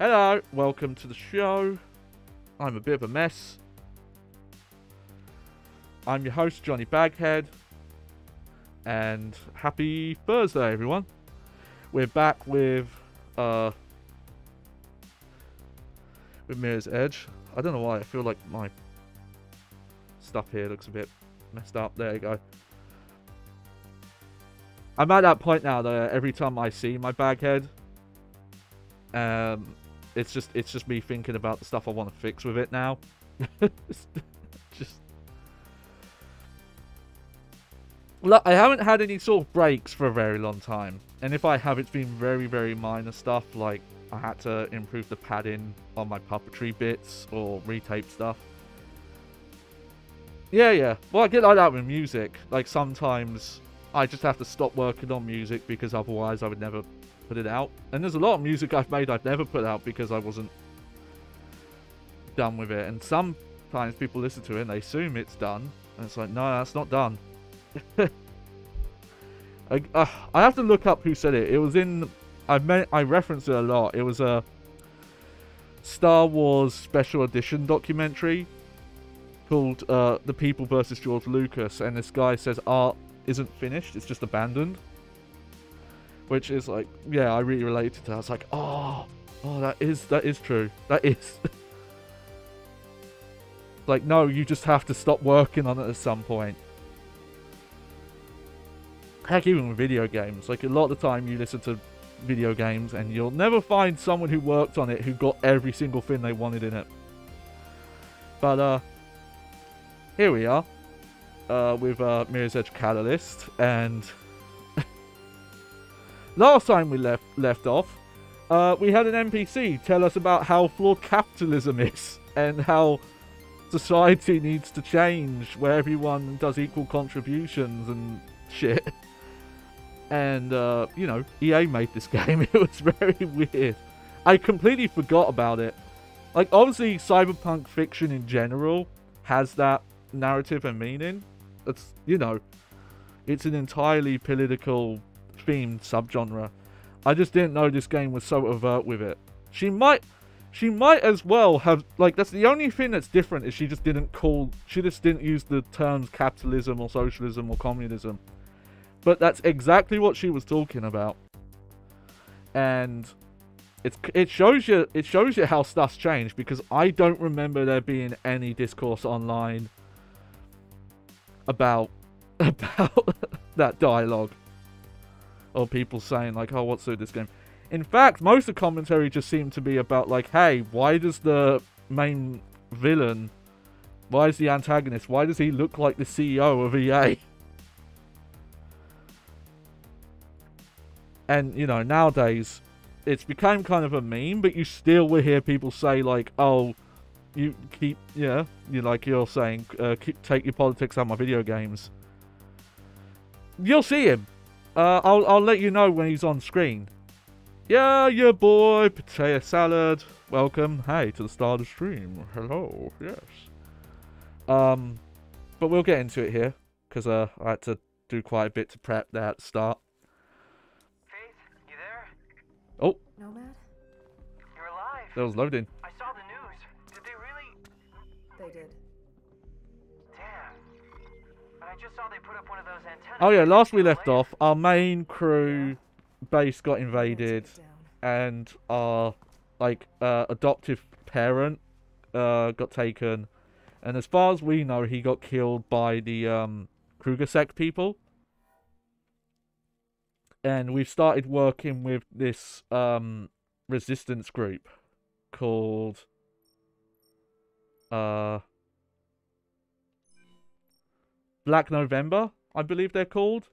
Hello, welcome to the show. I'm a bit of a mess. I'm your host, Johnny Baghead. And happy Thursday, everyone. We're back with Mirror's Edge. I don't know why, I feel like my stuff here looks a bit messed up. There you go. I'm at that point now that every time I see my Baghead, it's just me thinking about the stuff I want to fix with it now. Look, I haven't had any sort of breaks for a very long time, and if I have, it's been very, very minor stuff, like I had to improve the padding on my puppetry bits or retape stuff. Yeah. Well, I get like that with music. Like sometimes I just have to stop working on music because otherwise I would never put it out. And there's a lot of music I've made I've never put out because I wasn't done with it. And sometimes people listen to it and they assume it's done, and it's like, no, that's not done. I have to look up who said it. It was in... I referenced it a lot. It was a Star Wars Special Edition documentary called The People vs. George Lucas. And this guy says art isn't finished, it's just abandoned. Which is like... Yeah, I really related to that. I was like, oh, that is true. That is... Like, no, you just have to stop working on it at some point. Heck, even with video games, like a lot of the time you listen to video games and you'll never find someone who worked on it who got every single thing they wanted in it. But here we are with Mirror's Edge Catalyst, and last time we left off, we had an NPC tell us about how flawed capitalism is and how society needs to change where everyone does equal contributions and shit. And, you know, EA made this game. It was very weird. I completely forgot about it. Like, obviously, cyberpunk fiction in general has that narrative and meaning. It's, you know, it's an entirely political themed subgenre. I just didn't know this game was so overt with it. She might as well have, like, that's the only thing that's different is she just didn't use the terms capitalism or socialism or communism. But that's exactly what she was talking about, and it shows you how stuff's changed, because I don't remember there being any discourse online about that dialogue, or people saying like, oh, what's with this game. In fact, most of the commentary just seemed to be about like, hey, why does the main villain, why is the antagonist, why does he look like the CEO of EA? And, you know, nowadays, it's become kind of a meme, but you still will hear people say, like, oh, you keep, yeah, like you're saying, take your politics out of my video games. You'll see him. I'll let you know when he's on screen. Yeah, your boy, potato salad. Welcome, hey, to the start of the stream. Hello, yes. But we'll get into it here, because I had to do quite a bit to prep there at the start. Oh. Nomad? You're alive. That was loading. I saw the news. Did they really? They did. Damn. And I just saw they put up one of those antennas. Oh yeah, last we left off, our main crew base got invaded, and our adoptive parent got taken, and as far as we know, he got killed by the Kruger sect people. And we've started working with this resistance group called Black November, I believe they're called.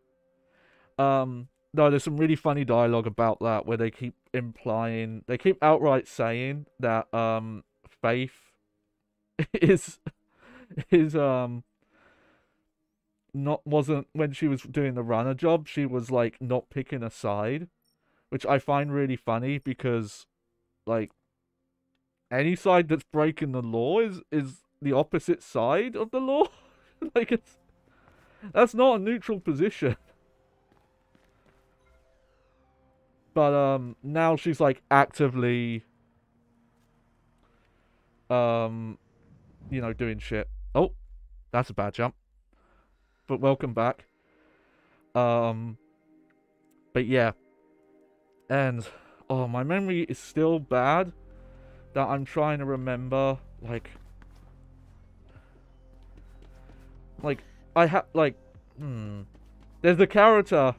No, there's some really funny dialogue about that where they keep outright saying that Faith wasn't, when she was doing the runner job, she was like not picking a side, which I find really funny, because like any side that's breaking the law is the opposite side of the law. Like, that's not a neutral position. But now she's like actively you know, doing shit. Oh, that's a bad jump. But welcome back. But yeah. And, oh, my memory is still bad that I'm trying to remember, like, I have, like, there's the character,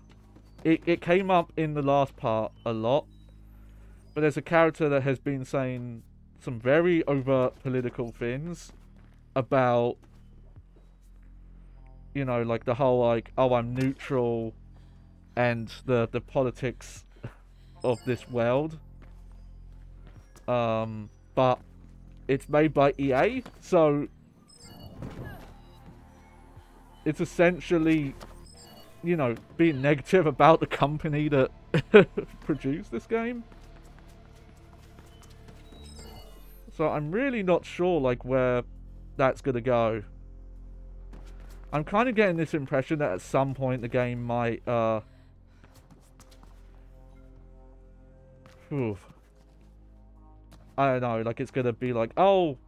it came up in the last part a lot, but there's a character that has been saying some very overt political things about, you know, like, the whole, like, oh, I'm neutral, and the politics of this world. But it's made by EA, so it's essentially, you know, being negative about the company that produced this game. So I'm really not sure, like, where that's gonna go. I'm kind of getting this impression that at some point the game might, I don't know, like, it's gonna be like, oh,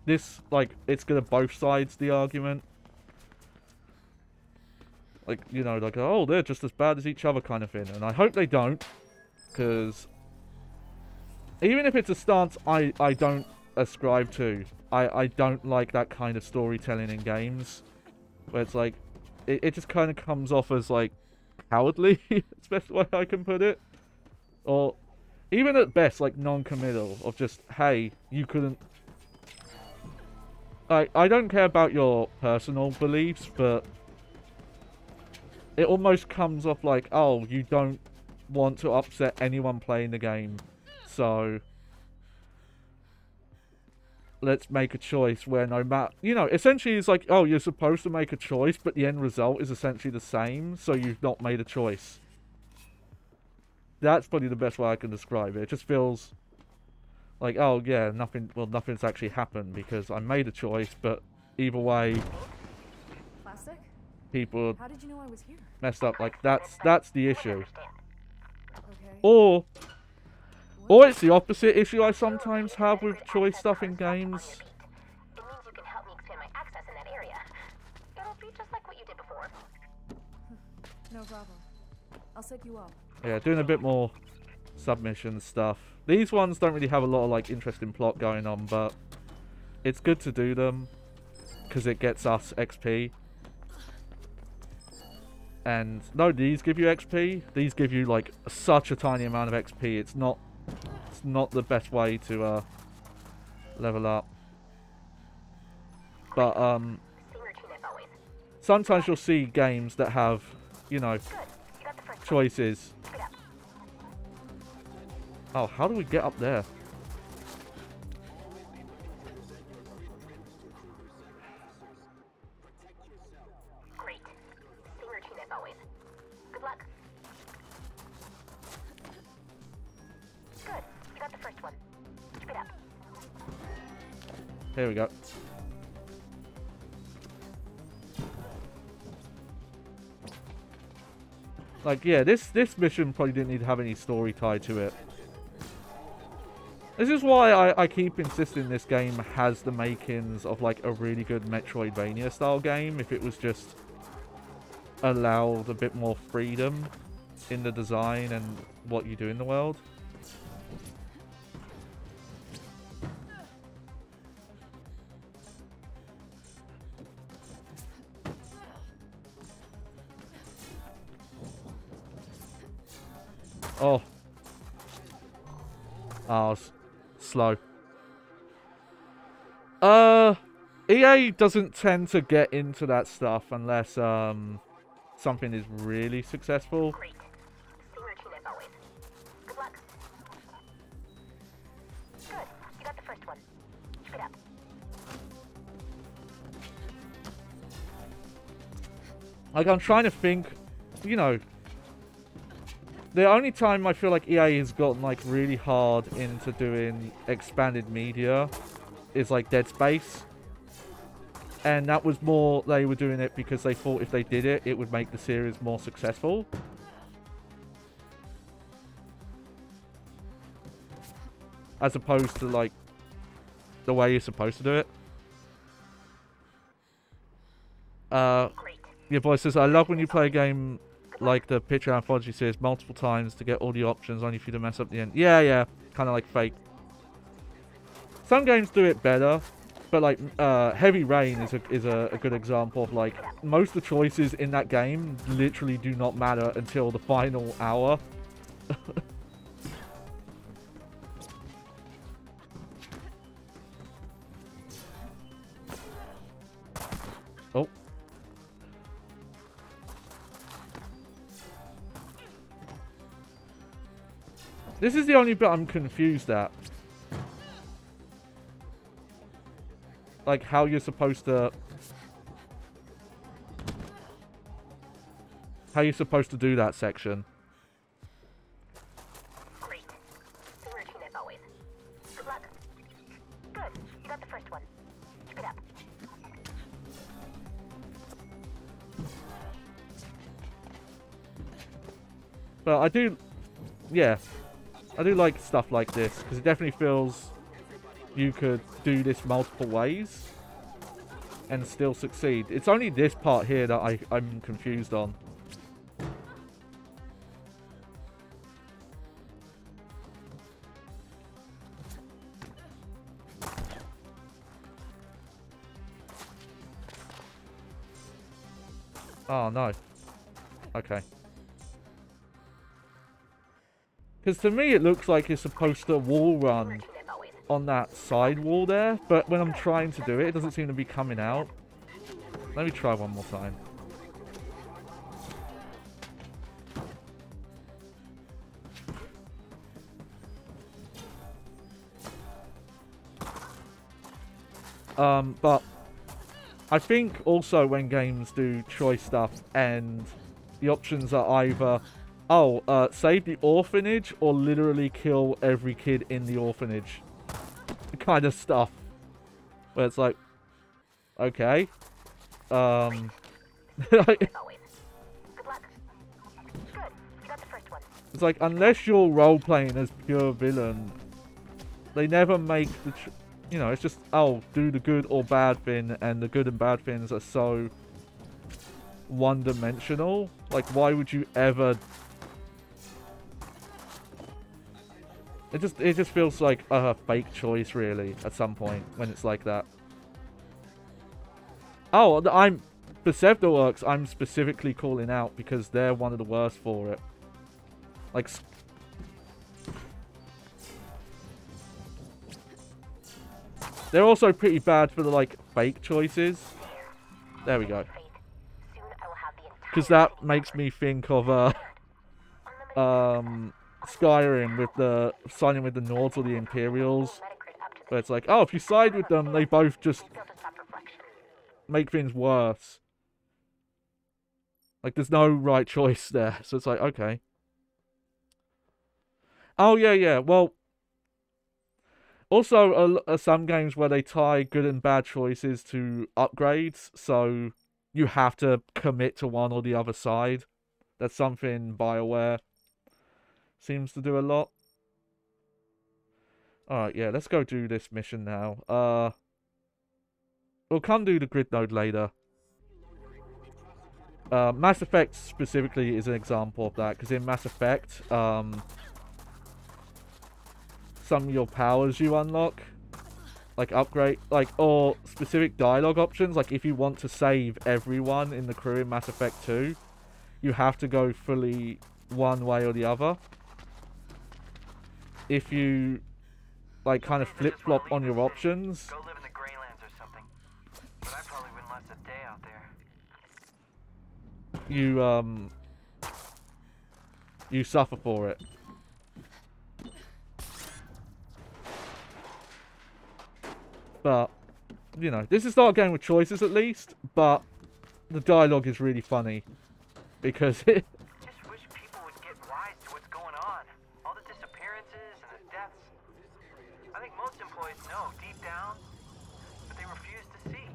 this, like, it's gonna both sides the argument. Like, you know, like, oh, they're just as bad as each other kind of thing. And I hope they don't, because even if it's a stance I don't ascribe to, I don't like that kind of storytelling in games, where it's like, it just kind of comes off as, like, cowardly, is the best way I can put it. Or, even at best, like, non-committal, of just, hey, you couldn't... I don't care about your personal beliefs, but it almost comes off like, oh, you don't want to upset anyone playing the game, so let's make a choice where no matter, you know, essentially it's like, oh, you're supposed to make a choice, but the end result is essentially the same, so you've not made a choice. That's probably the best way I can describe it. It just feels like, oh yeah, nothing's actually happened because I made a choice, but either way, Plastic? people How did you know I was here? messed up. Like, that's the issue. Okay. Or it's the opposite issue I sometimes have with choice stuff in games. It means you can help me expand my access in that area. It'll be just like what you did before. No problem. I'll set you up. Yeah, doing a bit more submission stuff. These ones don't really have a lot of, like, interesting plot going on, but it's good to do them because it gets us XP. And no, these give you XP. These give you, like, such a tiny amount of XP. It's not the best way to level up. But sometimes you'll see games that have, you know, choices. Oh, how do we get up there? Great. Same routine as always. Good luck. Good. You got the first one. Keep it up. Here we go. Like, yeah, this mission probably didn't need to have any story tied to it. This is why I keep insisting this game has the makings of, like, a really good Metroidvania style game. If it was just allowed a bit more freedom in the design and what you do in the world. Oh. Oh, slow. EA doesn't tend to get into that stuff unless something is really successful. Great. Same routine as always. Good luck. Good. You got the first one. Keep it up. Like, I'm trying to think, you know, the only time I feel like EA has gotten, like, really hard into doing expanded media is, like, Dead Space. And that was more, they were doing it because they thought if they did it, it would make the series more successful. As opposed to, like, the way you're supposed to do it. Your boy says, I love when you play a game like the Picture Anthology series multiple times to get all the options, only for you to mess up the end. Yeah, kind of like Fake. Some games do it better, but like Heavy Rain is a good example of like most of the choices in that game literally do not matter until the final hour. Oh. This is the only bit I'm confused at. Like how you're supposed to... How you're supposed to do that section. Great. Same routine as always. Good luck. Good. You got the first one. Keep it up. But I do... Yeah. I do like stuff like this, because it definitely feels you could do this multiple ways and still succeed. It's only this part here that I'm confused on. Oh, no. Okay. Because to me, it looks like you're supposed to wall run on that side wall there. But when I'm trying to do it, it doesn't seem to be coming out. Let me try one more time. But I think also when games do choice stuff and the options are either... Oh, save the orphanage or literally kill every kid in the orphanage. Kind of stuff. Where it's like, okay. It's like, unless you're role-playing as pure villain, they never make the... You know, it's just, oh, do the good or bad thing, and the good and bad things are so one-dimensional. Like, why would you ever... It just feels like a fake choice, really, at some point, when it's like that. Oh, Bethesda Works, I'm specifically calling out because they're one of the worst for it. Like... They're also pretty bad for the, like, fake choices. There we go. Because that makes me think of, Skyrim with the siding with the Nords or the Imperials, where it's like, oh, if you side with them, they both just make things worse. Like, there's no right choice there, so it's like, okay. Oh, yeah, well, also, some games where they tie good and bad choices to upgrades, so you have to commit to one or the other side. That's something BioWare seems to do a lot. Alright, yeah, let's go do this mission now. We'll come do the grid node later. Mass Effect specifically is an example of that, because in Mass Effect, some of your powers you unlock, like upgrade, like, or specific dialogue options, like if you want to save everyone in the crew in Mass Effect 2, you have to go fully one way or the other. If you, like, kind of flip-flop on your options, Go live in the Greylands or something. But I probably wouldn't last a day out there. you suffer for it. But, you know, this is not a game with choices at least, but the dialogue is really funny. Because it... Just wish people would get wise to what's going on. All the disappearances and the deaths. I think most employees know deep down, but they refuse to see.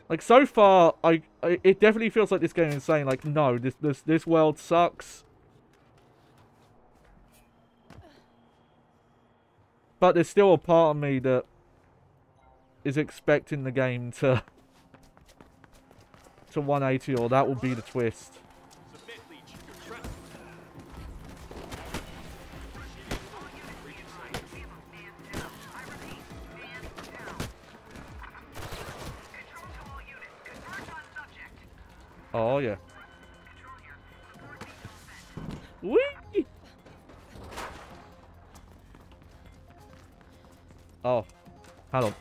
Like, so far, it definitely feels like this game is saying, like, no, this world sucks. But there's still a part of me that is expecting the game to 180, or that will be the twist. Oh yeah. Whee! Oh, hold on.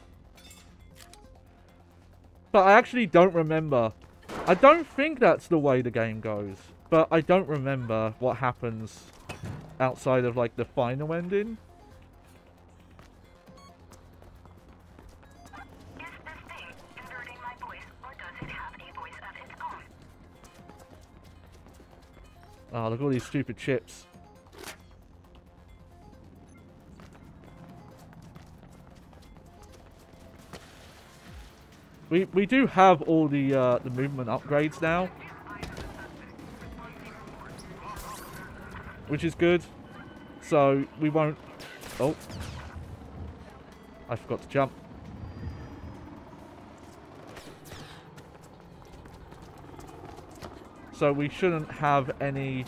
But I actually don't remember. I don't think that's the way the game goes. But I don't remember what happens outside of like the final ending. Is this thing inverting my voice, or does it have a voice of its own? Oh, look at all these stupid chips. We do have all the movement upgrades now, which is good. So we won't. Oh, I forgot to jump. So we shouldn't have any,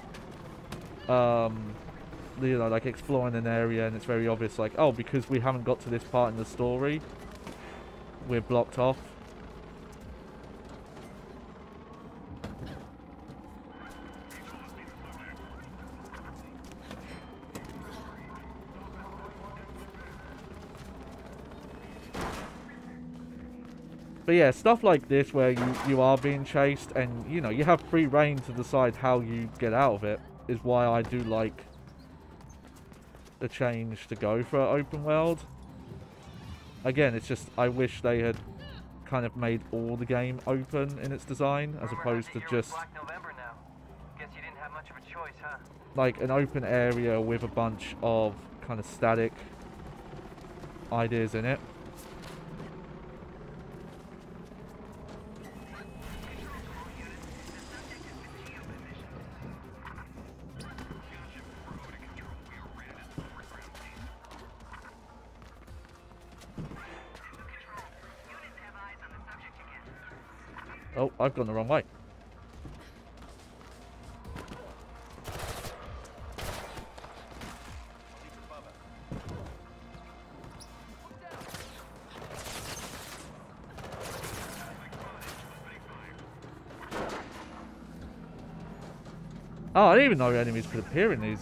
you know, like exploring an area and it's very obvious, like, oh, because we haven't got to this part in the story, we're blocked off. But yeah, stuff like this where you are being chased and, you know, you have free reign to decide how you get out of it is why I do like the change to go for open world. Again, it's just, I wish they had kind of made all the game open in its design as opposed to just Black November now. Guess you didn't have much of a choice, huh? like an open area with a bunch of kind of static ideas in it. Oh, I've gone the wrong way. Oh, I didn't even know enemies could appear in these.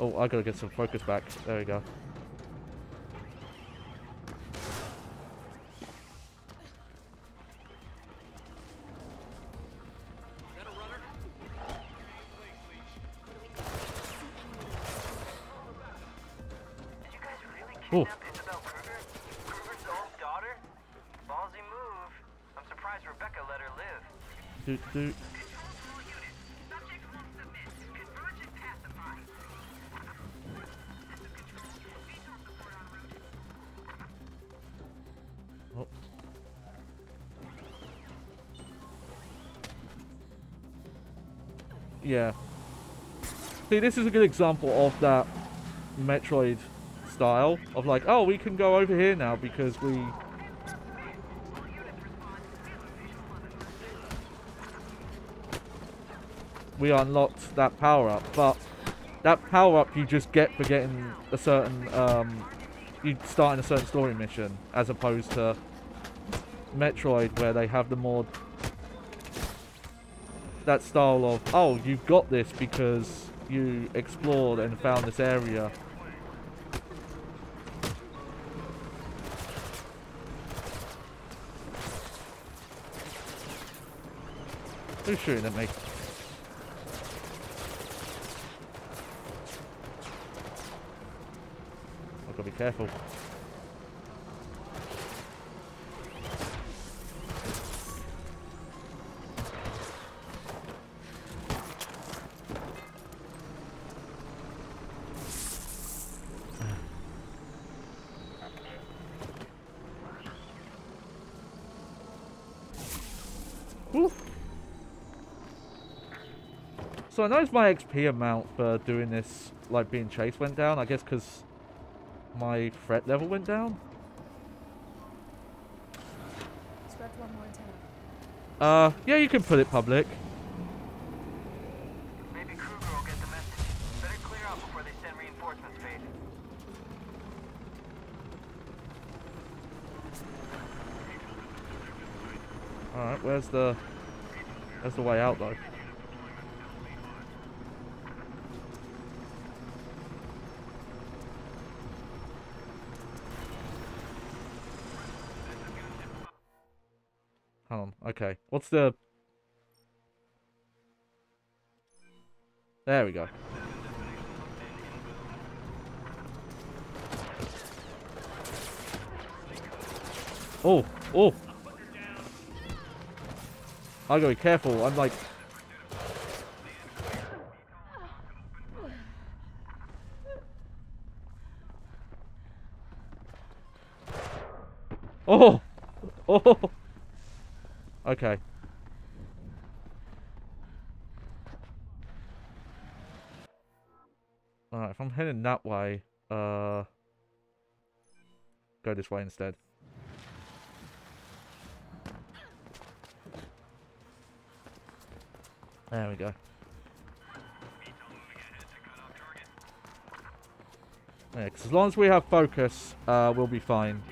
Oh, I gotta get some focus back. There we go. Oh. Isabel Kruger? Kruger's old daughter? Ballsy move. I'm surprised Rebecca let her live. Doot doot. Oh. Yeah. See, this is a good example of that Metroid style of like, oh, we can go over here now because we unlocked that power up, but that power up you just get for getting a certain you start in a certain story mission, as opposed to Metroid where they have the more that style of, oh, you got this because you explored and found this area. Who's shooting at me? I've got to be careful. So I noticed my XP amount for doing this, like being chased, went down. I guess because my threat level went down. Scratch one more tab. Yeah, you can put it public. Maybe Kruger will get the message. Better clear out before they send reinforcements, Faith. Alright, where's the way out though? Hold on, okay. What's the... There we go. Oh, oh! I gotta be careful, I'm like... Oh! Oh! Okay. Alright, if I'm heading that way, go this way instead. There we go. Yeah, 'cause as long as we have focus, we'll be fine.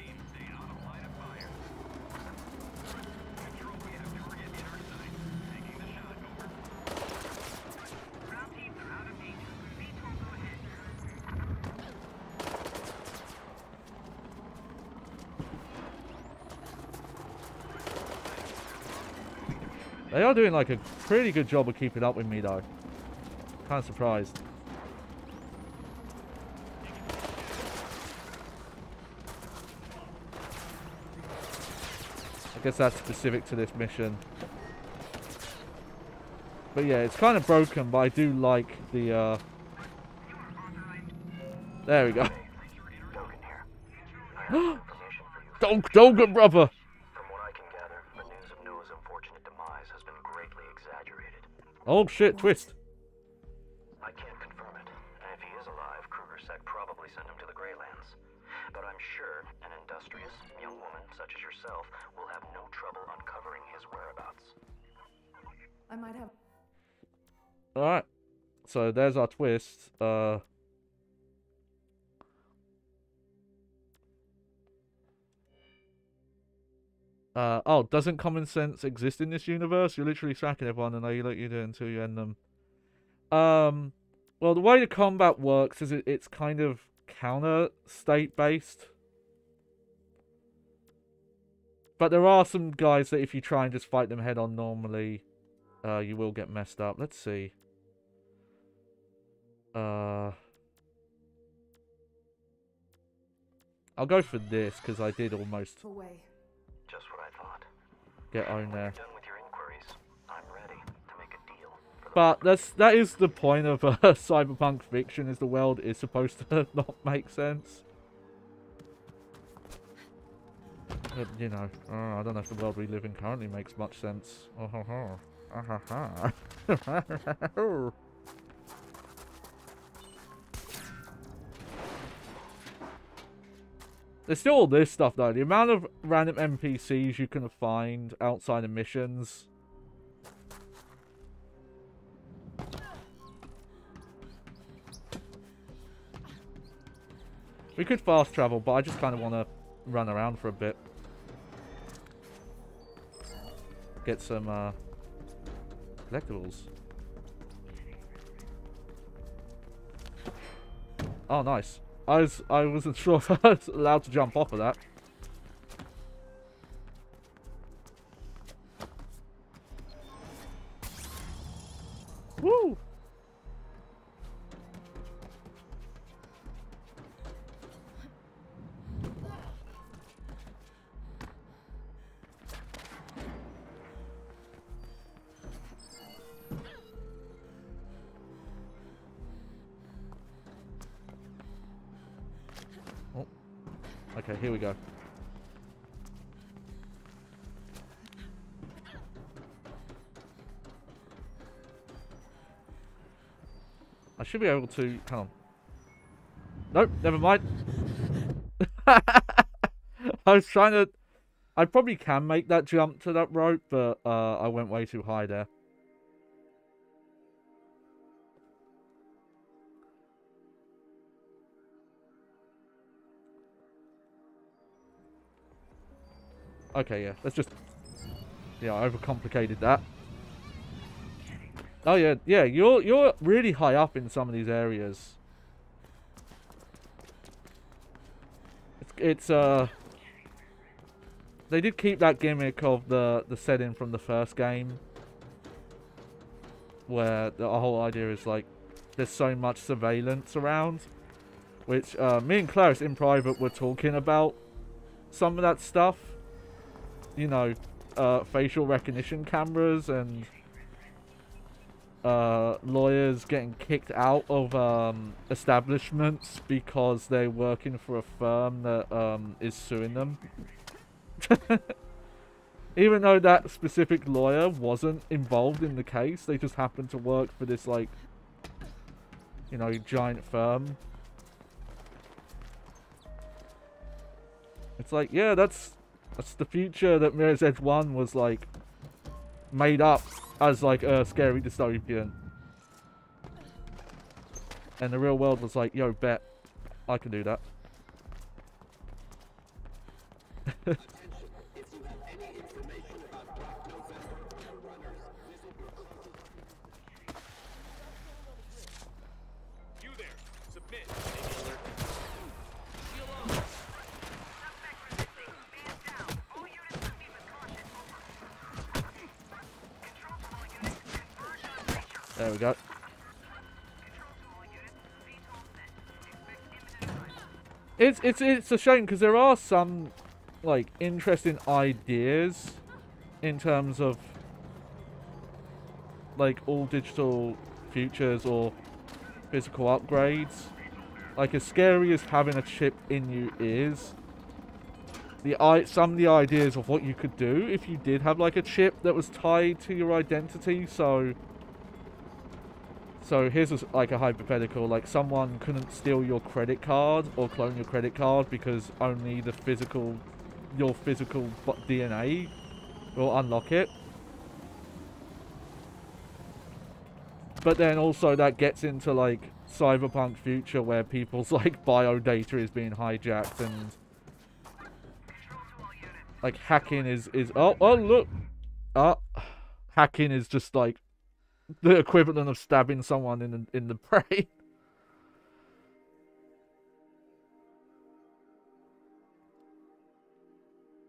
They are doing like a pretty good job of keeping up with me though. Kind of surprised. I guess that's specific to this mission. But yeah, it's kind of broken, but I do like the there we go. Dogen, brother! Oh shit, twist. I can't confirm it, and if he is alive, Kruger-sec probably sent him to the Greylands. But I'm sure an industrious young woman such as yourself will have no trouble uncovering his whereabouts. I might have. Alright. So there's our twist. Oh, doesn't common sense exist in this universe? You're literally tracking everyone and they let you do it until you end them. Well, the way the combat works is it's kind of counter-state based. But there are some guys that if you try and just fight them head on normally, you will get messed up. Let's see. I'll go for this because I did almost Away. Just what I thought. get owned there. Done with your inquiries. I'm ready to make a deal. But that is the point of cyberpunk fiction, is the world is supposed to not make sense. But, you know, I don't know if the world we live in currently makes much sense. There's still all this stuff though. The amount of random NPCs you can find outside of missions. We could fast travel, but I just kind of want to run around for a bit. Get some collectibles. Oh, nice. I wasn't sure if I was allowed to jump off of that. Woo! Okay, here we go. I should be able to... Hang on. Nope, never mind. I was trying to... I probably can make that jump to that rope, but I went way too high there. Okay, yeah, let's just... Yeah, I overcomplicated that. Oh yeah, yeah, you're really high up in some of these areas. It's they did keep that gimmick of the setting from the first game, where the whole idea is like there's so much surveillance around, which me and Clarice in private were talking about some of that stuff. You know, facial recognition cameras and lawyers getting kicked out of establishments because they're working for a firm that is suing them. Even though that specific lawyer wasn't involved in the case, they just happened to work for this, like, you know, giant firm. It's like, yeah, that's the future that Mirror's Edge 1 was, like, made up as, like, a scary dystopian. And the real world was like, yo, bet, I can do that. You there, submit. There we go. It's a shame because there are some, like, interesting ideas in terms of, like, all digital futures or physical upgrades. Like, as scary as having a chip in you is, some of the ideas of what you could do if you did have, like, a chip that was tied to your identity. So here's like a hypothetical, like someone couldn't steal your credit card or clone your credit card because only your physical DNA will unlock it. But then also that gets into like cyberpunk future where people's like bio data is being hijacked and like hacking is oh look, hacking is just like the equivalent of stabbing someone in the brain.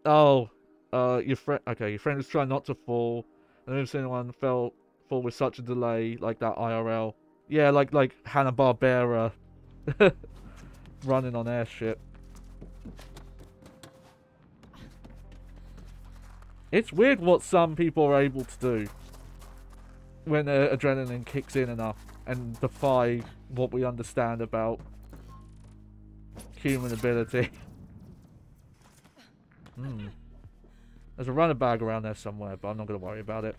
Oh, your friend. Okay, your friend is trying not to fall. And if anyone fall with such a delay, like that IRL. Yeah, like Hanna-Barbera running on airship. It's weird what some people are able to do when adrenaline kicks in enough and defy what we understand about human ability. There's a runner bag around there somewhere, but I'm not going to worry about it.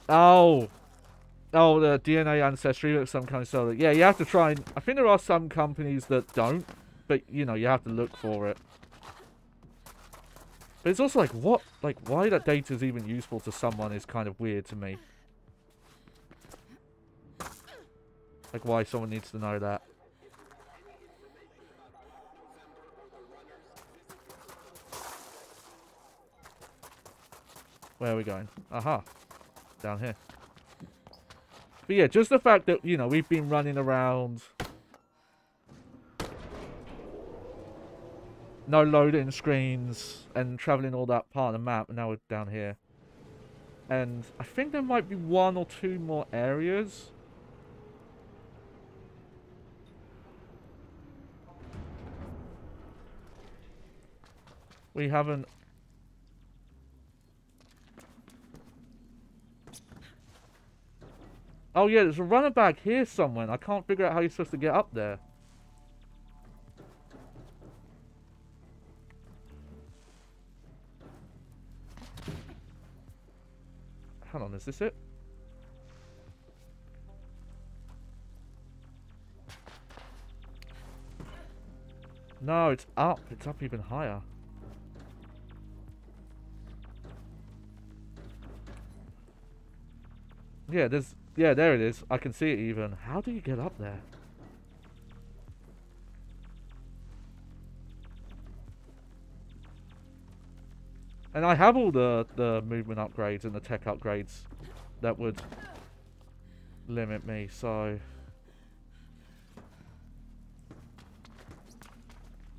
Oh, the DNA ancestry looks some kind of sort of... Yeah, you have to try and... I think there are some companies that don't, but, you know, you have to look for it. But it's also like, what? Like, why that data is even useful to someone is kind of weird to me. Like, why someone needs to know that. Where are we going? Aha. Down here. But yeah, just the fact that, you know, we've been running around... No loading screens and traveling all that part of the map, and now we're down here. And I think there might be one or two more areas. We haven't... Oh yeah, there's a runner bag here somewhere. I can't figure out how you're supposed to get up there. Hold on, is this it? No, it's up. It's up even higher. Yeah, there's... Yeah, there it is. I can see it even. How do you get up there? And I have all the movement upgrades and the tech upgrades that would limit me, so...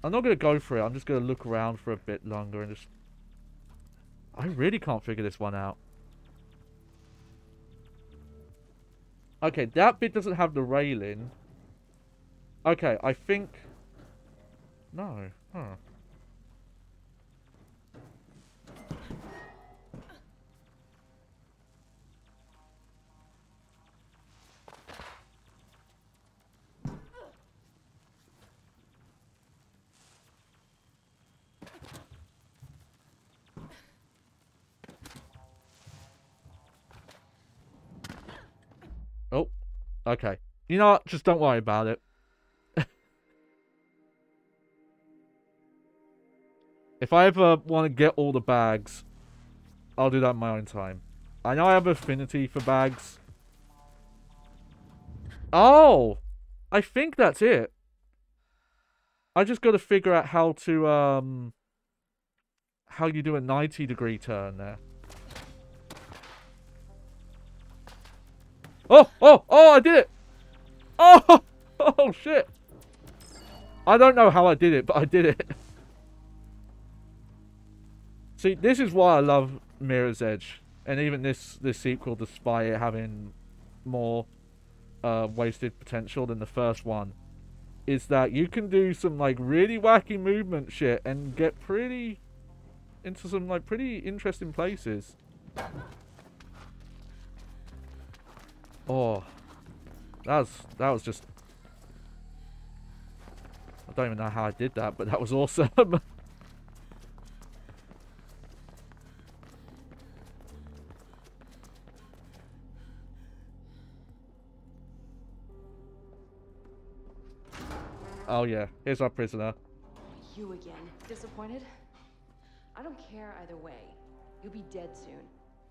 I'm not going to go for it. I'm just going to look around for a bit longer and just... I really can't figure this one out. Okay, that bit doesn't have the railing. Okay, I think... No. Huh. Oh, okay. You know what? Just don't worry about it. If I ever want to get all the bags, I'll do that in my own time. I know I have affinity for bags. Oh! I think that's it. I just got to figure out how to, how you do a 90-degree turn there. Oh! Oh! Oh! I did it! Oh! Oh, shit! I don't know how I did it, but I did it. See, this is why I love Mirror's Edge. And even this sequel, despite it having more wasted potential than the first one, is that you can do some, like, really wacky movement shit and get pretty... into some, like, pretty interesting places. Oh, that was just... I don't even know how I did that, but that was awesome. Oh yeah, here's our prisoner. You again. Disappointed? I don't care either way. You'll be dead soon.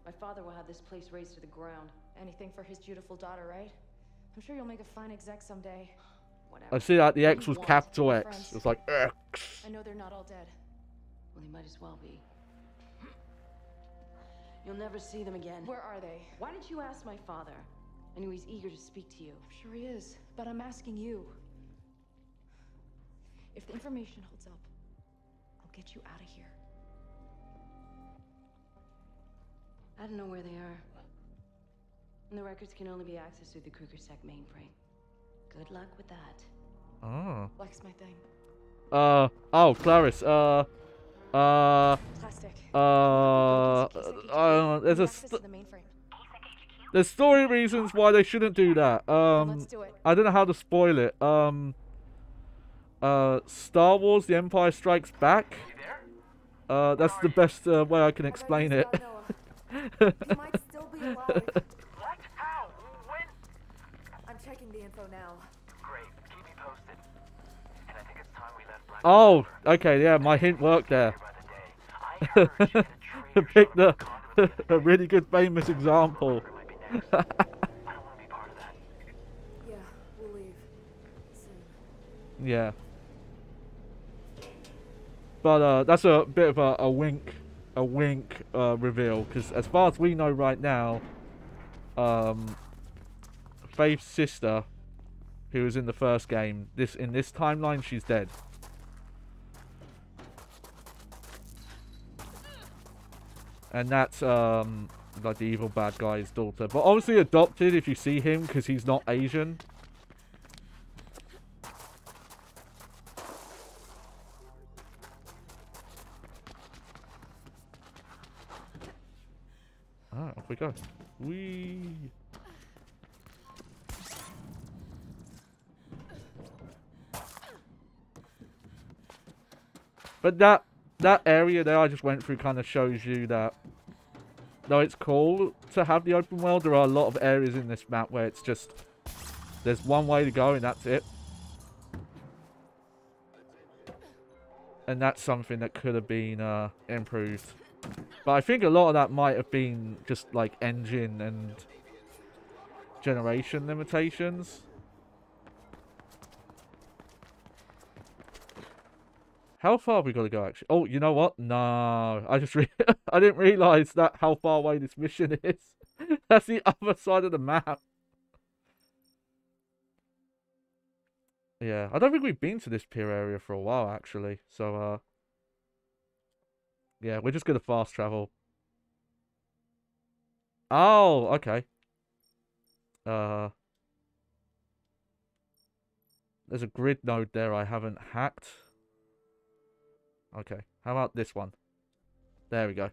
My father will have this place razed to the ground. Anything for his beautiful daughter, right? I'm sure you'll make a fine exec someday. Whatever. I see that the X was want capital my X. friends. It was like X. I know they're not all dead. Well, they might as well be. You'll never see them again. Where are they? Why didn't you ask my father? I knew he's eager to speak to you. I'm sure he is, but I'm asking you. If the information holds up, I'll get you out of here. I don't know where they are. And the records can only be accessed through the Kruger-Sec mainframe. Good luck with that. Oh. Black's my thing. Oh, Clarice, Plastic. there's Access to the mainframe. there's story reasons why they shouldn't do that. Let's do it. I don't know how to spoil it. Star Wars: The Empire Strikes Back. That's the best way I can explain it. You might still be alive. What? How? When? I'm checking the info now. Great. Keep me posted. And I think it's time we left Black Oh, okay, yeah, my hint worked there. by the day. I heard you had a trader Pick show up the at the conduit. a really good famous example. Might be next. I don't want to be part of that. Yeah, we'll leave. Soon. Yeah. But that's a bit of a wink reveal, because as far as we know right now, Faith's sister, who was in the first game, in this timeline, she's dead. And that's like the evil bad guy's daughter, but obviously adopted if you see him, because he's not Asian. Ah, off we go. Whee! But that area there I just went through kind of shows you that though it's cool to have the open world, there are a lot of areas in this map where it's just... There's one way to go and that's it. And that's something that could have been improved. But I think a lot of that might have been just like engine and generation limitations. How far have we got to go actually? Oh, you know what? No, I just I didn't realize that how far away this mission is. That's the other side of the map. Yeah, I don't think we've been to this pier area for a while actually. So yeah, we're just gonna fast travel. Oh, okay. There's a grid node there I haven't hacked. Okay, how about this one? There we go.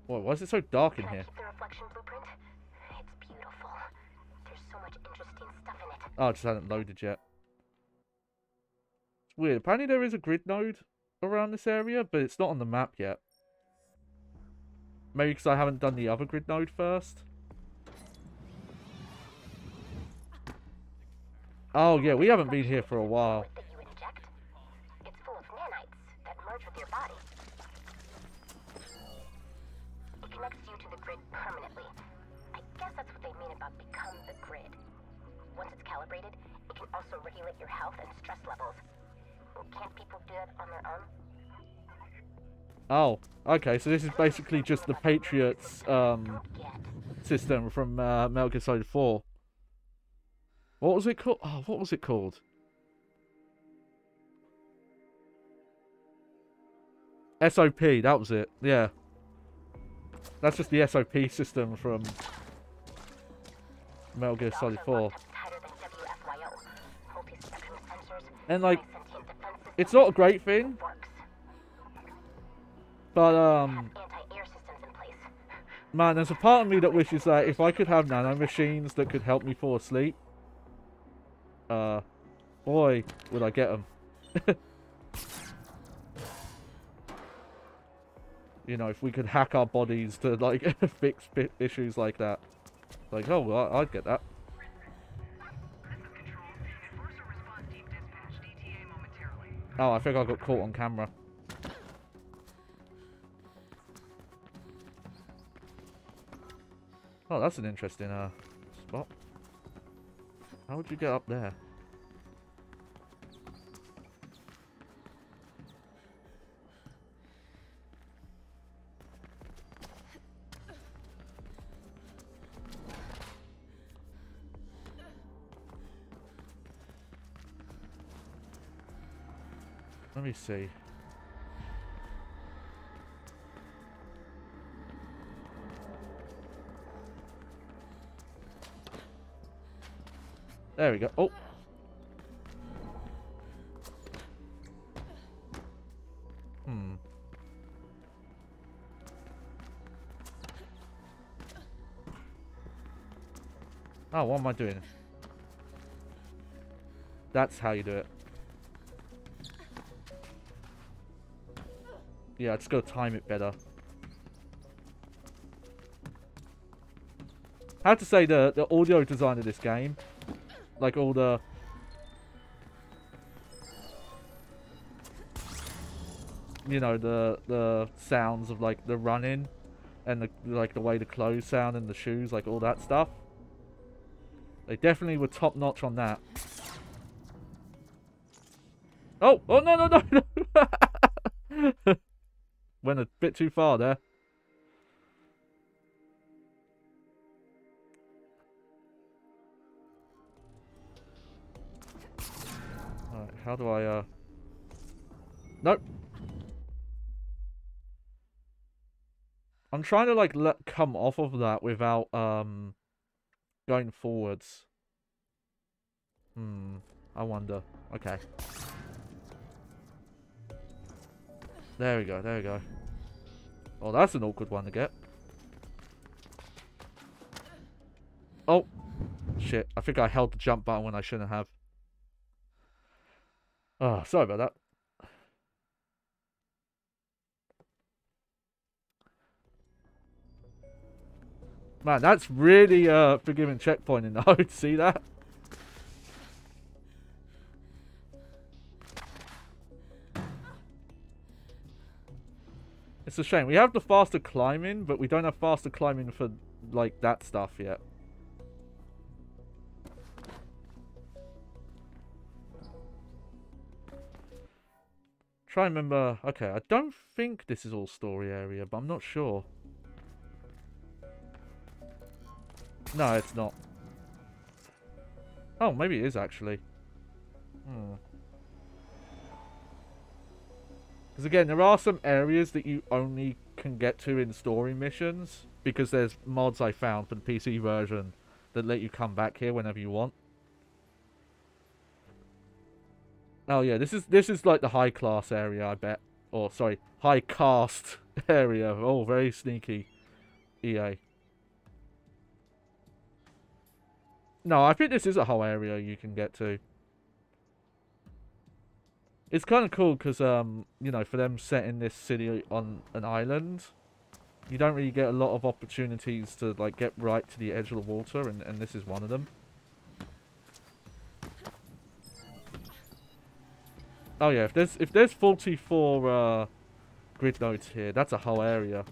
Whoa, why is it so dark in here? Keep the reflection blueprint? It's beautiful. There's so much interesting stuff in it. Oh, it just hadn't loaded yet. It's weird. Apparently there is a grid node around this area, but it's not on the map yet. Maybe because I haven't done the other grid node first. Oh yeah, we haven't been here for a while. That you inject, it's full of nanites that merge with your body. It connects you to the grid permanently. I guess that's what they mean about become the grid. Once it's calibrated, it can also regulate your health and stress levels. Can't people do that on their own? Oh, okay, so this is basically just the Patriots system from Metal Gear Solid 4. What was it called? Oh, what was it called? SOP, that was it. Yeah. That's just the SOP system from Metal Gear Solid 4. And like, it's not a great thing. But man, there's a part of me that wishes that if I could have nano machines that could help me fall asleep, boy, would I get them. You know, if we could hack our bodies to, like, fix issues like that. Like, oh, well, I'd get that. Oh, I think I got caught on camera. Oh, that's an interesting, spot. How would you get up there? Let me see. There we go. Oh. Oh, what am I doing? That's how you do it. Yeah, I just gotta time it better. I have to say the audio design of this game, like all the you know, the sounds of like the running and the way the clothes sound and the shoes, like all that stuff. They definitely were top notch on that. Oh, oh no no no no. Went a bit too far there. Alright, how do I, Nope. I'm trying to, like, come off of that without, going forwards. I wonder. Okay. There we go, there we go. Oh, that's an awkward one to get. Oh, shit. I think I held the jump button when I shouldn't have. Oh, sorry about that. Man, that's really forgiving checkpointing though. See that? It's a shame. We have the faster climbing, but we don't have faster climbing for, like, that stuff yet. Try and remember... Okay, I don't think this is all story area, but I'm not sure. No, it's not. Oh, maybe it is actually. Because again, there are some areas that you only can get to in story missions, because there's mods I found for the PC version that let you come back here whenever you want. Oh yeah, this is like the high class area, I bet. Or sorry, high caste area. Oh, very sneaky, EA. No, I think this is a whole area you can get to. It's kind of cool because, you know, for them setting this city on an island, you don't really get a lot of opportunities to, like, get right to the edge of the water, and this is one of them. Oh yeah, if there's 44 grid nodes here, that's a whole area.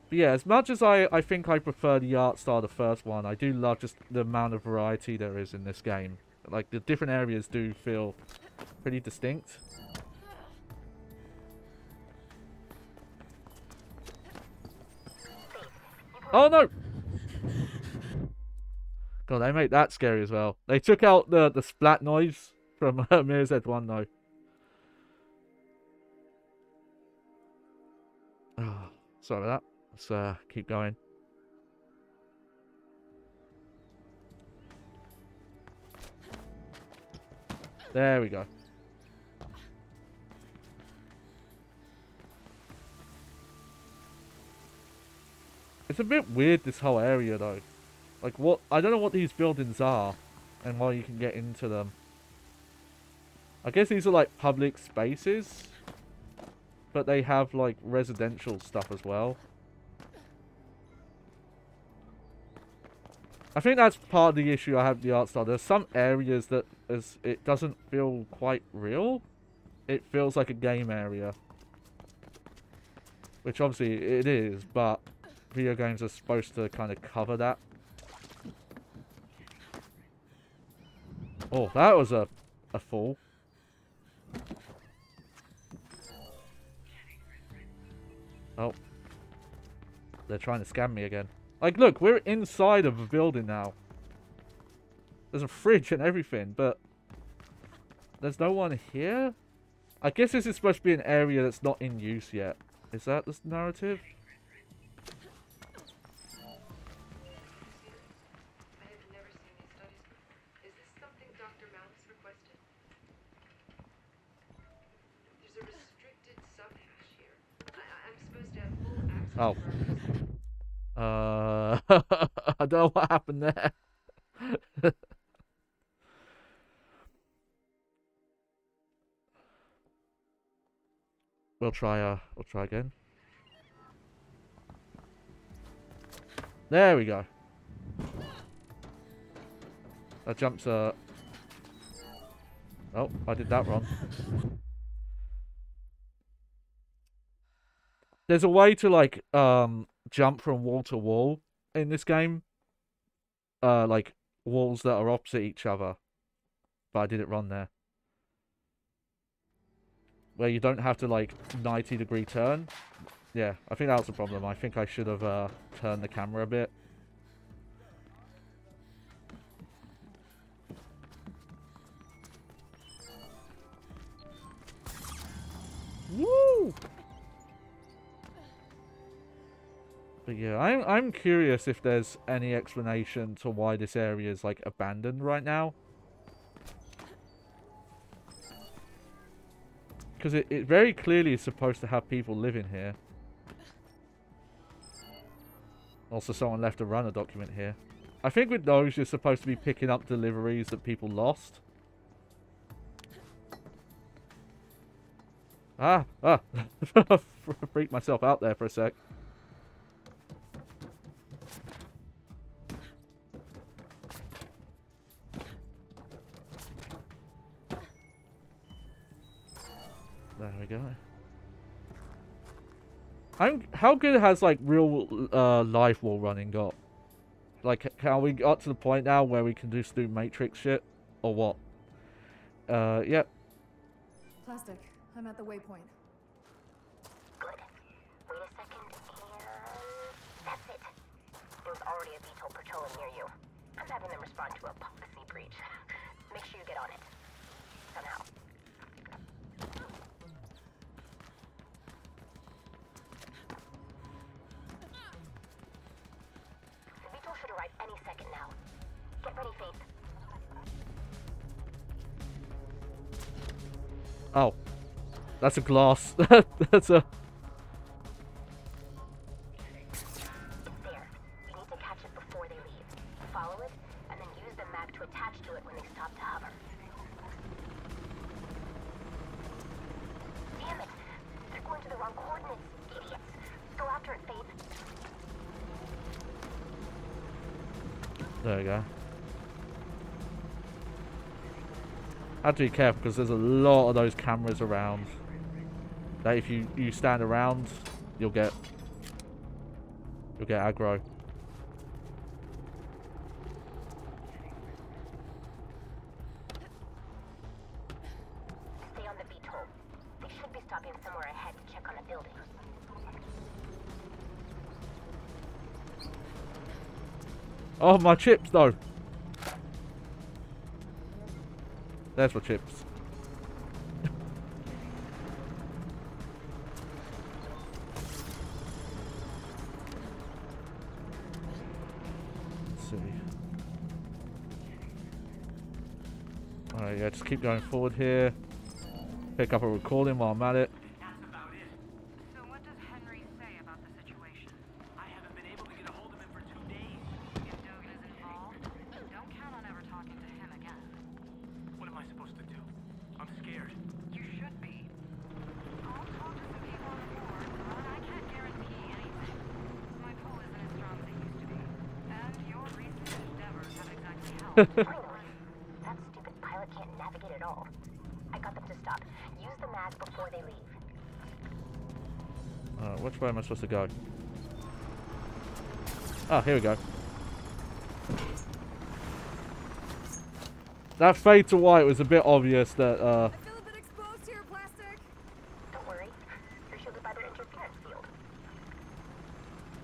But yeah, as much as I think I prefer the art style of the first one, I do love just the amount of variety there is in this game. Like, the different areas do feel pretty distinct. Oh no! God, they make that scary as well. They took out the splat noise from Mirror's Edge 1 though. Oh, sorry about that. Let's keep going. There we go. It's a bit weird, this whole area though. Like, what? I don't know what these buildings are and why you can get into them. I guess these are like public spaces, but they have like residential stuff as well. I think that's part of the issue I have with the art style. There's some areas that it doesn't feel quite real. It feels like a game area. Which obviously it is, but video games are supposed to kind of cover that. Oh, that was a fall. Oh. They're trying to scam me again. Like, look, we're inside of a building now. There's a fridge and everything, but there's no one here? I guess this is supposed to be an area that's not in use yet. Is that the narrative? I have never seen these studies. Is this something Dr. Malice requested? There's a restricted subhash here. I'm supposed to have full access. Oh. I don't know what happened there. We'll try again. There we go. That jumps oh, I did that wrong. There's a way to like jump from wall to wall in this game. Like walls that are opposite each other. But I did it wrong there. Where you don't have to like 90-degree turn. Yeah, I think that was the problem. I think I should have turned the camera a bit. Woo! But yeah, I'm curious if there's any explanation to why this area is like abandoned right now. Because it very clearly is supposed to have people living here. Also, someone left a runner document here. I think with those, you're supposed to be picking up deliveries that people lost. Ah! Freaked myself out there for a sec. There we go. How good has like real life wall running got? Like, how we got to the point now where we can just do Matrix shit, or what? Yep. Plastic, I'm at the waypoint. Good. Wait a second, and that's it. There's already a VTOL patrolling near you. I'm having them respond to a policy breach. Make sure you get on it. Somehow. The VTOL should arrive any second now. Get ready, Faith. Oh. That's a glass. That's a... It's there. You need to catch it before they leave. Follow it, and then use the mag to attach to it when they stop to hover. Damn it! They're going to the wrong coordinates, idiots. Go after it, Faith. There we go. I have to be careful because there's a lot of those cameras around. That if you stand around, you'll get aggro. Stay on the VTOL. They should be stopping somewhere ahead to check on a building. Oh, my chips though. There's my chips. Let's see. Alright, yeah, just keep going forward here. Pick up a recording while I'm at it. That's about it. So what does Henry say about the situation? I haven't been able to get a hold of him for 2 days. If Dogan is involved, don't count on ever talking to him again. What am I supposed to do? I'm scared. You should be. I'll talk to some people on the board, but I can't guarantee anything. My pull isn't as strong as it used to be. And your recent endeavors have exactly helped. Finally. That stupid pilot can't navigate at all. I got them to stop. Use the mag before they leave. Which way am I supposed to go? Oh, here we go. That fade to white was a bit obvious that, I feel a bit exposed here, Plastic. Don't worry. You're shielded by their interference field.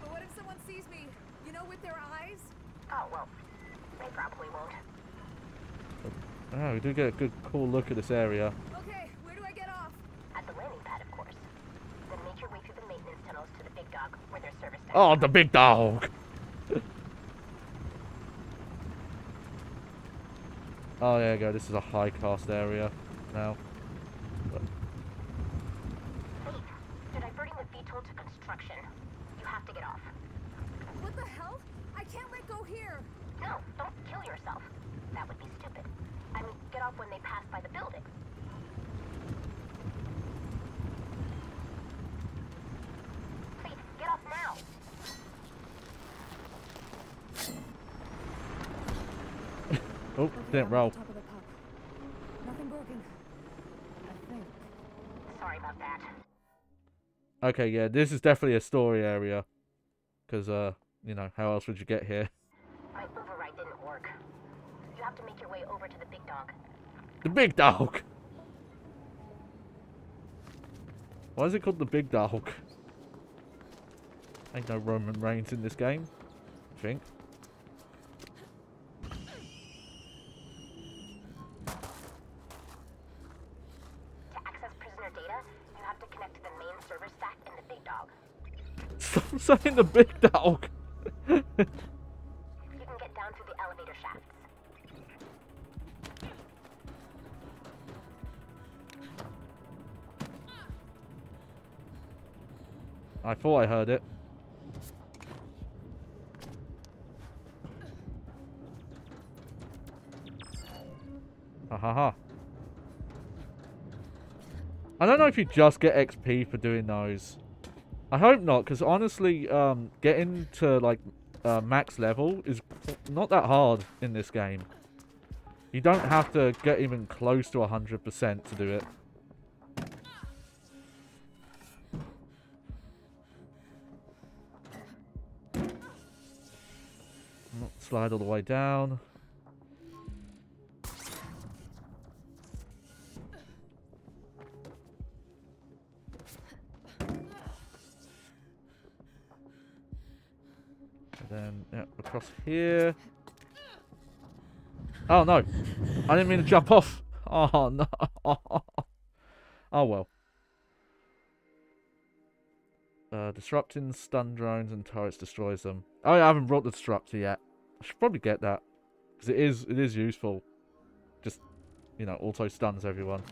But what if someone sees me, you know, with their eyes? Oh, well, they probably won't. oh, we do get a good, cool look at this area. Okay, where do I get off? At the landing pad, of course. Then make your way through the maintenance tunnels to the big dog, where their service desk. Oh, the big dog! Oh, there you go. This is a high cost area now. Faith, they're diverting the VTOL to construction. You have to get off. What the hell? I can't let go here. No, don't kill yourself. That would be stupid. I mean, get off when they pass by the building. Faith, get off now. Oh, didn't roll. Top of the puck. Nothing broken. I think. Sorry about that. Okay, yeah, this is definitely a story area. Because, you know, how else would you get here? My override didn't work. You have to make your way over to the big dog. The big dog! Why is it called the big dog? Ain't no Roman Reigns in this game, I think. To access prisoner data, you have to connect to the main server stack in the big dog. Stop saying the big dog! You can get down through the elevator shafts. I thought I heard it. Ha ha ha. I don't know if you just get XP for doing those. I hope not, because honestly, getting to, like, max level is not that hard in this game. You don't have to get even close to 100% to do it. Slide all the way down. And then, yeah, across here. Oh, no. I didn't mean to jump off. Oh, no. Oh, well. Disrupting stun drones and turrets destroys them. Oh, yeah, I haven't brought the disruptor yet. I should probably get that. Because it is useful. Just, you know, auto stuns everyone.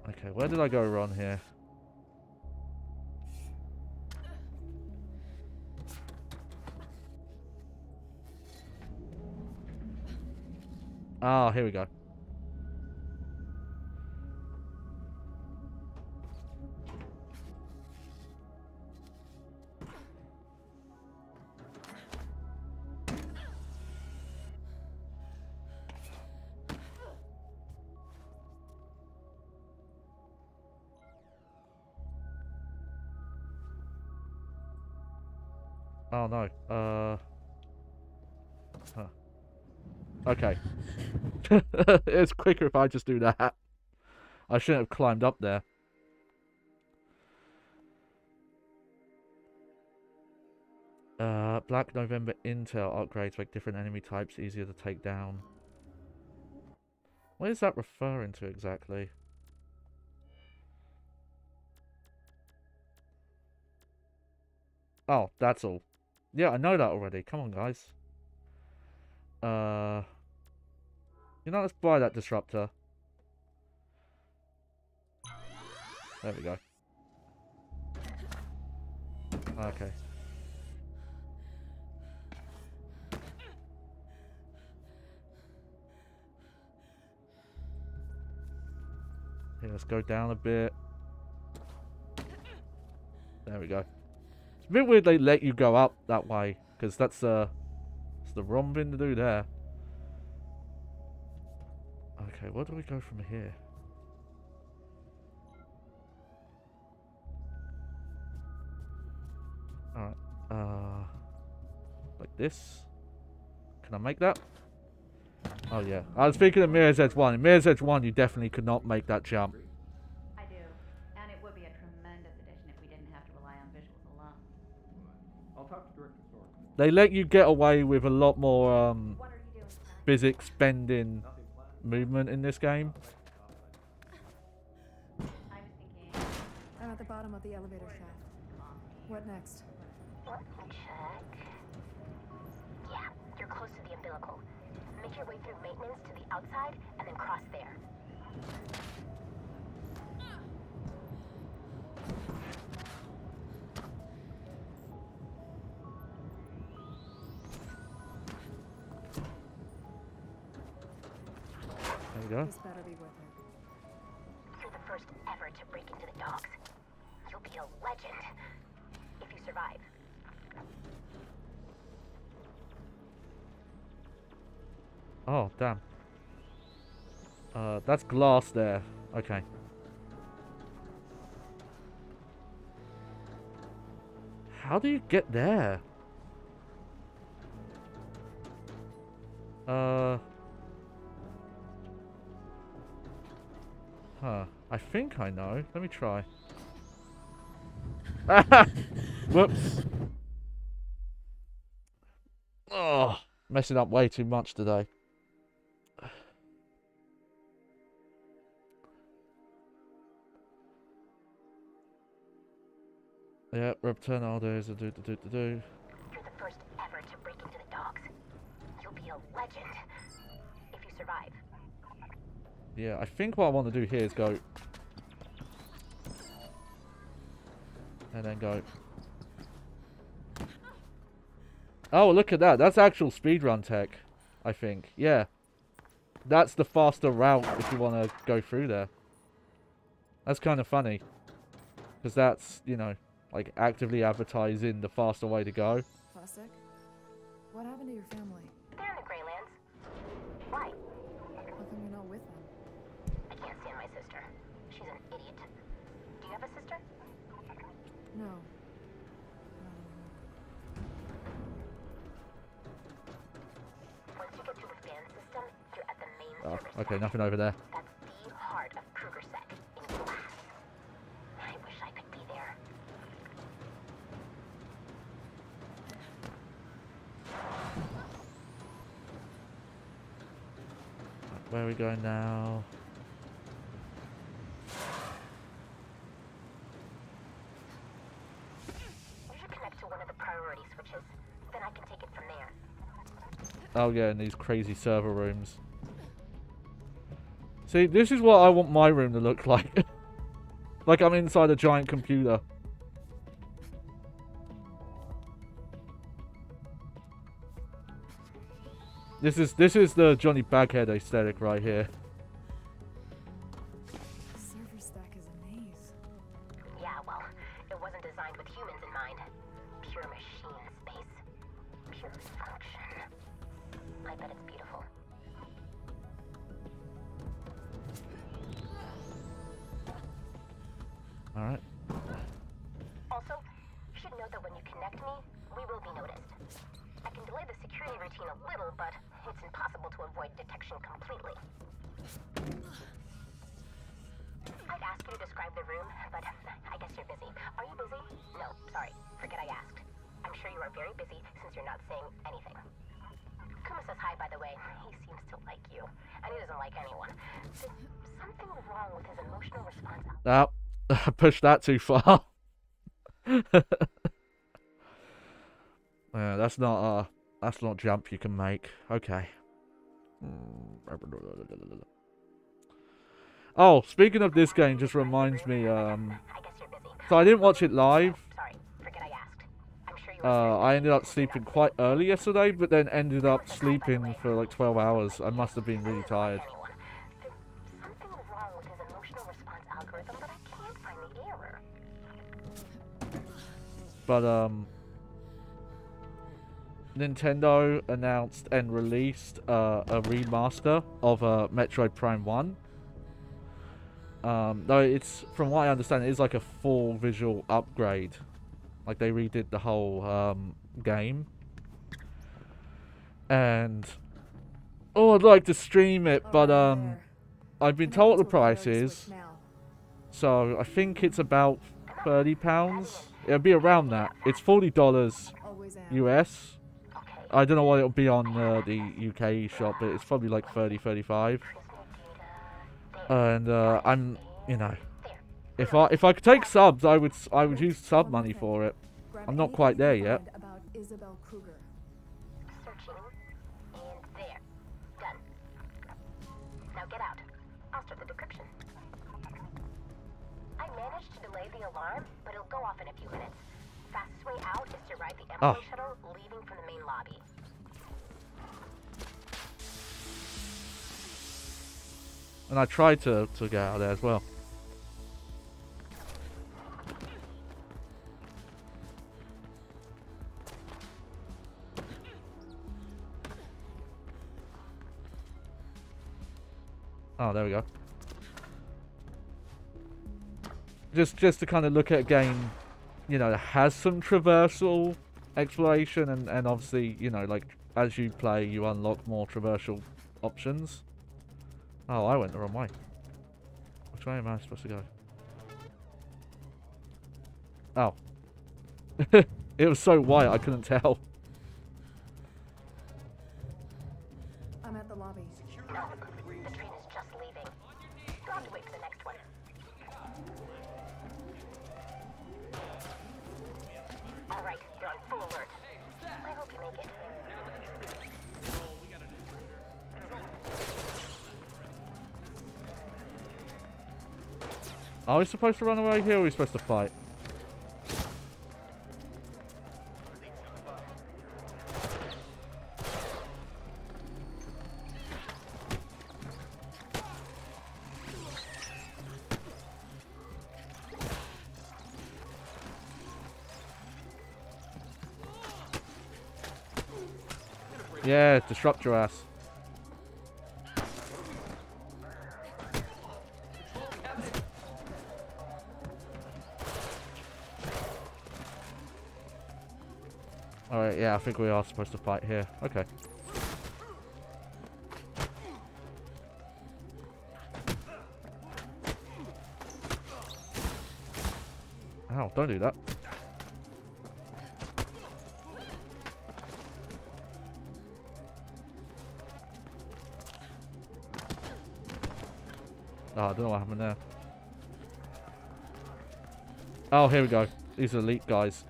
Okay, where did I go wrong here? Ah, here we go. Oh no. Huh. Okay. It's quicker if I just do that. I shouldn't have climbed up there. Black November Intel upgrades make different enemy types easier to take down. What is that referring to exactly? Oh, that's all. Yeah, I know that already. Come on, guys. You know, let's buy that disruptor. There we go. Okay. Here, let's go down a bit. There we go. It's a bit weird they let you go up that way, because that's the wrong thing to do there. Okay, where do we go from here? Alright, like this? Can I make that? Oh yeah, I was thinking of Mirror's Edge 1. In Mirror's Edge 1, you definitely could not make that jump. I do, and it would be a tremendous addition if we didn't have to rely on visuals alone. I'll talk to Director Sorg. They let you get away with a lot more What are you doing tonight? physics bending movement in this game. I was thinking, I'm at the bottom of the elevator shaft. What next? Let me check. Yeah, you're close to the umbilical. Make your way through maintenance to the outside and then cross there. There you go. This better be worth it. You're the first ever to break into the docks. You'll be a legend if you survive. Oh, damn. That's glass there. Okay. How do you get there? Huh. I think I know. Let me try. Whoops. Oh, messing up way too much today. Yeah, return all days. Do. You're the first ever to break into the dogs. You'll be a legend if you survive. Yeah, I think what I want to do here is go. And then go. Oh, look at that. That's actual speedrun tech, I think. Yeah. That's the faster route if you want to go through there. That's kind of funny. Because that's, you know, like actively advertising the faster way to go. Plastic? What happened to your family? They're in the Greylands. Why? How come you're not with them? I can't stand my sister. She's an idiot. Do you have a sister? No. Once you get to the fan system, you're at the main Oh, service okay, deck. nothing over there. That's the heart of Krugersec in glass. I wish I could be there. Where are we going now? You should connect to one of the priority switches. Then I can take it from there. Oh yeah, in these crazy server rooms. See, this is what I want my room to look like. Like I'm inside a giant computer. This is the Johnny Baghead aesthetic right here. The server stack is a maze. Yeah, well, it wasn't designed with humans in mind. Pure machine space. Pure function. I bet it's beautiful. Alright. Also, you should know that when you connect me, we will be noticed. I can delay the security routine a little, but it's impossible to avoid detection completely. I'd ask you to describe the room, but I guess you're busy. Are you busy? No, sorry. Forget I asked. I'm sure you are very busy since you're not saying anything. Kuma says hi, by the way. He seems to like you, and he doesn't like anyone. There's something wrong with his emotional response. Oh, I pushed that too far. Yeah, that's not jump you can make. Okay. Oh, speaking of this game, just reminds me. So I didn't watch it live. Sorry, forget I asked. I'm sure you I ended up sleeping quite early yesterday, but then ended up sleeping for like 12 hours. I must have been really tired. There's something wrong with his emotional response algorithm, but I can't find the error. But Nintendo announced and released a remaster of Metroid Prime 1. Though it's, from what I understand, it is like a full visual upgrade. Like they redid the whole game. And I'd like to stream it, but I've been told the price is. So I think it's about £30. It'll be around that. It's $40 US. I don't know what it'll be on the UK shop, but it's probably like 30, 35. And I'm, you know, if I could take subs, I would use sub money for it. I'm not quite there yet. About Isabel Kruger. Searching, and there. Done. Now get out. I'll start the decryption. I managed to delay the alarm, but it'll go off in a few minutes. Fastest way out is to ride the Emily shuttle leaving from the main lobby. And I tried to get out of there as well. Oh, there we go. Just to kind of look at a game, you know, that has some traversal exploration and obviously, you know, like as you play you unlock more traversal options. Oh, I went the wrong way. Which way am I supposed to go? Oh. It was so white I couldn't tell. I'm at the lobby. No, the train is just leaving. You'll have to wait for the next one. All right, you're on full alert. I hope you make it. Are we supposed to run away here or are we supposed to fight? Yeah, disrupt your ass. Alright, yeah, I think we are supposed to fight here. Okay. Ow, don't do that. Oh, I don't know what happened there. Oh, here we go. These are elite guys.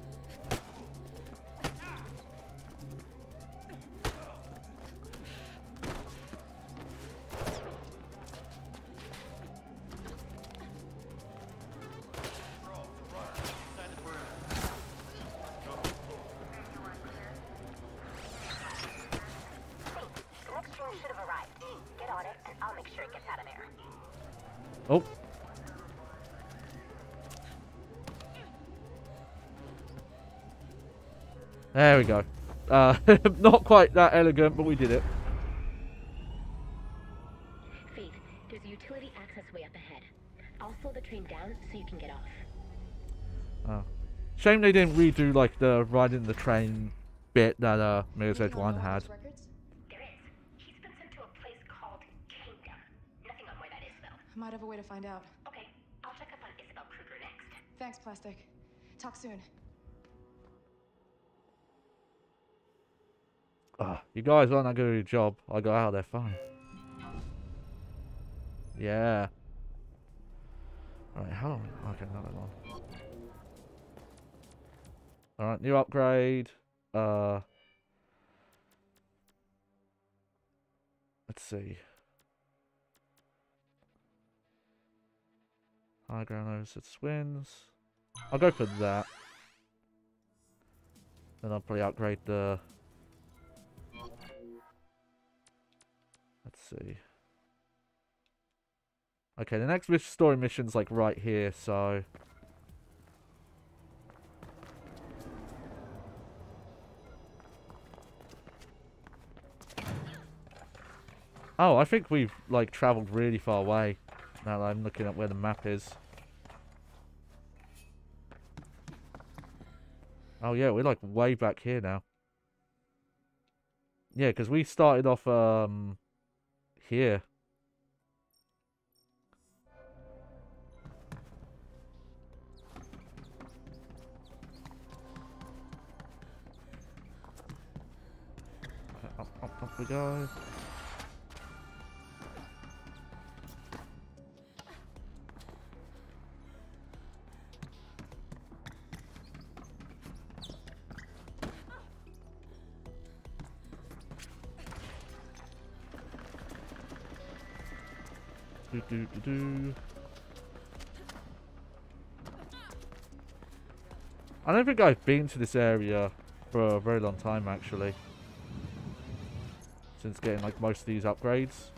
The next train should have arrived. Get on it, and I'll make sure it gets out of there. Oh. There we go. Not quite that elegant, but we did it. Faith, there's a utility access way up ahead. I'll slow the train down so you can get off. Oh. Shame they didn't redo like the riding the train bit that Mirror's Edge 1 had. There is. He's been sent to a place called Kingdom. Nothing on where that is, though. I might have a way to find out. Okay, I'll check up on Isabel Kruger next. Thanks, Plastic. Talk soon. You guys aren't that good at your job. I got out of there fine. Yeah. Alright, how long? Okay, not that long. Alright, new upgrade. Let's see. High ground over swings. I'll go for that. Then I'll probably upgrade the... Let's see. Okay, the next story mission's like right here, so... Oh, I think we've like traveled really far away. Now that I'm looking at where the map is. Oh yeah, we're like way back here now. Yeah, because we started off here. Up we go. I don't think I've been to this area for a very long time, actually. Since getting like most of these upgrades.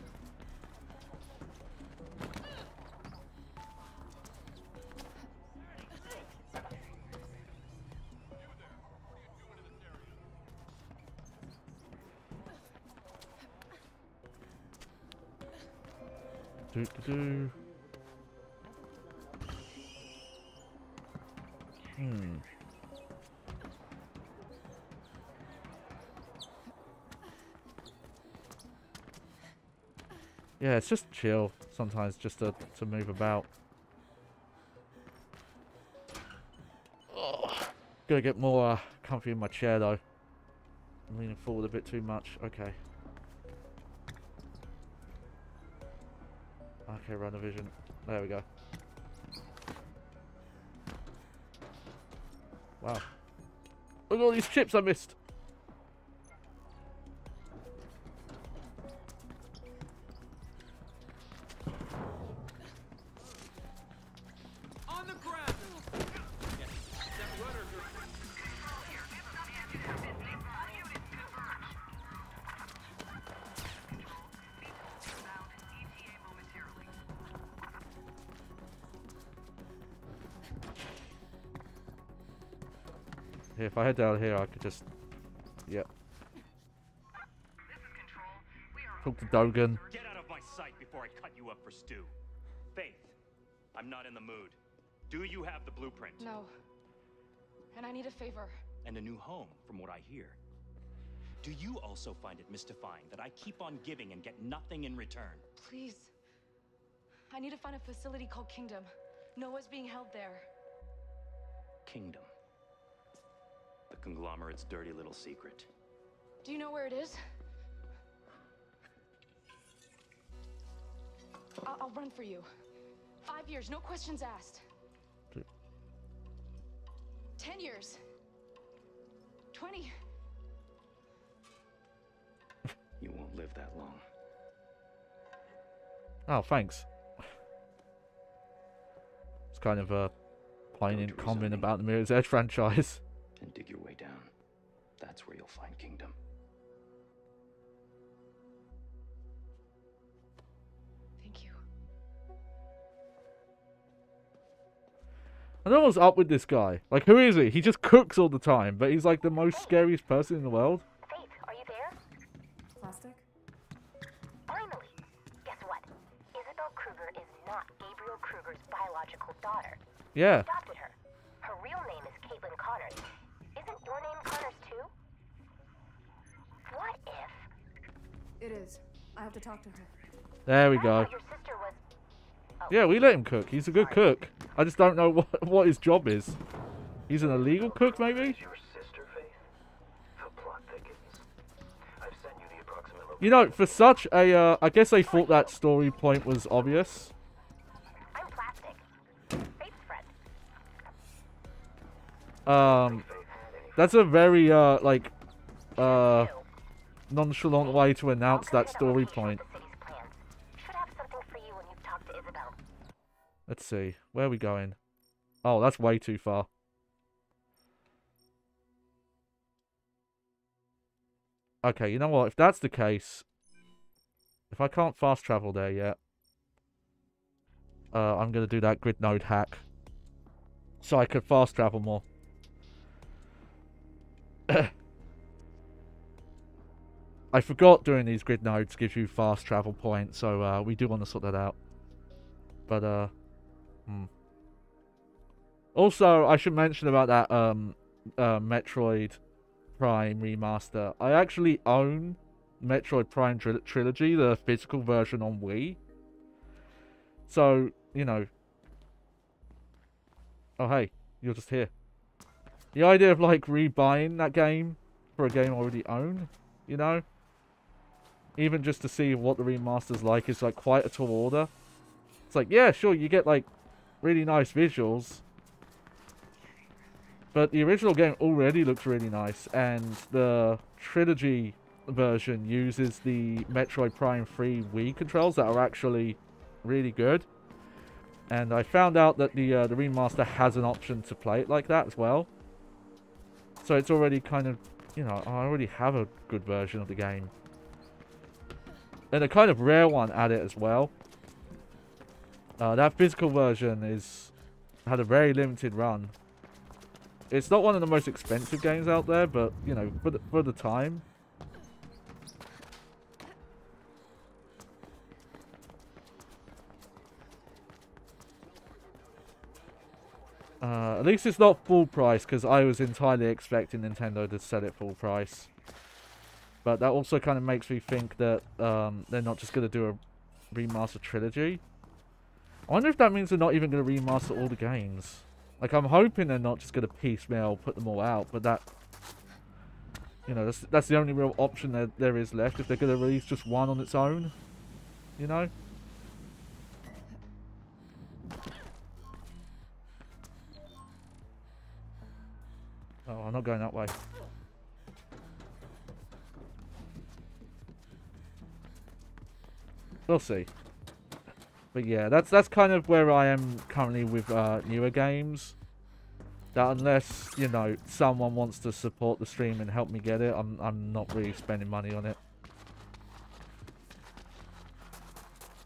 Yeah, it's just chill sometimes, just to move about. Oh, gotta get more comfy in my chair though. I'm leaning forward a bit too much. Okay. Okay, run the vision. There we go. Wow. Look at all these chips I missed. On the ground. That runner. If I head down here, I could just... Yep. Talk to Dogan. Get out of my sight before I cut you up for stew. Faith, I'm not in the mood. Do you have the blueprint? No. And I need a favor. And a new home, from what I hear. Do you also find it mystifying that I keep on giving and get nothing in return? Please. I need to find a facility called Kingdom. Noah's being held there. Kingdom. The conglomerate's dirty little secret. Do you know where it is? I'll run for you. 5 years, no questions asked. 10 years. 20. You won't live that long. Oh, thanks. It's kind of a plain in comment about the Mirror's Edge franchise. And dig your way down. That's where you'll find Kingdom. Thank you. I don't know what's up with this guy. Like, who is he? He just cooks all the time, but he's like the most scariest person in the world. Faith, are you there? Plastic? Finally! Guess what? Isabel Kruger is not Gabriel Kruger's biological daughter. Yeah. He adopted her. Her real name is Caitlin Connors. Isn't your name Connors too? What if... It is. I have to talk to her. There we go. Your sister was... Oh. Yeah, we let him cook. He's a good cook. I just don't know what his job is. He's an illegal cook, maybe? Your sister, Faith? The plot thickens. I've sent you the approximate location. You know, for such a, I guess they thought that story point was obvious. I'm Plastic. Faith's friend. That's a very, like, nonchalant way to announce that story point. Should have something for you when you've talked to Isabel. Let's see. Where are we going? Oh, that's way too far. Okay, you know what? If that's the case, if I can't fast travel there yet, I'm going to do that grid node hack so I could fast travel more. I forgot doing these grid nodes gives you fast travel points, so we do want to sort that out. But, Also, I should mention about that Metroid Prime remaster. I actually own Metroid Prime Trilogy, the physical version on Wii. So, you know... Oh, hey, you're just here. The idea of, like, rebuying that game for a game I already own, you know? Even just to see what the remaster's like is, like, quite a tall order. It's like, yeah, sure, you get, like, really nice visuals. But the original game already looks really nice, and the Trilogy version uses the Metroid Prime 3 Wii controls that are actually really good. And I found out that the remaster has an option to play it like that as well. So it's already kind of, you know, I already have a good version of the game. And a kind of rare one at it as well. That physical version had a very limited run. It's not one of the most expensive games out there, but, you know, for the time. At least it's not full price, because I was entirely expecting Nintendo to sell it full price. But that also kind of makes me think that they're not just going to do a remaster trilogy. I wonder if that means they're not even going to remaster all the games. Like, I'm hoping they're not just going to piecemeal put them all out, but that... You know, that's the only real option there is left, if they're going to release just one on its own. You know? Oh, I'm not going that way. We'll see. But yeah, that's kind of where I am currently with newer games. That unless, you know, someone wants to support the stream and help me get it, I'm not really spending money on it.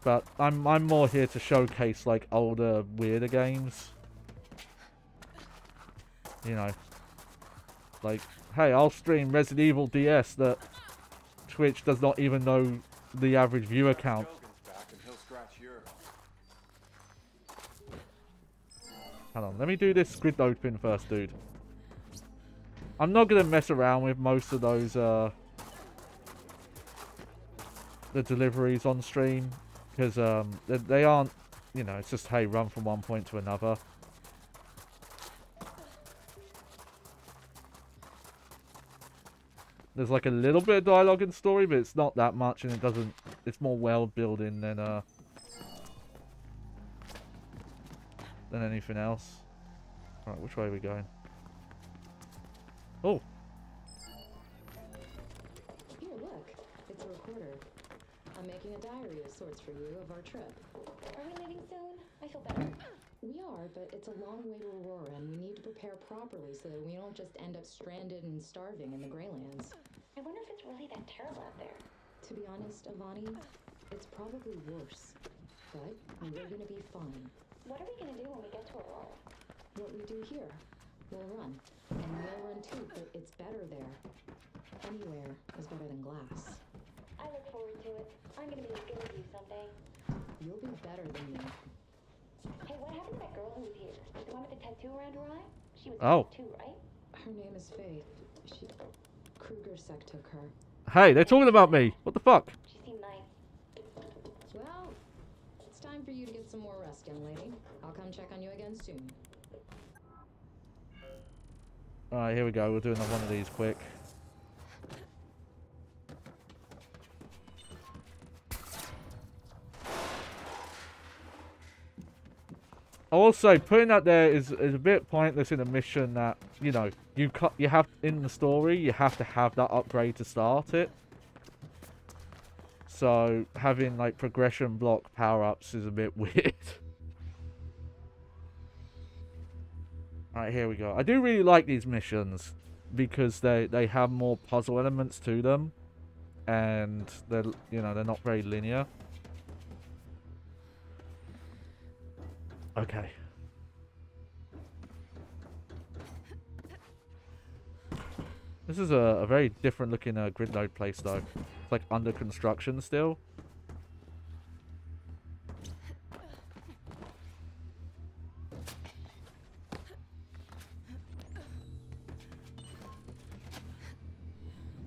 But I'm more here to showcase like older, weirder games. You know, like, hey, I'll stream Resident Evil DS that Twitch does not even know the average viewer count. Hold on, let me do this grid open first, dude. I'm not gonna mess around with most of those the deliveries on stream because they aren't, you know, it's just hey, run from one point to another. There's like a little bit of dialogue and story, but it's not that much, and it doesn't. It's more world building than anything else. All right, which way are we going? Oh. Here, look. It's a recorder. I'm making a diary of sorts for you of our trip. Are we leaving soon? I feel better. We are, but it's a long way to Aurora, and we need to prepare properly so that we don't just end up stranded and starving in the Greylands. I wonder if it's really that terrible out there. To be honest, Avani, it's probably worse. But we're gonna be fine. What are we gonna do when we get to Aurora? What we do here. We'll run. And we'll run too, but it's better there. Anywhere is better than glass. I look forward to it. I'm gonna be as good as you someday. You'll be better than me. Hey, what happened to that girl who was here? The one with the tattoo around her eye? She was Oh. too, right? Her name is Faith. Kruger-sec took her. Hey, they're talking about me. What the fuck? She seemed nice. Well, it's time for you to get some more rest, young lady. I'll come check on you again soon. Alright, here we go. We'll do another one of these quick. Also, putting that there is a bit pointless in a mission that, you know, you have in the story, you have to have that upgrade to start it. So, having, like, progression block power-ups is a bit weird. Alright, here we go. I do really like these missions because they have more puzzle elements to them. And, they're, you know, they're not very linear. Okay. This is a very different looking grid node place though. It's like under construction still.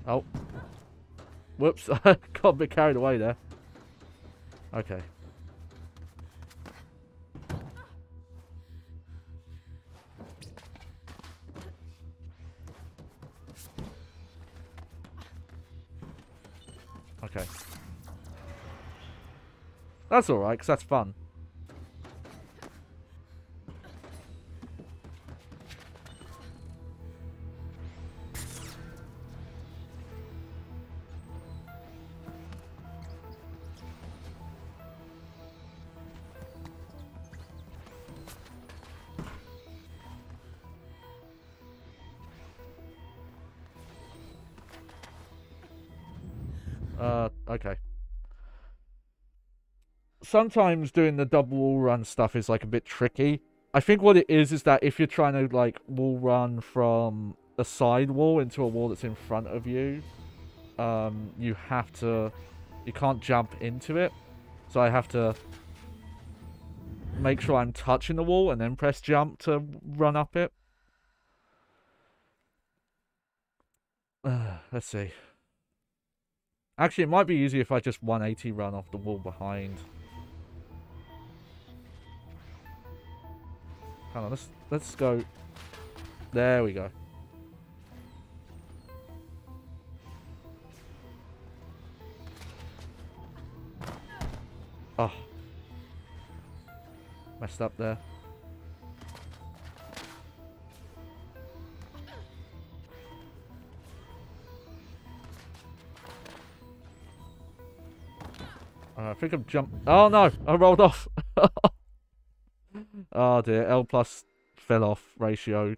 Oh. Whoops, I got a bit carried away there. Okay. Okay. That's alright, because that's fun. Okay. Sometimes doing the double wall run stuff is like a bit tricky. I think what it is that if you're trying to like wall run from a side wall into a wall that's in front of you, you can't jump into it. So I have to make sure I'm touching the wall and then press jump to run up it. Let's see. Actually, it might be easier if I just 180 run off the wall behind. Hang on, let's go. There we go. Oh. Messed up there. I think I've jumped. Oh no! I rolled off. Oh dear. L plus fell off ratio.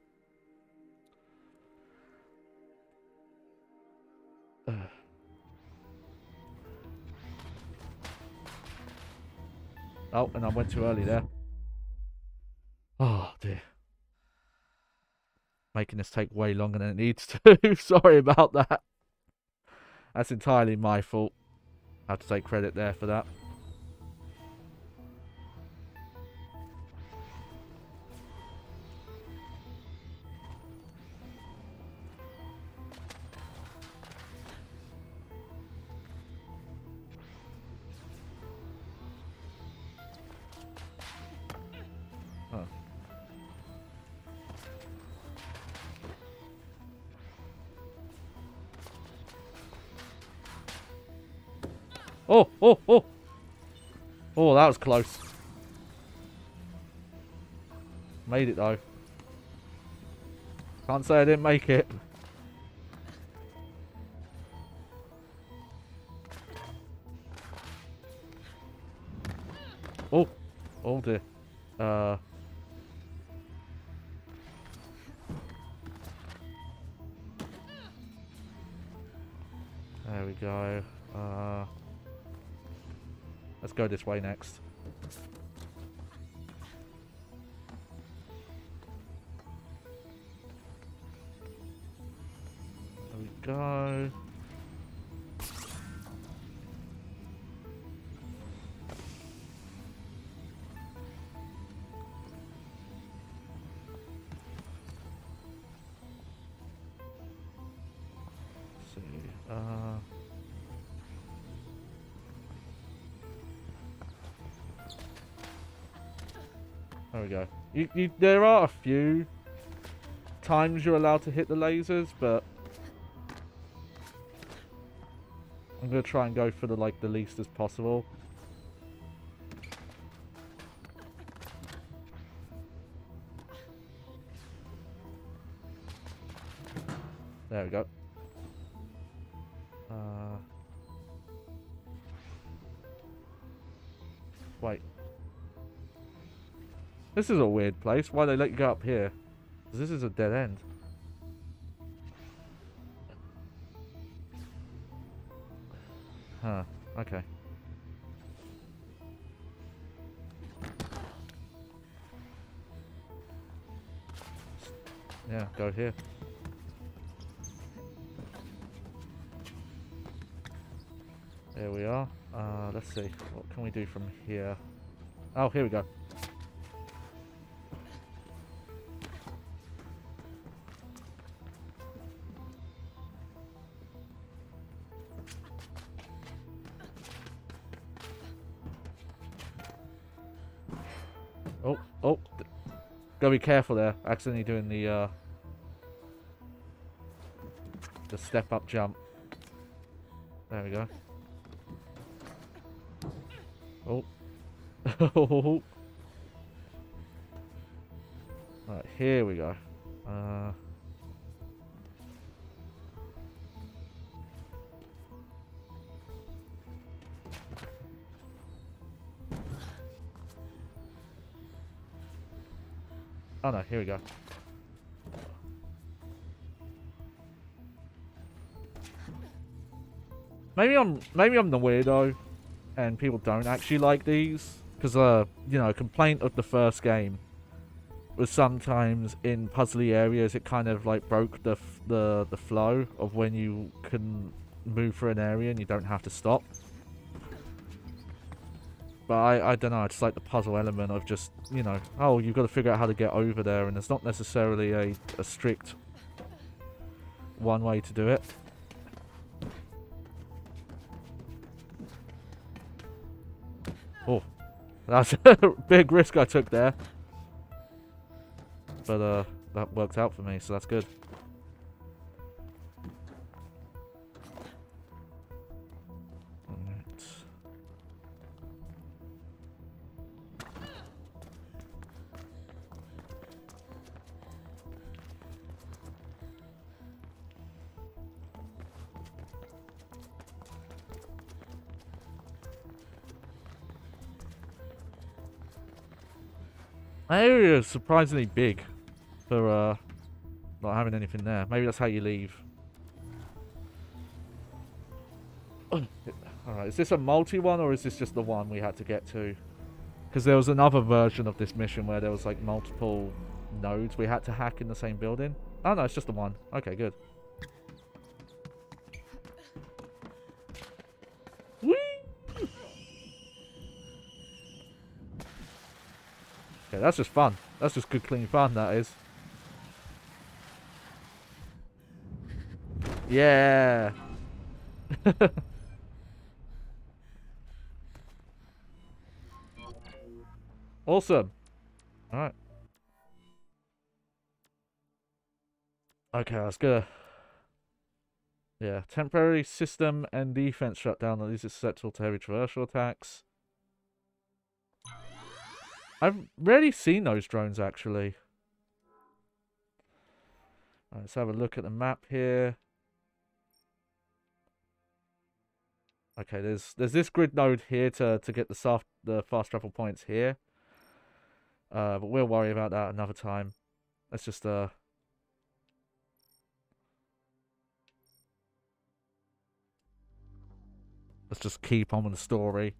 Oh, and I went too early there. Oh dear. Making this take way longer than it needs to. Sorry about that. That's entirely my fault. I have to take credit there for that. Huh. Oh, oh, oh! Oh, that was close. Made it though. Can't say I didn't make it. Oh, oh dear. There we go. Let's go this way next. There we go. Let's see. There we go. There are a few times you're allowed to hit the lasers, but I'm gonna try and go for the least as possible. There we go. Wait. This is a weird place. Why they let you go up here? 'Cause this is a dead end. Huh. Okay. Yeah, go here. There we are. Let's see. What can we do from here? Oh, here we go. Oh, oh. Gotta be careful there. Accidentally doing the step up jump. There we go. Oh. Right, here we go. Oh no, here we go. Maybe I'm the weirdo and people don't actually like these, because you know, a complaint of the first game was sometimes in puzzly areas it kind of like broke the flow of when you can move through an area and you don't have to stop. But I don't know, I just like the puzzle element of just, you know, oh, you've got to figure out how to get over there, and there's not necessarily a strict one way to do it. Oh, that's a big risk I took there. But that worked out for me, so that's good. My area is surprisingly big for not having anything there. Maybe that's how you leave. Alright, is this a multi one or is this just the one we had to get to? Because there was another version of this mission where there was like multiple nodes we had to hack in the same building. Oh no, it's just the one. Okay, good. Whee! Okay, that's just fun. That's just good, clean fun, that is. Yeah! Awesome. Alright. Okay, that's good. Yeah, temporary system and defense shutdown. These are susceptible to heavy traversal attacks. I've rarely seen those drones, actually. Right, let's have a look at the map here. Okay, there's this grid node here to get the fast travel points here. But we'll worry about that another time. Let's just let's just keep on with the story.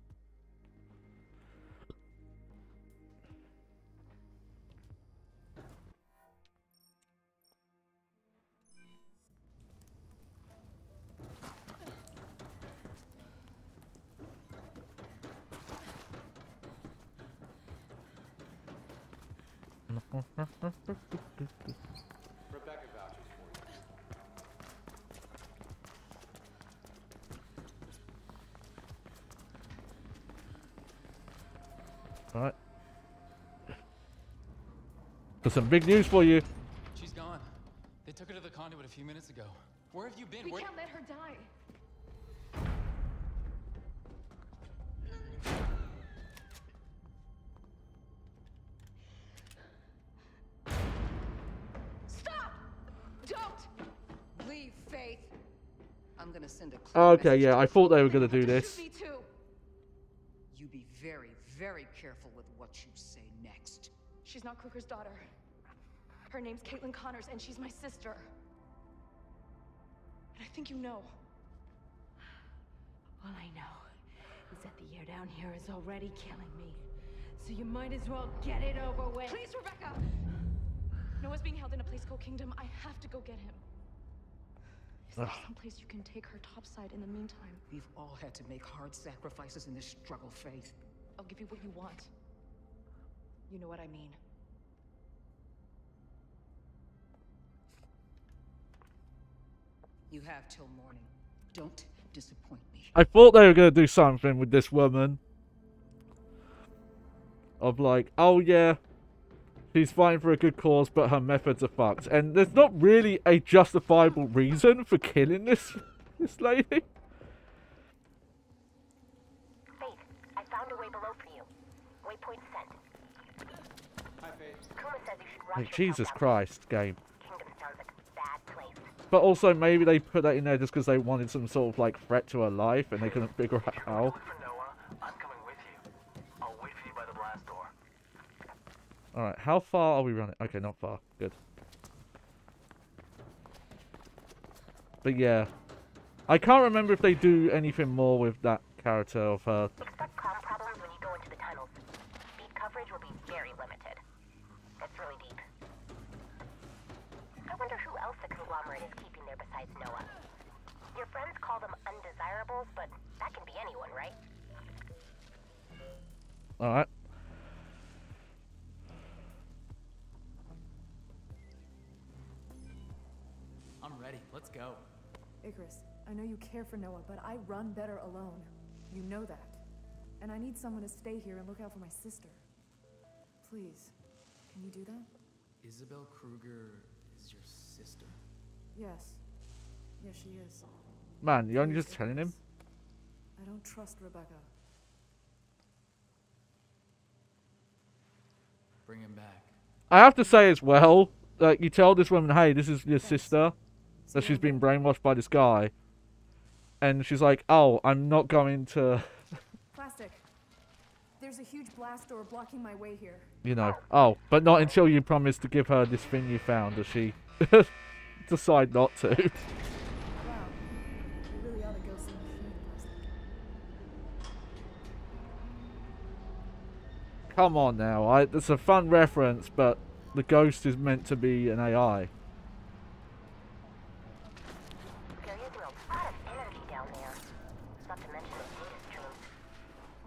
Rebecca vouches for you. Alright. Got some big news for you. She's gone. They took her to the conduit a few minutes ago. Where have you been? We can't let her die. Stop! Don't leave, Faith. I'm gonna send a clear Okay, message yeah, to I thought they were gonna do this. Me too. you. Be very, very careful with what you say next. She's not Kruger's daughter. Her name's Caitlin Connors, and she's my sister. And I think you know. All I know is that the air down here is already killing me. So you might as well get it over with. Please, Rebecca! Noah's being held in a place called Kingdom. I have to go get him. Is there someplace you can take her topside in the meantime? We've all had to make hard sacrifices in this struggle, Faith. I'll give you what you want. You know what I mean. You have till morning. Don't disappoint me. I thought they were going to do something with this woman. Of like, oh yeah, she's fighting for a good cause, but her methods are fucked. And there's not really a justifiable reason for killing this lady. Faith, I found a way below for you. Waypoint sent. Hi, Faith. Kuma says you should watch Like, yourself Jesus out. Christ, game. Kingdom sounds like a bad place. But also, maybe they put that in there just because they wanted some sort of like threat to her life and they couldn't figure out how. Look for Noah. I'm coming with you. I'll wait for you by the blast door. Alright, how far are we running? Okay, not far. Good. But yeah. I can't remember if they do anything more with that character of her. Expect comm problems when you go into the tunnels. Speed coverage will be very limited. It's really deep. I wonder who else the conglomerate is keeping there besides Noah. Your friends call them undesirables, but that can be anyone, right? Alright. I'm ready. Let's go. Icarus, I know you care for Noah, but I run better alone. You know that. And I need someone to stay here and look out for my sister. Please, can you do that? Isabel Kruger is your sister? Yes. Yes, she is. Man, you're only Please, just telling him? Icarus. I don't trust Rebecca. Bring him back. I have to say as well, like, you tell this woman, hey, this is your Thanks. sister, that See she's you been later. brainwashed by this guy. And she's like, oh, I'm not going to... Plastic. There's a huge blast door blocking my way here. You know. Oh, but not until you promise to give her this thing you found, does she decide not to. Wow. You really ought to go see Plastic. Come on now. It's a fun reference, but the ghost is meant to be an AI. There is a lot of energy down there. Not to mention the data streams.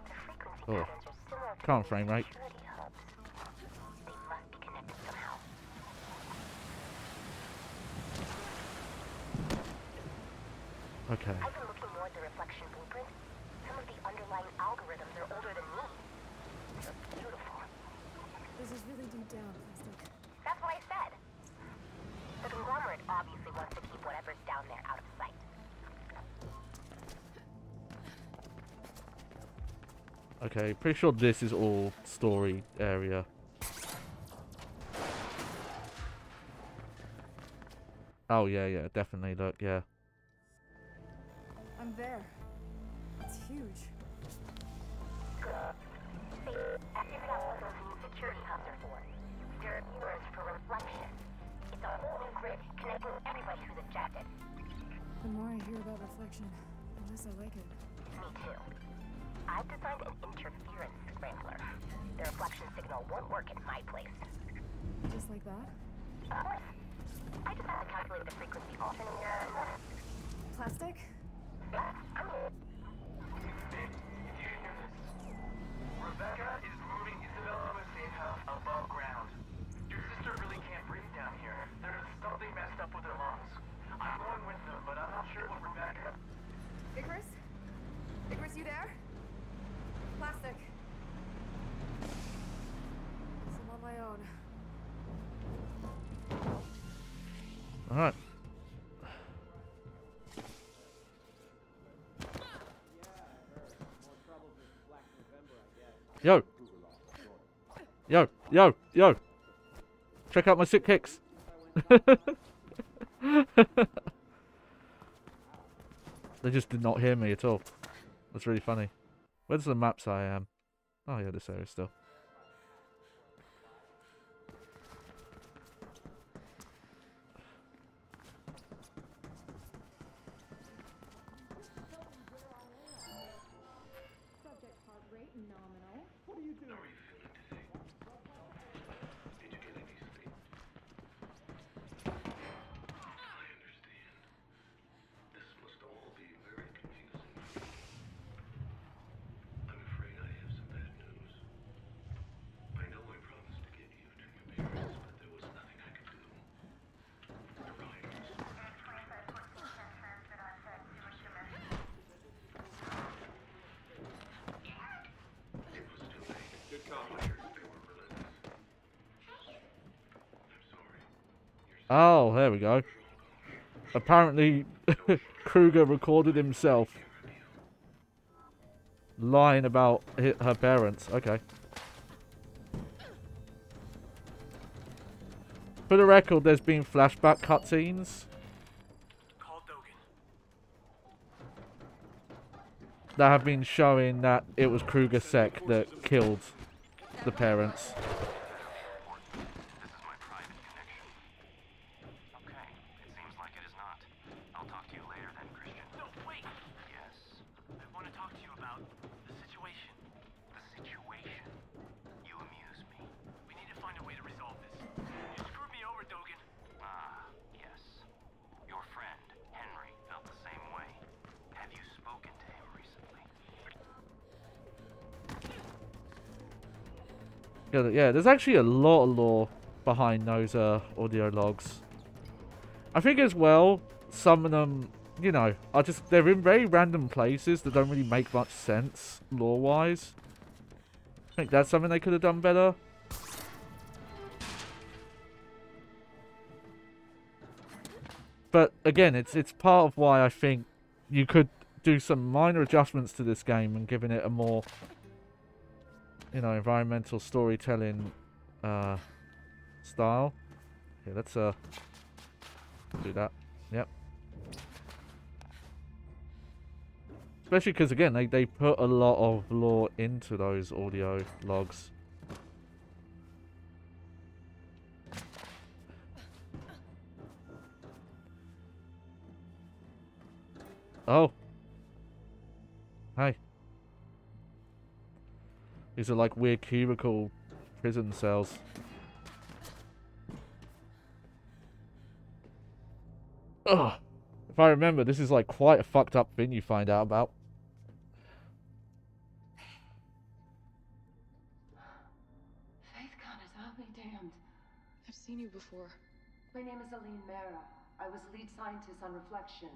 The frequency patterns are similar to Can't frame rate. security hubs. They must be connected somehow. Okay. I've been looking more at the reflection blueprint. Some of the underlying algorithms are older than me. They're beautiful. This is really deep down, Plastic. That's what I said. The conglomerate obviously wants to keep whatever's down there out of sight. Okay, pretty sure this is all story area. Oh yeah, definitely. Look, yeah. I'm there. It's huge. Good. See, I figured out what those new security hubs are for. They're mirrors for reflection. It's a whole new grid connecting everybody who's ejected. The more I hear about reflection, the less I like it. Me too. I've designed an interference scrambler. The reflection signal won't work in my place. Just like that? Of course. I just have to calculate the frequency alternator. Plastic? Yeah, I'm here. Rebecca is moving Isabel to a safe house above ground. Your sister really can't breathe down here. There's something messed up with her lungs. I'm going with them, but I'm not sure what Rebecca... Icarus? Icarus, you there? Plastic. Guess I'm on my own. Alright. Yo. Yo. Check out my sick kicks. They just did not hear me at all. That's really funny. Where's the map say I am? Oh yeah, this area still. Subject heart rate nominal. What are you doing? Oh, there we go. Apparently, Kruger recorded himself lying about her parents. Okay. For the record, there's been flashback cutscenes that have been showing that it was Kruger Sec that killed the parents. Yeah, there's actually a lot of lore behind those audio logs. I think as well, some of them, you know, they're in very random places that don't really make much sense lore-wise. I think that's something they could have done better. But again, it's part of why I think you could do some minor adjustments to this game and giving it a more, you know, environmental storytelling style. Yeah, let's do that. Yep. Especially because, again, they put a lot of lore into those audio logs. Oh. Hey. These are like weird cubicle prison cells. Ugh. If I remember, this is like quite a fucked up thing you find out about. Faith Goddess, I'll be damned. I've seen you before. My name is Aline Mera. I was lead scientist on Reflection.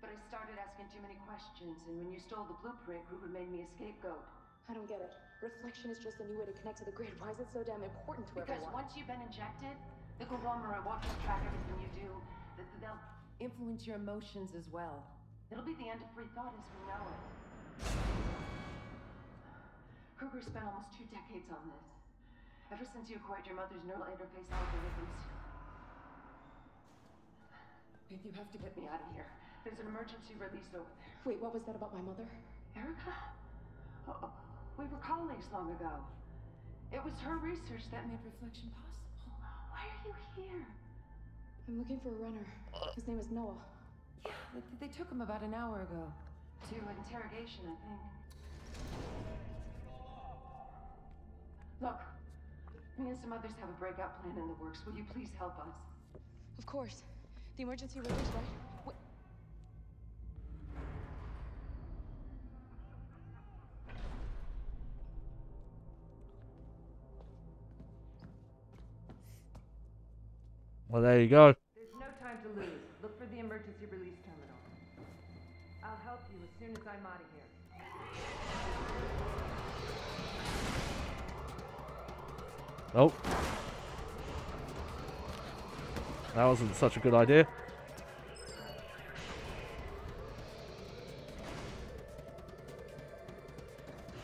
But I started asking too many questions, and when you stole the blueprint, Gruber made me a scapegoat. I don't get it. Reflection is just a new way to connect to the grid. Why is it so damn important to Because everyone? once you've been injected, the conglomerate will keep track of everything you do. They'll influence your emotions as well. It'll be the end of free thought as we know it. Kruger spent almost 2 decades on this. Ever since you acquired your mother's neural interface algorithms. Babe, you have to get me out of here. There's an emergency release over there. Wait, what was that about my mother? Erica? Oh, we were colleagues long ago. It was her research that made Reflection possible. Why are you here? I'm looking for a runner. His name is Noah. Yeah, they took him about an hour ago. To interrogation, I think. Look, me and some others have a breakout plan in the works. Will you please help us? Of course. The emergency release, right? Wait. Well, there you go. There's no time to lose. Look for the emergency release terminal. I'll help you as soon as I'm out of here. Oh. That wasn't such a good idea.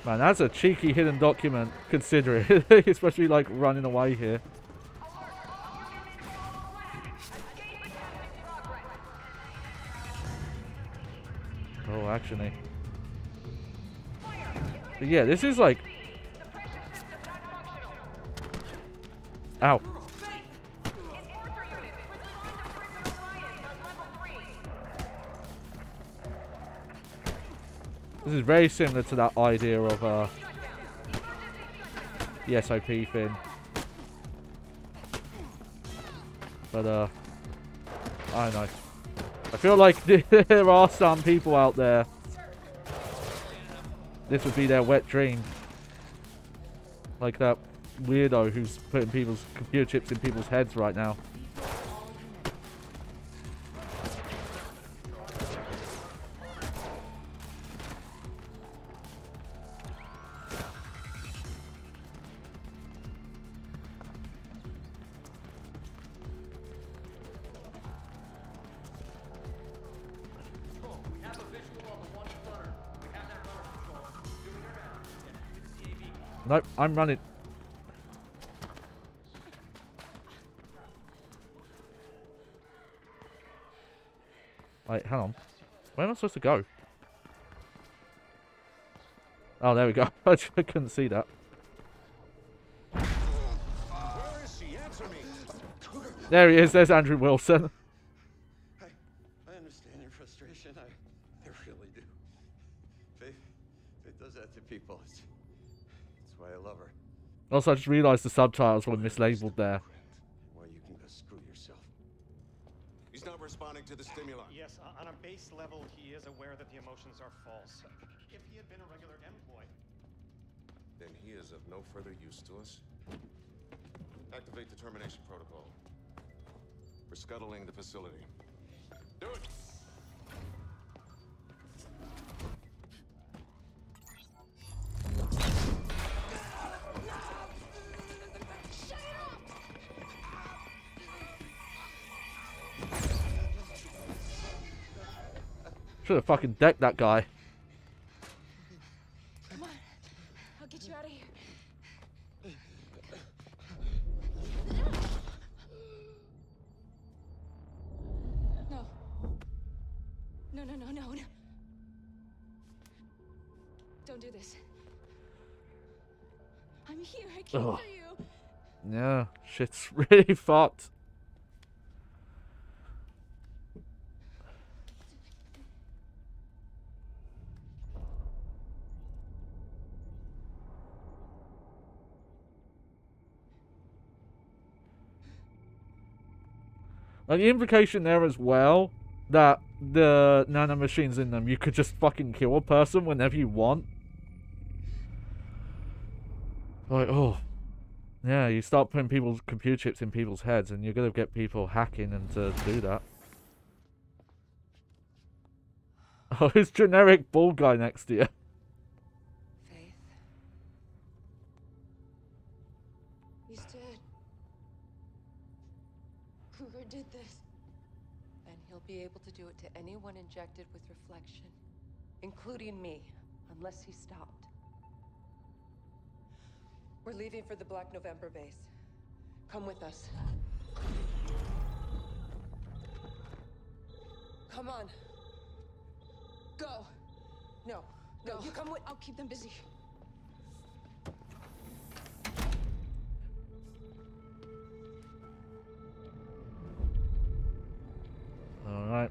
Man, that's a cheeky hidden document, considering. Especially like running away here. Oh, actually. But yeah, this is like... Ow. This is very similar to that idea of the SOP thing. But I don't know. I feel like there are some people out there this would be their wet dream. Like that weirdo who's putting people's computer chips in people's heads right now. Nope, I'm running. Wait, hang on. Where am I supposed to go? Oh, there we go. I couldn't see that. Where is she? Answer me. There he is. There's Andrew Wilson. I understand your frustration. I really do. Faith does that to people. It's why I love her. Also, I just realised the subtitles were mislabeled there. Why you can go screw yourself. He's not responding to the stimulant. Yes, on a base level, he is aware that the emotions are false. If he had been a regular employee... Then he is of no further use to us. Activate the termination protocol. We're scuttling the facility. Do it! Should have fucking decked that guy. Come on. I'll get you out of here. No. No. this. I'm here. I came for you. Yeah, shit's really fucked. Like, the implication there as well, that the nanomachines in them, you could just fucking kill a person whenever you want. Like, oh. Yeah, you start putting people's computer chips in people's heads and you're gonna get people hacking and to do that. Oh, his generic bald guy next to you. Faith. He's dead. Kruger did this. And he'll be able to do it to anyone injected with reflection. Including me, unless he stopped. We're leaving for the Black November base. Come with us. Come on. Go. No, you come with. I'll keep them busy. Alright.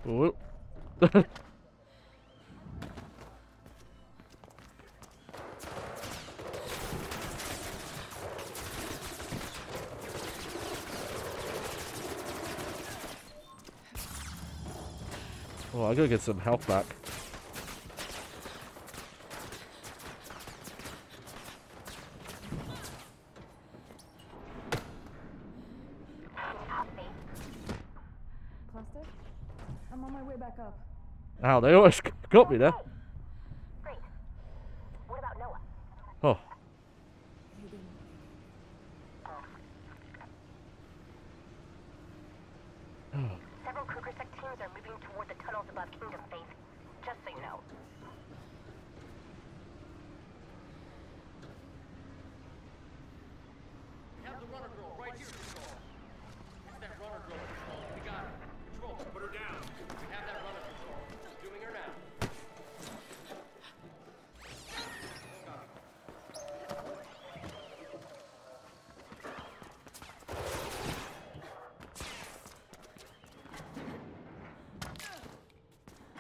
Whoop. Oh, I gotta get some health back. Plastic? I'm on my way back up. Ow, they always got me there. Great. What about Noah? Oh. Several Kruger-sec teams are moving toward the tunnels above Kingdom, Faith. Just so you know. We have the runner girl right here, Control. It's that runner girl, Control. We got her. Control, put her down. We have that runner, Control. Doing her now.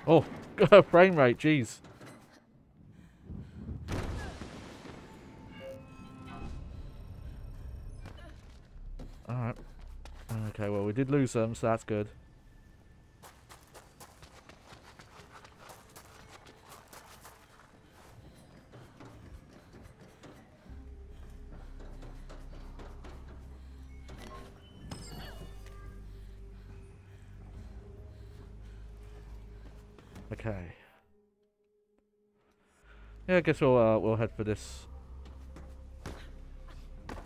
Oh, frame rate, jeez. Alright. Okay, well, we did lose them, so that's good. Okay. Yeah, I guess we'll head for this.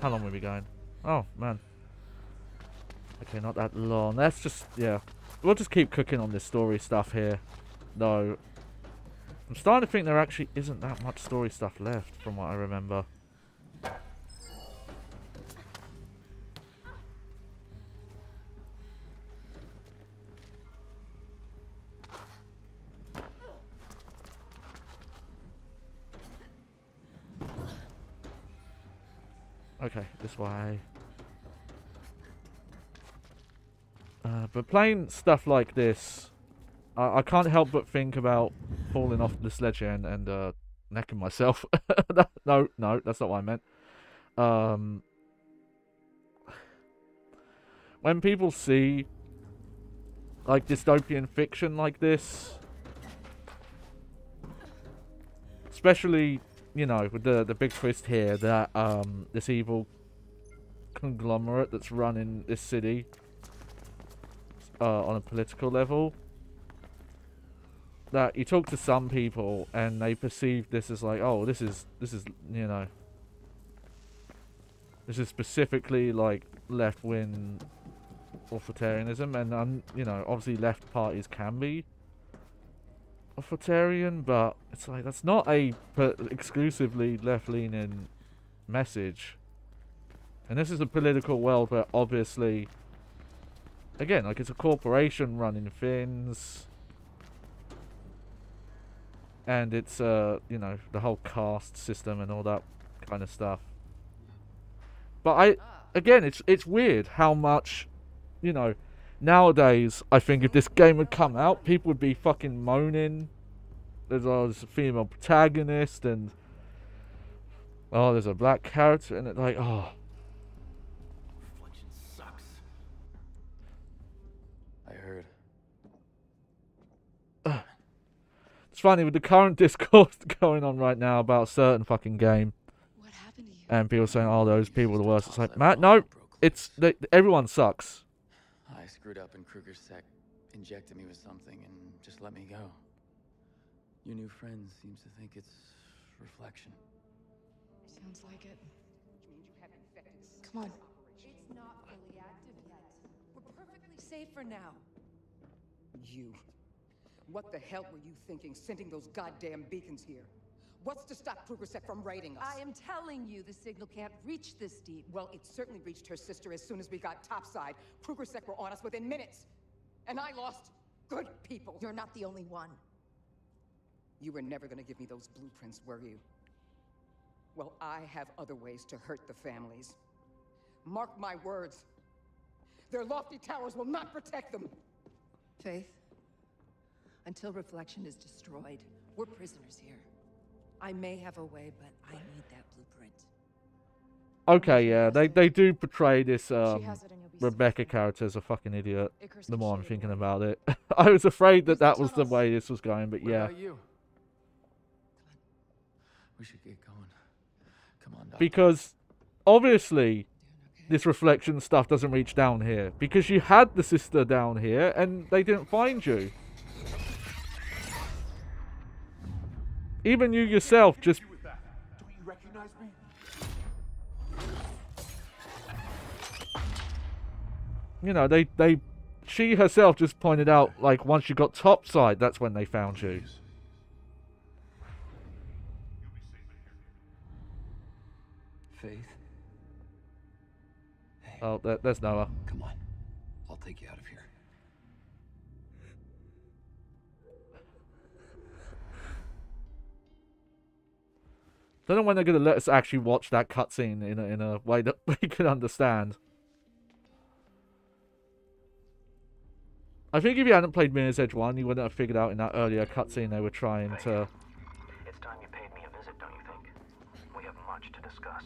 How long will we be going? Oh man. Okay, not that long. Let's just we'll just keep cooking on this story stuff here. Though I'm starting to think there actually isn't that much story stuff left from what I remember. Okay, this way. But playing stuff like this, I can't help but think about falling off the sledge here and necking myself. No, that's not what I meant. When people see like dystopian fiction like this, especially, you know, with the big twist here that this evil conglomerate that's running this city on a political level, that you talk to some people and they perceive this as like, oh, this is you know, this is specifically like left-wing authoritarianism, and you know, obviously left parties can be authoritarian, but it's like that's not a exclusively left-leaning message. And this is a political world where obviously, again, like it's a corporation running things. And it's, you know, the whole caste system and all that kind of stuff. But again, it's weird how much, you know, nowadays, I think if this game would come out, people would be fucking moaning. There's a female protagonist and, oh, there's a black character and it's like, oh. Reflection sucks. I heard. It's funny with the current discourse going on right now about a certain fucking game. What happened to you? And people saying, oh, those people are the worst. It's like, Matt, no, it's, everyone sucks. I screwed up and Kruger's sec injected me with something and just let me go. Your new friend seems to think it's reflection. Sounds like it. Come on. It's not fully active yet. We're perfectly safe for now. You. What the hell were you thinking, sending those goddamn beacons here? What's to stop Krugersek from raiding us? I am telling you, the signal can't reach this deep. Well, it certainly reached her sister as soon as we got topside. Krugersek were on us within minutes. And I lost good people. You're not the only one. You were never gonna give me those blueprints, were you? Well, I have other ways to hurt the families. Mark my words. Their lofty towers will not protect them. Faith, until Reflection is destroyed, we're prisoners here. I may have a way, but I need that blueprint. Okay, yeah, they do portray this Rebecca character as a fucking idiot. The more I'm thinking about it, I was afraid that that was the way this was going, but yeah. What about you? We should get going. Come on, Doc. Because obviously this Reflection stuff doesn't reach down here because you had the sister down here and they didn't find you. Even you yourself just. Do you recognize me? You know, she herself just pointed out, like, once you got topside, that's when they found you. Faith? Hey. Oh, there's Noah. Come on. I'll take you out of here. Don't know when they're going to let us actually watch that cutscene in a way that we can understand. I think if you hadn't played Mirror's Edge 1, you wouldn't have figured out in that earlier cutscene they were trying to... It's time you paid me a visit, don't you think? We have much to discuss.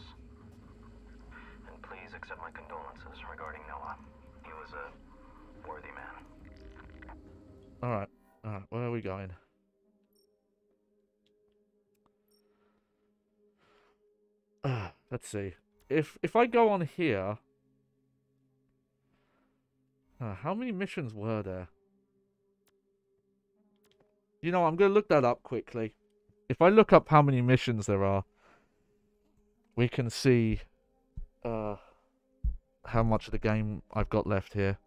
And please accept my condolences regarding Noah. He was a worthy man. Alright, where are we going? Let's see. If I go on here... how many missions were there? You know, I'm going to look that up quickly. If I look up how many missions there are, we can see how much of the game I've got left here.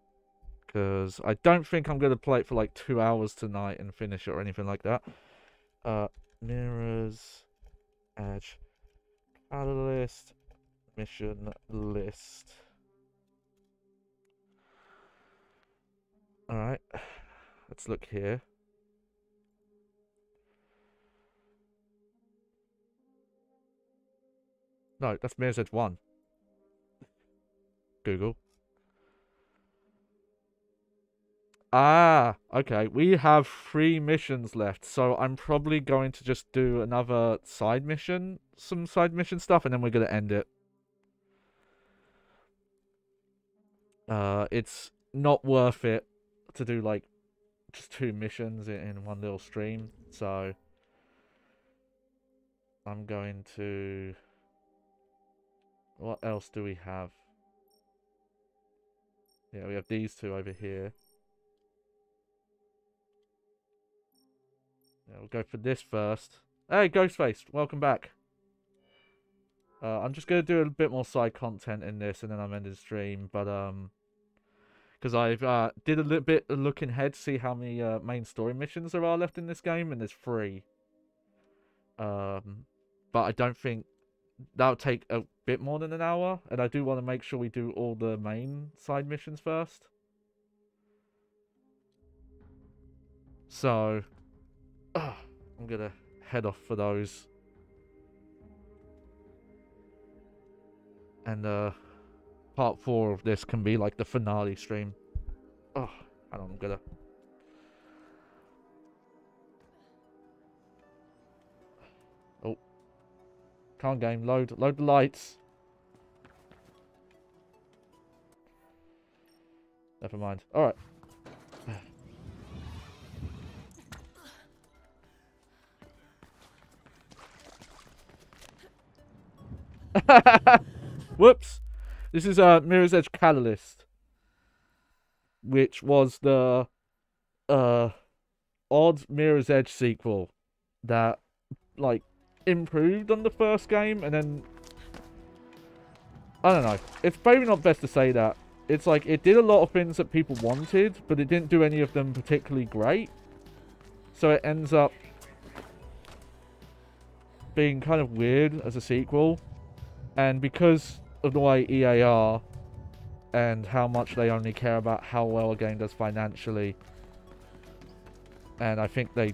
Because I don't think I'm going to play it for like 2 hours tonight and finish it or anything like that. Mirror's Edge. Catalyst. Mission list. Alright. Let's look here. No, that's Mirror's Edge 1. Google. Ah, okay. We have 3 missions left, so I'm probably going to just do another side mission, some side mission stuff, and then we're going to end it. It's not worth it to do, like, just 2 missions in one little stream, so I'm going to... What else do we have? Yeah, we have these 2 over here. Yeah, we'll go for this first. Hey, Ghostface, welcome back. I'm just going to do a bit more side content in this, and then I'm ending the stream, but, because Because I've did a little bit of looking ahead to see how many main story missions there are left in this game, and there's 3. But I don't think that'll take a bit more than an hour, and I do want to make sure we do all the main side missions first. So, I'm gonna head off for those. And part 4 of this can be like the finale stream. Oh, hang on, I'm gonna... Oh. Come on, game, load the lights. Never mind. Alright. Whoops. This is Mirror's Edge Catalyst, which was the odd Mirror's Edge sequel that like improved on the first game, and then I don't know. It's maybe not best to say that. It's like it did a lot of things that people wanted, but it didn't do any of them particularly great. So it ends up being kind of weird as a sequel. And because of the way EA are, and how much they only care about how well a game does financially, and I think they,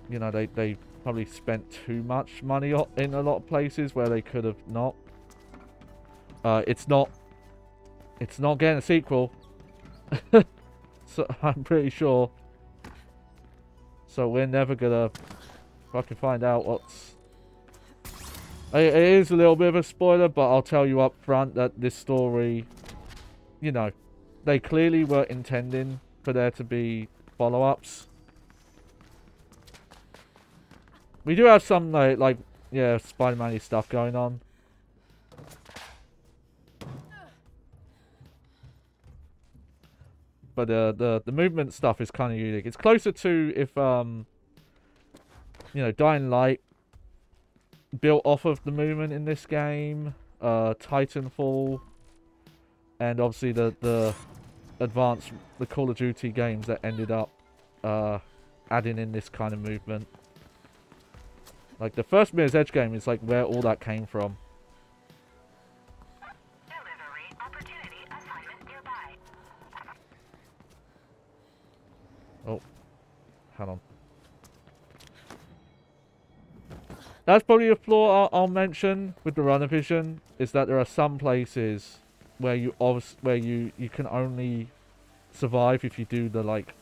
you know, they probably spent too much money in a lot of places where they could have not. It's not getting a sequel. So I'm pretty sure. So we're never gonna fucking find out what's... It is a little bit of a spoiler, but I'll tell you up front that this story, you know, they clearly were intending for there to be follow-ups. We do have some, like yeah, Spider-Man-y stuff going on. But the movement stuff is kind of unique. It's closer to if, you know, Dying Light built off of the movement in this game, Titanfall, and obviously the Call of Duty games that ended up adding in this kind of movement. Like the first Mirror's Edge game is like where all that came from. Oh, hang on. That's probably a flaw I'll mention with the runner vision, is that there are some places where you can only survive if you do the like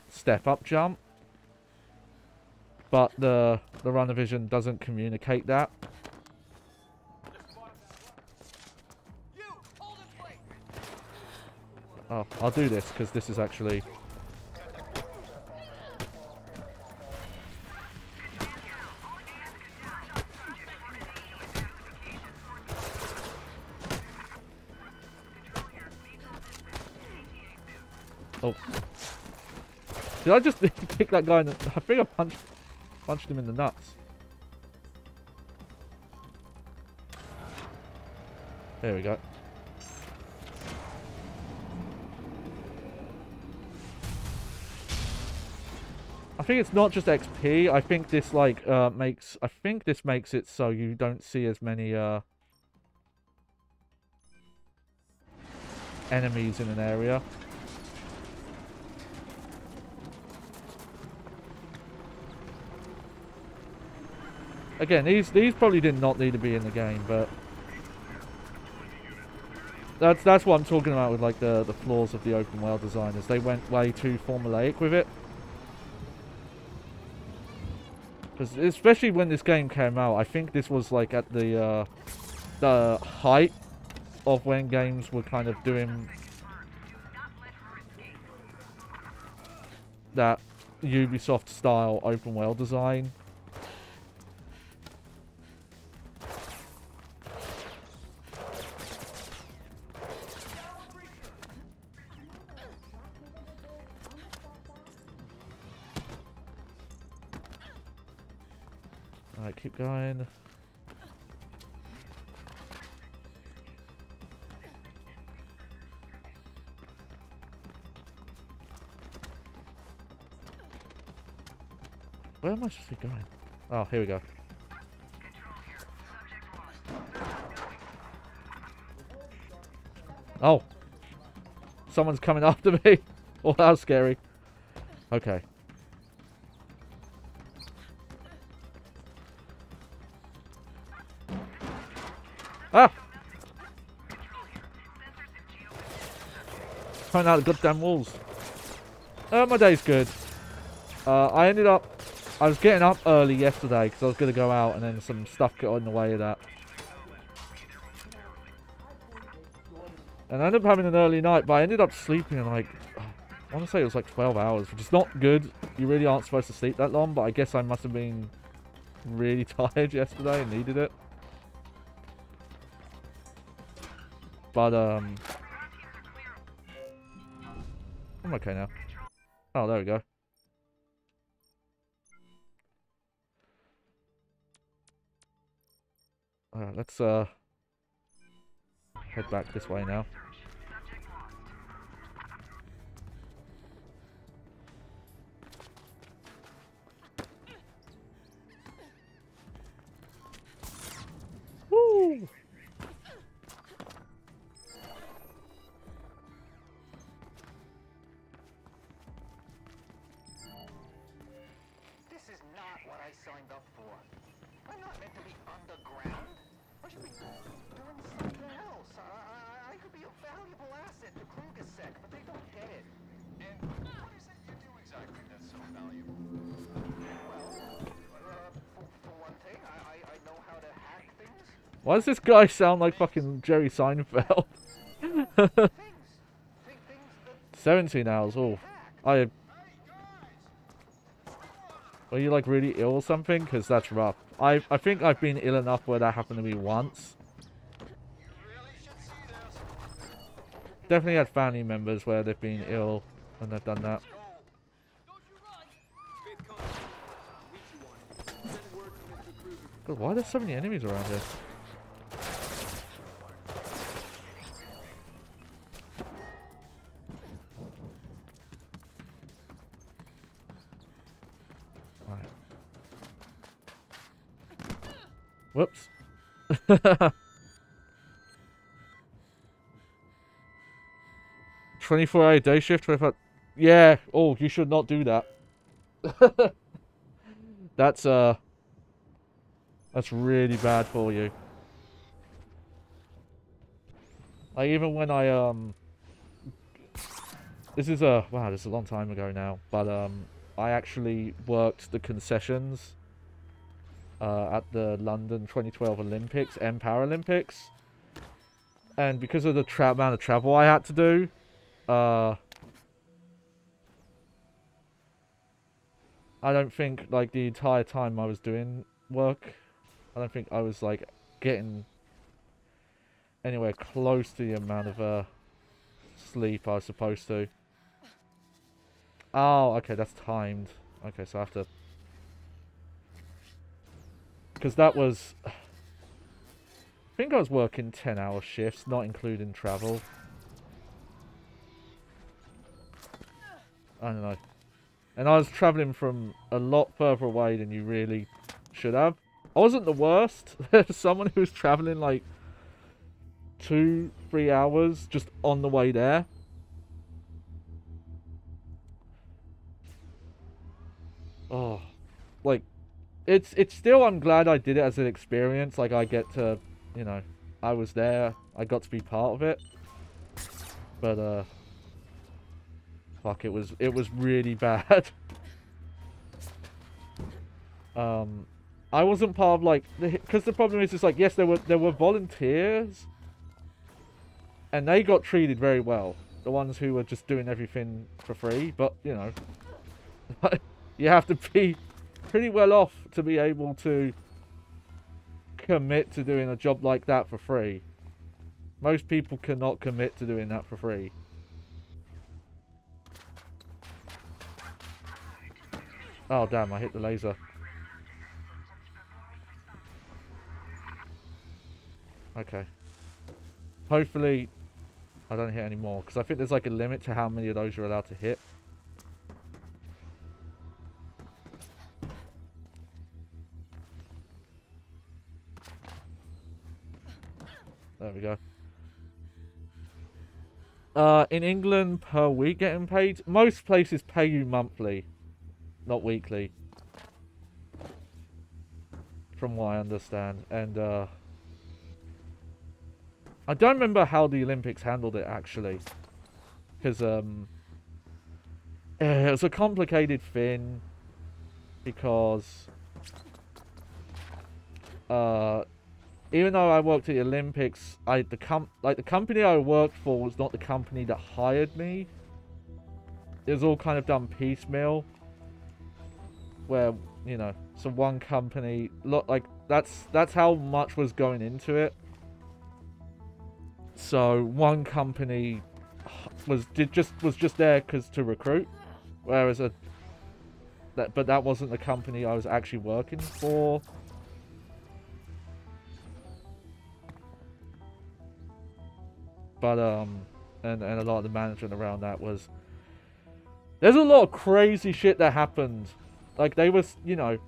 step up jump, but the runner vision doesn't communicate that. Oh, I'll do this because this is actually... Oh. Did I just pick that guy in the... I think I punched him in the nuts. There we go. I think it's not just XP. I think this like makes it so you don't see as many enemies in an area. Again, these probably did not need to be in the game, but that's what I'm talking about with like the flaws of the open world design, is they went way too formulaic with it. Because especially when this game came out, I think this was like at the height of when games were kind of doing that Ubisoft style open world design. Alright, keep going. Where am I supposed to be going? Oh, here we go. Oh. Someone's coming after me. Oh, that was scary. Okay. Ah! Coming out of the goddamn walls. My day's good. I was getting up early yesterday because I was going to go out and then some stuff got in the way of that. And I ended up having an early night, but I ended up sleeping in like, I want to say it was like 12 hours, which is not good. You really aren't supposed to sleep that long, but I guess I must have been really tired yesterday and needed it. But, I'm okay now. Oh, there we go. Alright, let's, head back this way now. Woo! This is not what I signed up for. I'm not meant to be underground. I should be doing something else. I could be a valuable asset to Krugersek, but they don't get it. And what is it you do exactly that's so valuable? Well, for one thing, I know how to hack things. Why does this guy sound like fucking Jerry Seinfeld? 17 hours, oh. Are you like really ill or something? Because that's rough. I think I've been ill enough where that happened to me once. Definitely had family members where they've been ill and they've done that. God, why are there so many enemies around here? Whoops. 24-hour day shift. Yeah. Oh, you should not do that. That's really bad for you. Like even when I this is a long time ago now, but I actually worked the concessions at the London 2012 Olympics and Paralympics, and because of the amount of travel I had to do, I don't think like the entire time I was doing work, I don't think I was like getting anywhere close to the amount of sleep I was supposed to. Oh, okay, that's timed. Okay, so I have to, because that was, I think I was working 10-hour shifts, not including travel. I don't know. And I was travelling from a lot further away than you really should have. I wasn't the worst. There's someone who was travelling like 2-3 hours just on the way there. Oh, like, it's still, I'm glad I did it as an experience. Like, I get to, you know, I was there. I got to be part of it. But, fuck, it was really bad. I wasn't part of, like, because the problem is, it's like, yes, there were volunteers. And they got treated very well. The ones who were just doing everything for free. But, you know, you have to be pretty well off to be able to commit to doing a job like that for free. Most people cannot commit to doing that for free. Oh damn, I hit the laser. Okay. Hopefully I don't hit any more, because I think there's like a limit to how many of those you're allowed to hit. There we go. In England, per week getting paid. Most places pay you monthly, not weekly. From what I understand. And, I don't remember how the Olympics handled it, actually. Because, it was a complicated thing. Because, even though I worked at the Olympics, the company I worked for was not the company that hired me. It was all kind of done piecemeal. Where, you know, so one company, look, like that's how much was going into it. So one company was just there to recruit, whereas but that wasn't the company I was actually working for. But and a lot of the management around that was, there's a lot of crazy shit that happened. Like they was, you know,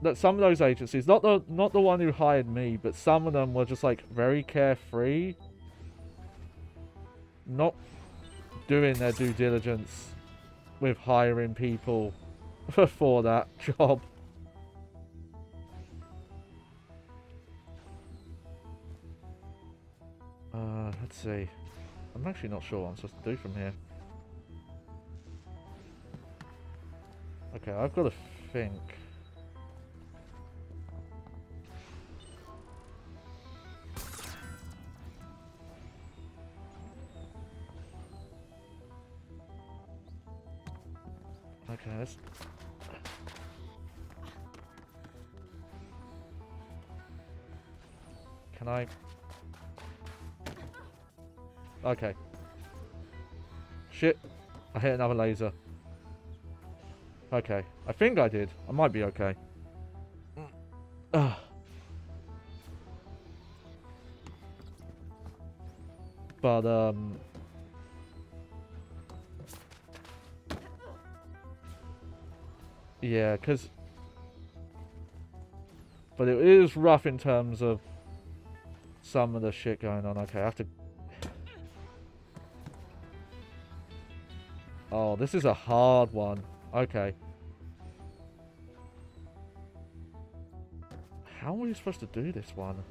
that some of those agencies, not the one who hired me, but some of them were just like very carefree, not doing their due diligence with hiring people for that job. Let's see. I'm actually not sure what I'm supposed to do from here. Okay, I've got to think. Okay, let's... Can I... Okay. Shit. I hit another laser. Okay. I think I did. I might be okay. But, yeah, because... But it is rough in terms of some of the shit going on. Okay, I have to... Oh, this is a hard one. Okay. How are we supposed to do this one?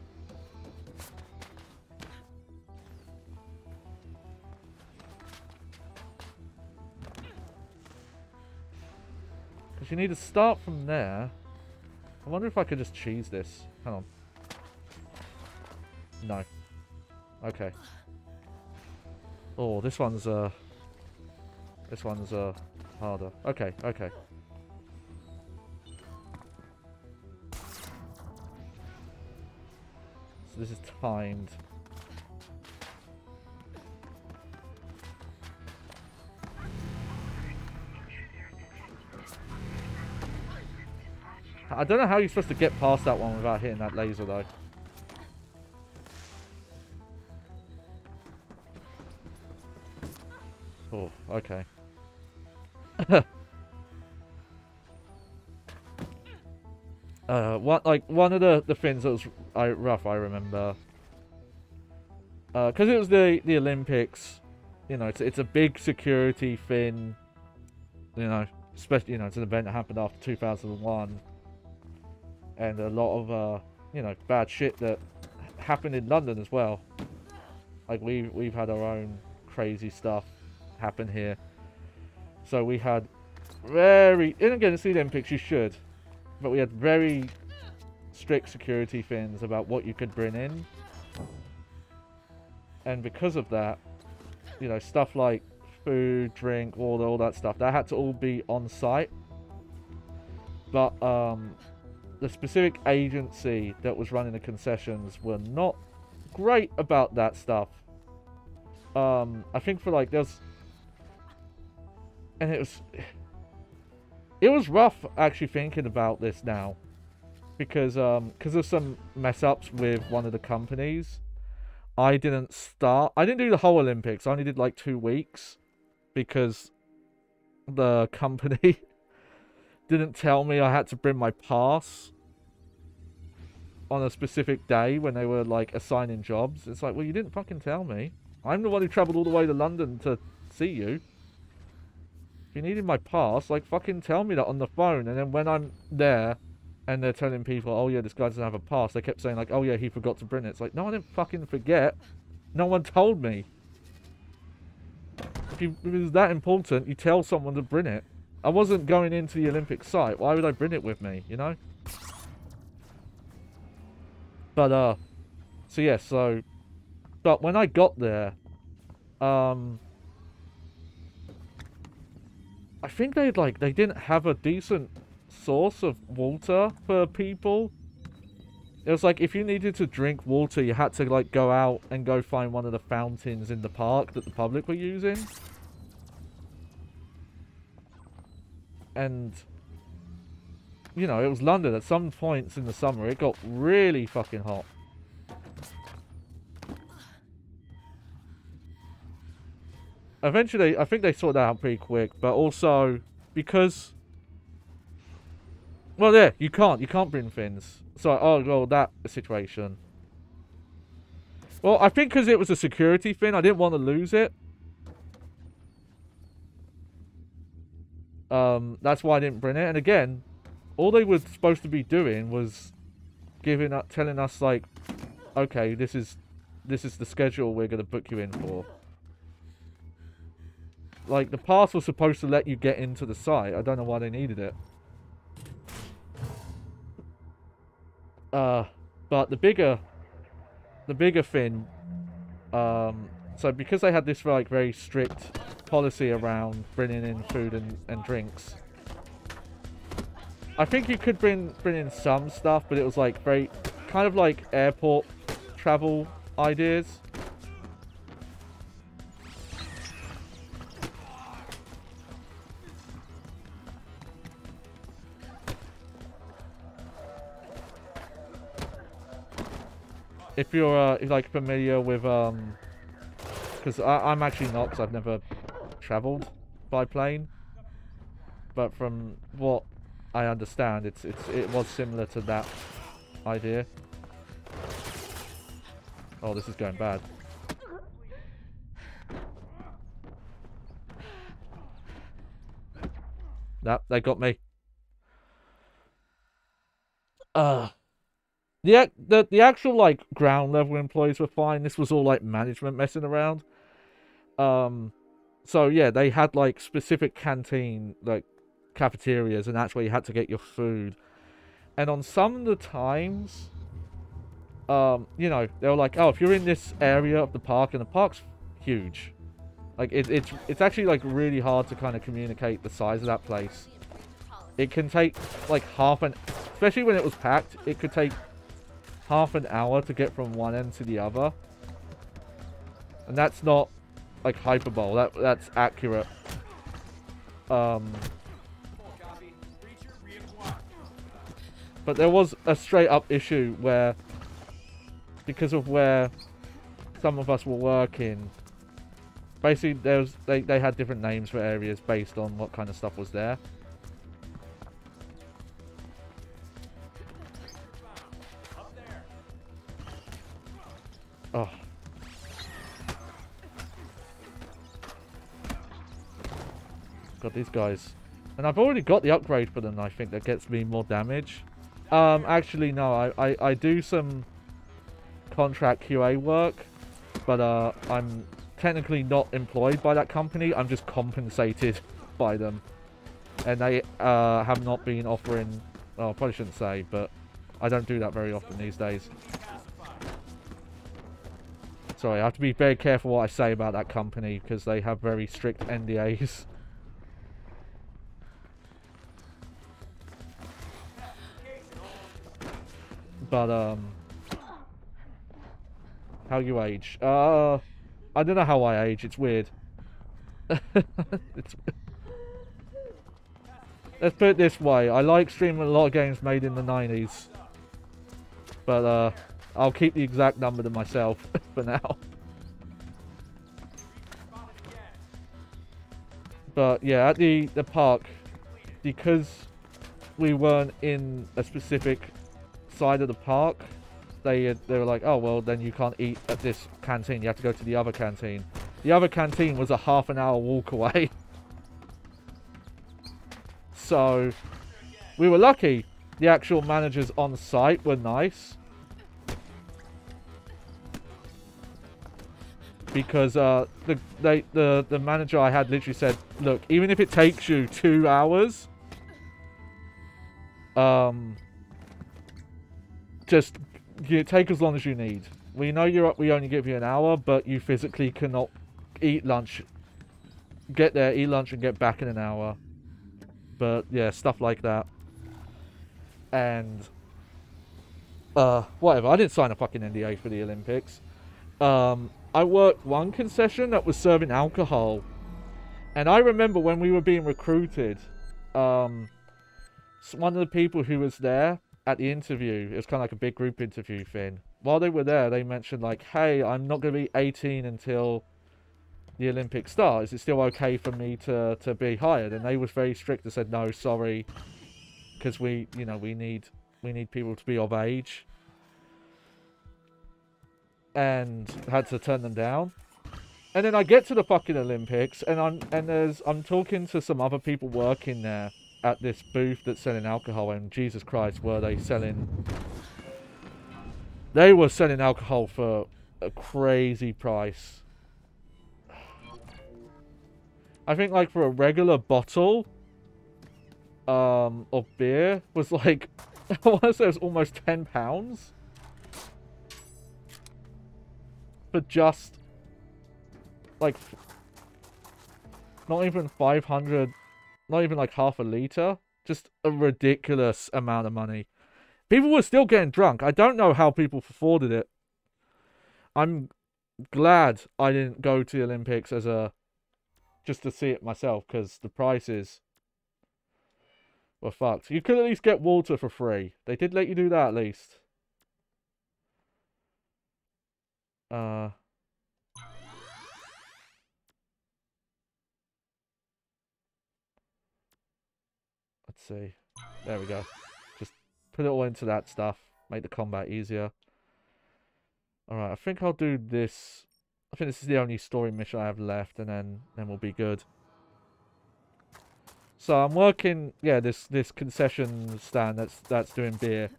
Because you need to start from there. I wonder if I could just cheese this. Hang on. No. Okay. Oh, this one's harder. Okay, okay. So this is timed. I don't know how you're supposed to get past that one without hitting that laser, though. Oh, okay. One of the things that was rough, I remember, because it was the Olympics, you know, it's a big security thing, you know, especially, you know, it's an event that happened after 2001, and a lot of you know, bad shit that happened in London as well. Like we've had our own crazy stuff happen here, so we had and again, it's the Olympics, you should. But we had very strict security things about what you could bring in. And because of that, you know, stuff like food, drink, all that stuff, that had to all be on site. But the specific agency that was running the concessions were not great about that stuff. I think for like, there's... And it was rough actually thinking about this now, because of some mess ups with one of the companies. I didn't do the whole Olympics. I only did like 2 weeks because the company didn't tell me I had to bring my pass. on a specific day when they were like assigning jobs. It's like, well, you didn't fucking tell me. I'm the one who travelled all the way to London to see you. If you needed my pass, like, fucking tell me that on the phone. And then when I'm there and they're telling people, oh yeah, this guy doesn't have a pass, they kept saying like, oh yeah, he forgot to bring it. It's like, no, I didn't fucking forget. No one told me. If it was that important, you tell someone to bring it. I wasn't going into the Olympic site. Why would I bring it with me, you know? But, so yeah, so... But when I got there, I think they didn't have a decent source of water for people. It was like, if you needed to drink water, you had to, like, go out and go find one of the fountains in the park that the public were using. And, you know, it was London. At some points in the summer, it got really fucking hot. Eventually, I think they sorted that out pretty quick, but also, because... Well, yeah, you can't bring fins. So, oh, well, that situation. Well, I think because it was a security fin, I didn't want to lose it. That's why I didn't bring it. And again, all they were supposed to be doing was telling us, like, okay, this is the schedule we're going to book you in for. Like, the pass was supposed to let you get into the site. I don't know why they needed it. But the bigger thing, so because they had this, like, very strict policy around bringing in food and drinks, I think you could bring in some stuff, but it was, like, very, kind of like airport travel ideas. If you're like familiar with because I'm actually not, because I've never traveled by plane, but from what I understand, it was similar to that idea. Oh, this is going bad. Nah, they got me. The actual, like, ground level employees were fine. This was all, like, management messing around. So yeah, they had, like, specific canteen, like, cafeterias, and that's where you had to get your food. And on some of the times, you know, they were like, oh, if you're in this area of the park, and the park's huge. Like, it's actually, like, really hard to kind of communicate the size of that place. It can take, like, especially when it was packed, it could take half an hour to get from one end to the other. And that's not, like, hyperbole. That's accurate. But there was a straight up issue where, because of where some of us were working, basically they had different names for areas based on what kind of stuff was there. Oh. Got these guys. And I've already got the upgrade for them, I think, that gets me more damage. Actually, no. I do some contract QA work, but I'm technically not employed by that company. I'm just compensated by them. And they have not been offering... Well, I probably shouldn't say, but I don't do that very often these days. Sorry, I have to be very careful what I say about that company, because they have very strict NDAs. But, how you age? I don't know how I age, it's weird. Let's put it this way, I like streaming a lot of games made in the 90s. But, I'll keep the exact number to myself for now. But yeah, at the park, because we weren't in a specific side of the park, they were like, oh, well, then you can't eat at this canteen. You have to go to the other canteen. The other canteen was a half-an-hour walk away. So, we were lucky. The actual managers on site were nice. Because the manager I had literally said, look, even if it takes you 2 hours, just take as long as you need. We know we only give you an hour, but you physically cannot eat lunch. Get there, eat lunch, and get back in an hour. But yeah, stuff like that. And whatever. I didn't sign a fucking NDA for the Olympics. I worked one concession that was serving alcohol, and I remember when we were being recruited, one of the people who was there at the interview, it was kind of like a big group interview thing. While they were there, they mentioned like, hey, I'm not going to be 18 until the Olympics start. Is it still okay for me to be hired? And they was very strict and said, no, sorry, because we need people to be of age. And had to turn them down. And then I get to the fucking Olympics, and I'm talking to some other people working there at this booth that's selling alcohol, and Jesus Christ, were they selling... They were selling alcohol for a crazy price. I think like for a regular bottle of beer was like, I want to say it was almost £10. For just like not even 500, not even like half a litre, just a ridiculous amount of money. People were still getting drunk. I don't know how people afforded it. I'm glad I didn't go to the Olympics as just to see it myself, because the prices were fucked. You could at least get water for free. They did let you do that at least. Let's see. There we go. Just put it all into that stuff. Make the combat easier. Alright, I think I'll do this. I think this is the only story mission I have left, and then we'll be good. So I'm working, yeah, this concession stand that's doing beer.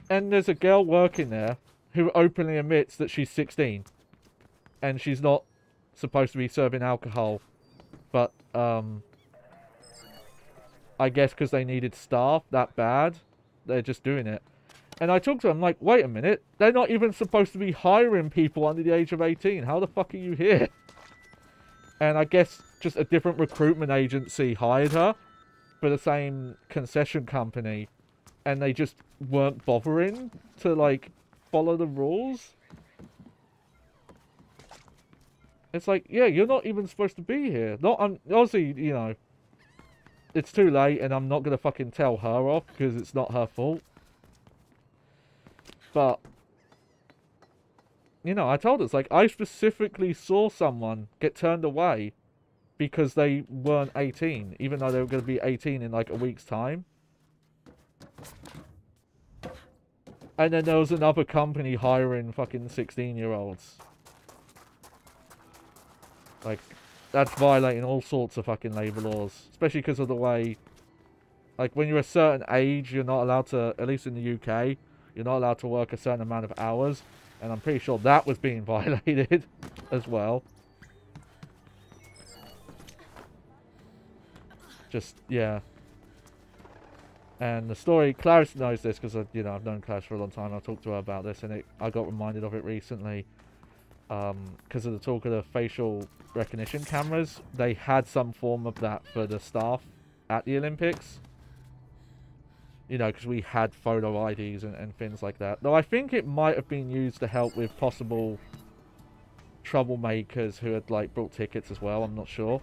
And there's a girl working there who openly admits that she's 16 and she's not supposed to be serving alcohol, but I guess because they needed staff that bad, they're just doing it. And I talked to her, I'm like, wait a minute, they're not even supposed to be hiring people under the age of 18. How the fuck are you here? And I guess just a different recruitment agency hired her for the same concession company, and they just weren't bothering to like follow the rules. It's like, yeah, you're not even supposed to be here. Obviously, you know, it's too late, and I'm not gonna fucking tell her off because it's not her fault. But you know, I told her, it's like, I specifically saw someone get turned away because they weren't 18, even though they were going to be 18 in like a week's time. And then there was another company hiring fucking 16-year-olds. Like, that's violating all sorts of fucking labour laws. Especially because of the way, like, when you're a certain age, you're not allowed to, at least in the UK, you're not allowed to work a certain amount of hours. And I'm pretty sure that was being violated as well. Just, yeah. And the story, Clarice knows this because, you know, I've known Clarice for a long time. I've talked to her about this, and I got reminded of it recently. Because of the talk of the facial recognition cameras. They had some form of that for the staff at the Olympics. You know, because we had photo IDs and things like that. Though I think it might have been used to help with possible troublemakers who had, like, brought tickets as well. I'm not sure.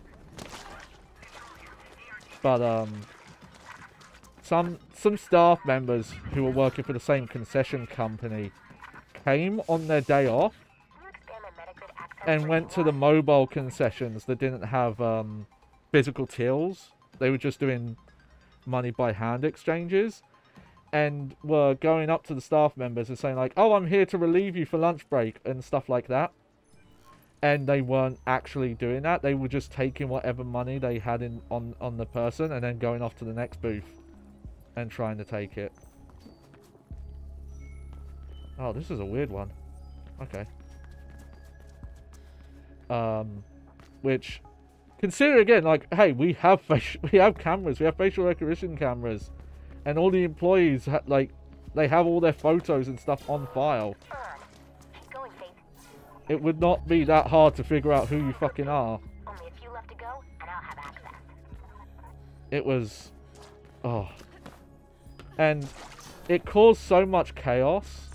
But, some staff members who were working for the same concession company came on their day off and went to the mobile concessions that didn't have physical tills. They were just doing money by hand exchanges. and were going up to the staff members and saying like, oh, I'm here to relieve you for lunch break and stuff like that. And they weren't actually doing that. They were just taking whatever money they had on the person and then going off to the next booth and trying to take it. Oh, this is a weird one. Okay. Which, consider again, like, hey, we have cameras, we have facial recognition cameras, and all the employees they have all their photos and stuff on file. It would not be that hard to figure out who you fucking are. Only a few left to go, and I'll have access. It was, oh, and it caused so much chaos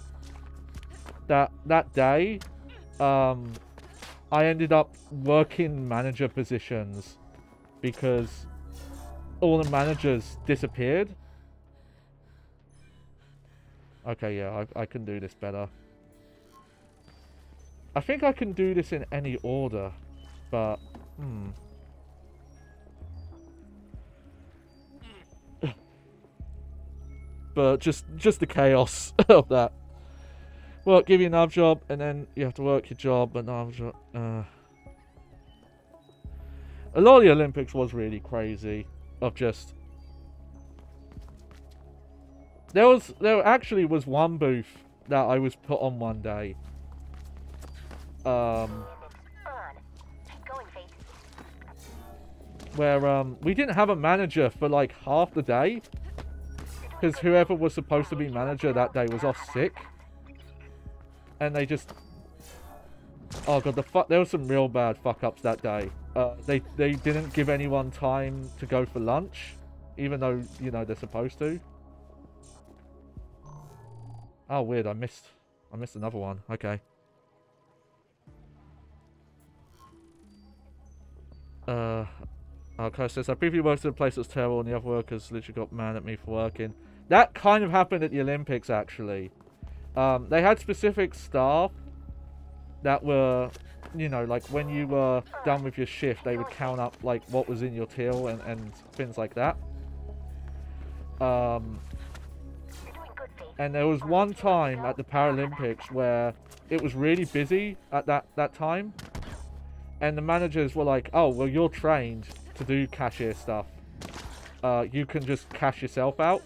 that day, I ended up working manager positions because all the managers disappeared. Okay, yeah, I can do this better. I think I can do this in any order, but but just the chaos of that. Well, give you another job, and then you have to work your job, another job. A lot of the Olympics was really crazy. Of just there actually was one booth that I was put on one day. Where we didn't have a manager for like half the day because whoever was supposed to be manager that day was off sick, and they just, oh god, there was some real bad fuck ups that day. They didn't give anyone time to go for lunch, even though, you know, they're supposed to. Oh weird, I missed another one. Okay. Okay, says I previously worked at a place that was terrible and the other workers literally got mad at me for working. That kind of happened at the Olympics, actually. They had specific staff that were, you know, like when you were done with your shift, they would count up like what was in your till and things like that. And there was one time at the Paralympics where it was really busy at that time. And the managers were like, oh, well, you're trained to do cashier stuff. You can just cash yourself out.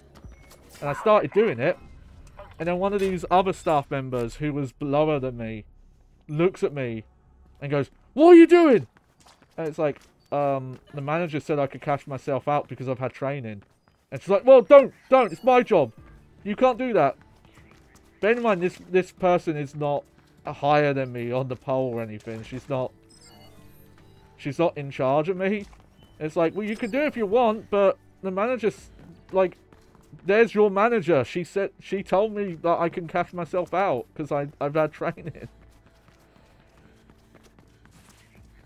And I started doing it. And then one of these other staff members who was lower than me looks at me and goes, what are you doing? And it's like, the manager said I could cash myself out because I've had training. And she's like, well, don't. It's my job. You can't do that. Bear in mind, this person is not higher than me on the pole or anything. She's not in charge of me. It's like, well, you can do it if you want, but the manager's like, there's your manager. She told me that I can cash myself out because I've had training.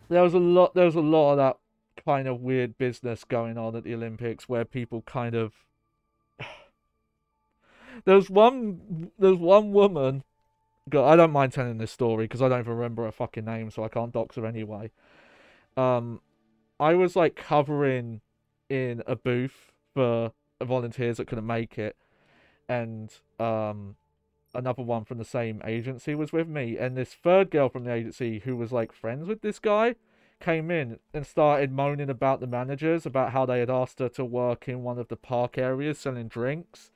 There was a lot of that kind of weird business going on at the Olympics where people kind of, there's one woman, God, I don't mind telling this story because I don't even remember her fucking name, so I can't dox her anyway. I was like covering in a booth for volunteers that couldn't make it, and another one from the same agency was with me, and this third girl from the agency who was like friends with this guy came in and started moaning about the managers, about how they had asked her to work in one of the park areas selling drinks,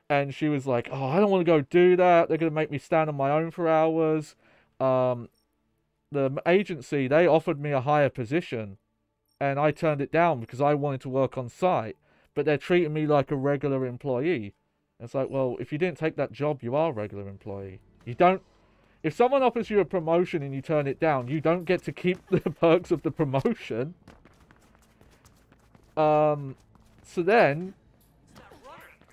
and she was like, oh, I don't want to go do that, they're going to make me stand on my own for hours. The agency, they offered me a higher position, and I turned it down because I wanted to work on site, but they're treating me like a regular employee. It's like, well, if you didn't take that job, you are a regular employee. You don't, if someone offers you a promotion and you turn it down, you don't get to keep the perks of the promotion. So then,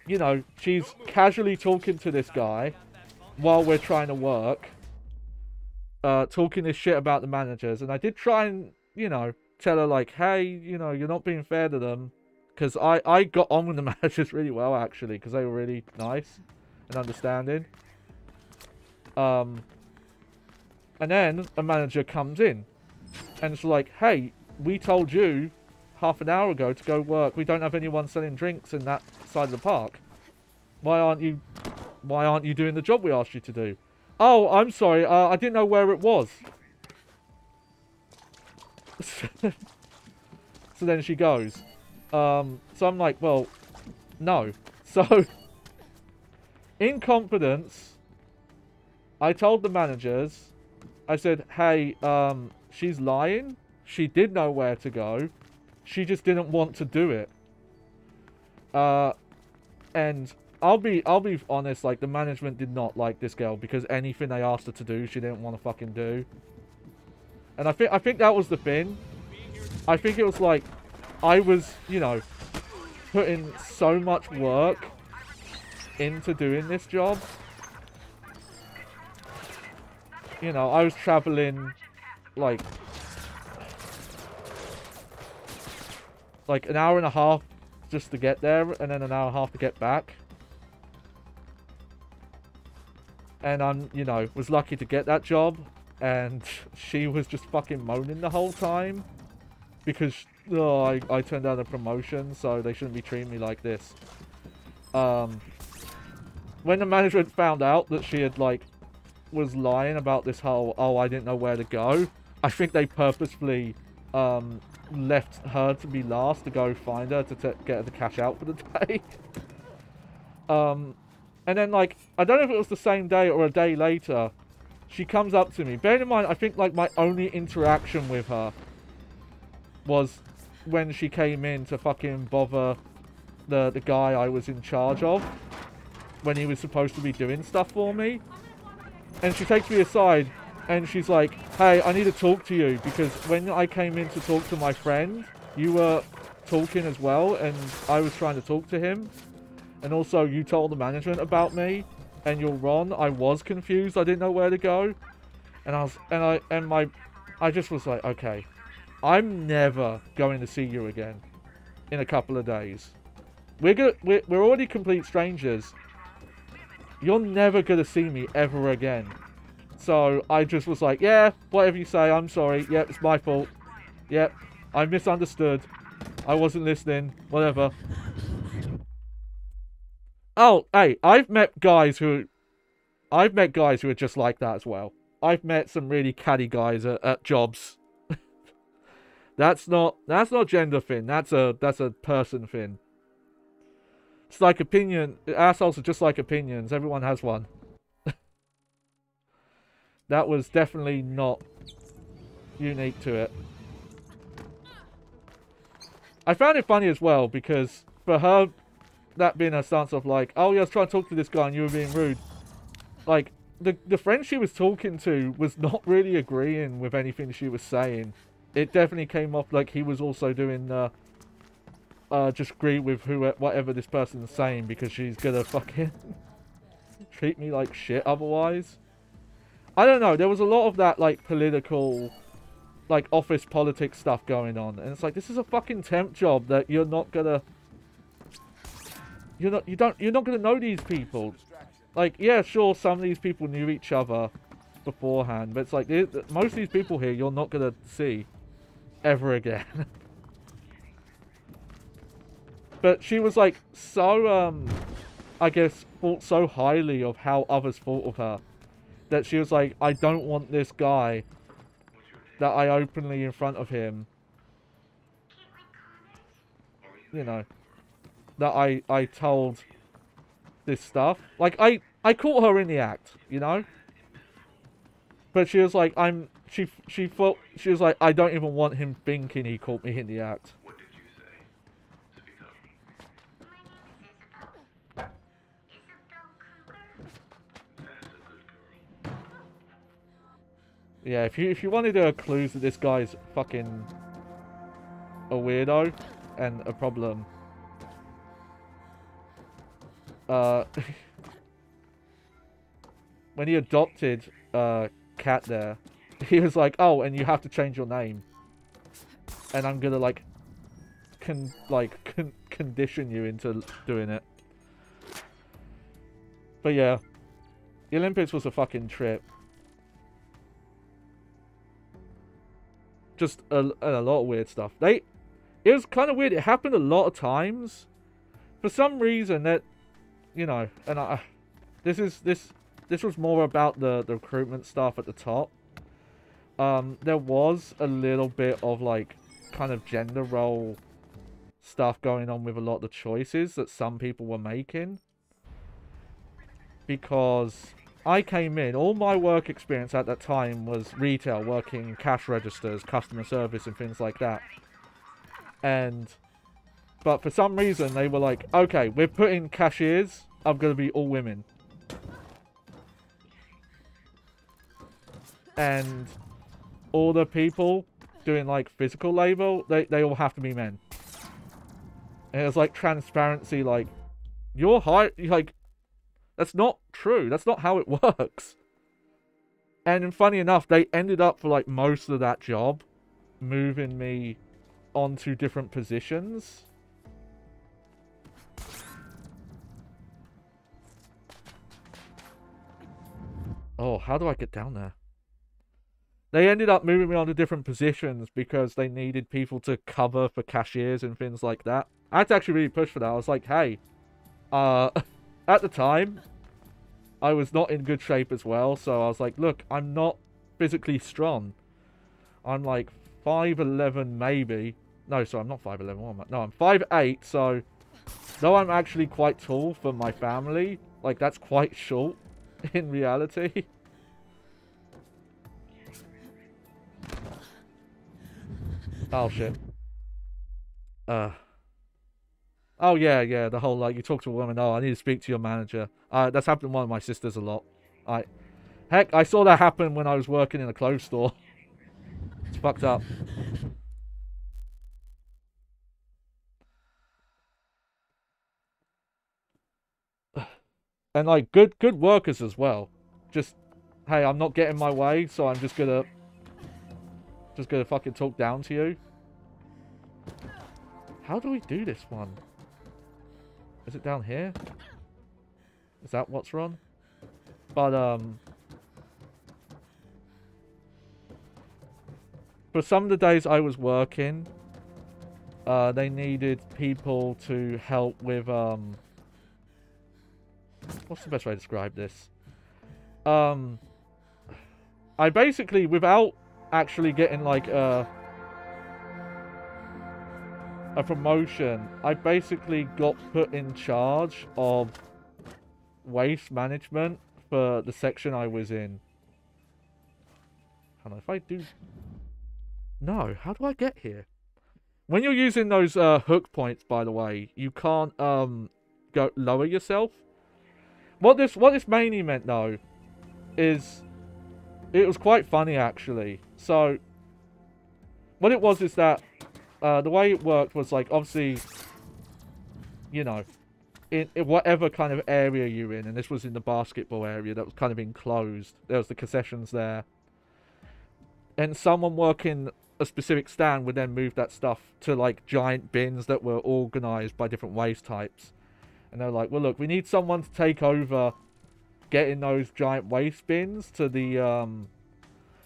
you know, she's casually talking to this guy while we're trying to work. Talking this shit about the managers, and I did try and, you know, tell her like, hey, you know, you're not being fair to them, because I got on with the managers really well, actually, because they were really nice and understanding. And then a manager comes in and it's like, hey, we told you half an hour ago to go work, we don't have anyone selling drinks in that side of the park. Why aren't you doing the job we asked you to do? Oh, I'm sorry. I didn't know where it was. So then she goes. So I'm like, well, no. So, in confidence, I told the managers, I said, hey, she's lying. She did know where to go. She just didn't want to do it. And I'll be honest, like, the management did not like this girl because anything they asked her to do, she didn't want to fucking do. And I think that was the thing. I think it was like, I was, you know, putting so much work into doing this job. You know, I was traveling like an hour and a half just to get there, and then an hour and a half to get back. And I'm, you know, was lucky to get that job, and she was just fucking moaning the whole time because I turned down a promotion, so they shouldn't be treating me like this. When the management found out that she had, like, was lying about this whole, oh, I didn't know where to go, I think they purposefully left her to be last to go find her to get her to cash out for the day. And then, like, I don't know if it was the same day or a day later, she comes up to me. Bearing in mind, I think, like, my only interaction with her was when she came in to fucking bother the guy I was in charge of when he was supposed to be doing stuff for me. And she takes me aside and she's like, hey, I need to talk to you because when I came in to talk to my friend, you were talking as well and I was trying to talk to him. And also you told the management about me and you're wrong. I was confused. I didn't know where to go. And I just was like, okay, I'm never going to see you again in a couple of days. We're already complete strangers. You're never going to see me ever again. So I just was like, yeah, whatever you say, I'm sorry. Yep, it's my fault. Yep, I misunderstood. I wasn't listening. Whatever. Oh, hey, I've met guys who are just like that as well. I've met some really catty guys at jobs. That's not gender thing. That's a person thing. It's like assholes are just like opinions. Everyone has one. That was definitely not unique to it. I found it funny as well because for her, that being a stance of like, oh yeah, I was trying to talk to this guy and you were being rude. Like, the friend she was talking to was not really agreeing with anything she was saying. It definitely came off like he was also doing, just agree with whatever this person's saying because she's gonna fucking treat me like shit otherwise. I don't know, there was a lot of that, like, political, like, office politics stuff going on. And it's like, this is a fucking temp job that you're not gonna... You're not gonna know these people. Like, yeah, sure, some of these people knew each other beforehand. But it's like, most of these people here, you're not gonna see ever again. But she was, like, so, I guess, thought so highly of how others thought of her. That she was like, I don't want this guy that I openly in front of him, you know, that I told this stuff. Like, I caught her in the act, you know? But she was like, she thought, she was like, I don't even want him thinking he caught me in the act. Yeah, if you wanted clues that this guy's fucking a weirdo and a problem, when he adopted Cat there, he was like, oh, and you have to change your name, and I'm gonna like condition you into doing it. But yeah, the Olympics was a fucking trip. Just a lot of weird stuff. It was kind of weird. It happened a lot of times. For some reason, that you know, and this was more about the recruitment stuff at the top. There was a little bit of like kind of gender role stuff going on with a lot of the choices that some people were making. Because I came in, all my work experience at that time was retail, working cash registers, customer service and things like that. But for some reason they were like, okay, we're putting cashiers, I'm going to be all women. And all the people doing like physical labor, they all have to be men. And it was like transparency, like, you're high, like, that's not true. That's not how it works. And funny enough, they ended up for like most of that job moving me onto different positions. Oh, how do I get down there? They ended up moving me onto different positions because they needed people to cover for cashiers and things like that. I had to actually really push for that. I was like, hey, at the time, I was not in good shape as well. So I was like, look, I'm not physically strong. I'm like 5'11", maybe. No, sorry, I'm not 5'11". What am I? No, I'm 5'8". So, though I'm actually quite tall for my family, like, that's quite short in reality. Oh, shit. Oh, yeah, the whole, like, you talk to a woman, oh, I need to speak to your manager. That's happened to one of my sisters a lot. Heck, I saw that happen when I was working in a clothes store. It's fucked up. And, like, good workers as well. Just, hey, I'm not getting my way, so I'm just gonna fucking talk down to you. How do we do this one? Is it down here? Is that what's wrong? But, for some of the days I was working, they needed people to help with, what's the best way to describe this? I basically, without actually getting, like, a promotion, I basically got put in charge of waste management for the section I was in. I don't know if I do... No, how do I get here? When you're using those hook points, by the way, you can't go lower yourself. What this mainly meant though is it was quite funny actually. So what it was is that the way it worked was like, obviously, you know, in whatever kind of area you're in, and this was in the basketball area that was kind of enclosed. There was the concessions there. And someone working a specific stand would then move that stuff to like giant bins that were organized by different waste types. And they're like, well, look, we need someone to take over getting those giant waste bins to the,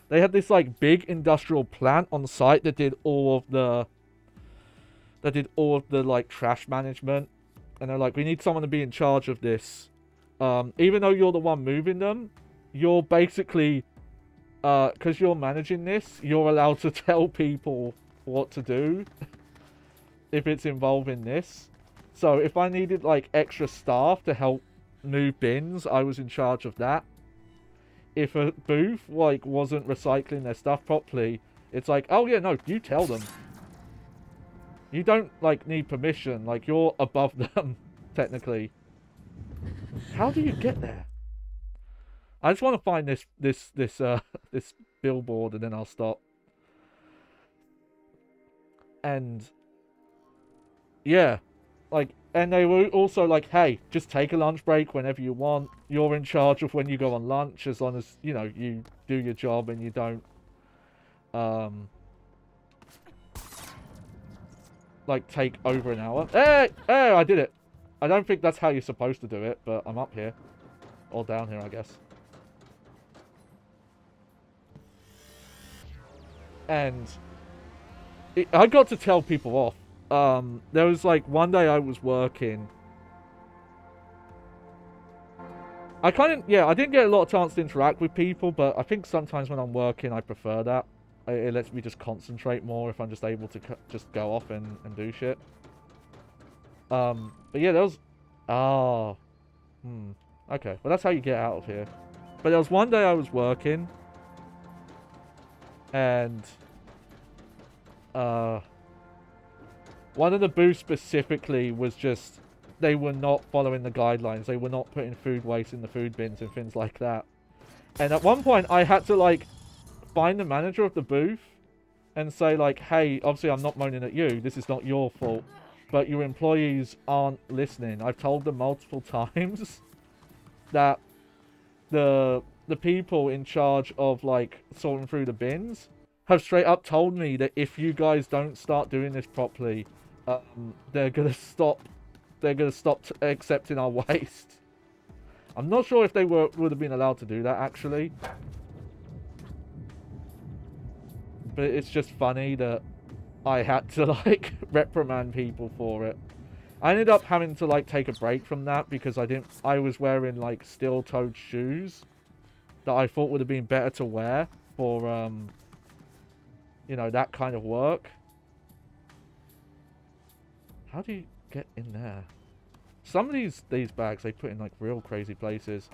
they had this like big industrial plant on site that did all of the like trash management. And they're like, we need someone to be in charge of this. Even though you're the one moving them, you're basically, because you're managing this, you're allowed to tell people what to do if it's involving this. So if I needed like extra staff to help move bins, I was in charge of that. If a booth like wasn't recycling their stuff properly, it's like, oh yeah, no, you tell them. You don't like need permission, like you're above them technically. How do you get there? I just want to find this billboard and then I'll stop. And yeah, like, and they were also like, hey, just take a lunch break whenever you want. You're in charge of when you go on lunch, as long as, you know, you do your job and you don't like take over an hour. Hey, I did it. I don't think that's how you're supposed to do it, but I'm up here. Or down here, I guess. And I got to tell people off. There was like one day I was working I didn't get a lot of chance to interact with people, but I think sometimes when I'm working, I prefer that. It lets me just concentrate more if I'm just able to just go off and do shit. But yeah, there was... Oh. Okay, well that's how you get out of here. But there was one day I was working, and one of the booths specifically was just, they were not following the guidelines. They were not putting food waste in the food bins and things like that. And at one point I had to like find the manager of the booth and say like, hey, obviously I'm not moaning at you, this is not your fault, but your employees aren't listening. I've told them multiple times that the people in charge of like sorting through the bins have straight up told me that if you guys don't start doing this properly, they're gonna stop accepting our waste. I'm not sure if they would have been allowed to do that actually, but it's just funny that I had to like reprimand people for it. I ended up having to like take a break from that because I was wearing like steel-toed shoes that I thought would have been better to wear for you know, that kind of work. How do you get in there? Some of these bags they put in like real crazy places.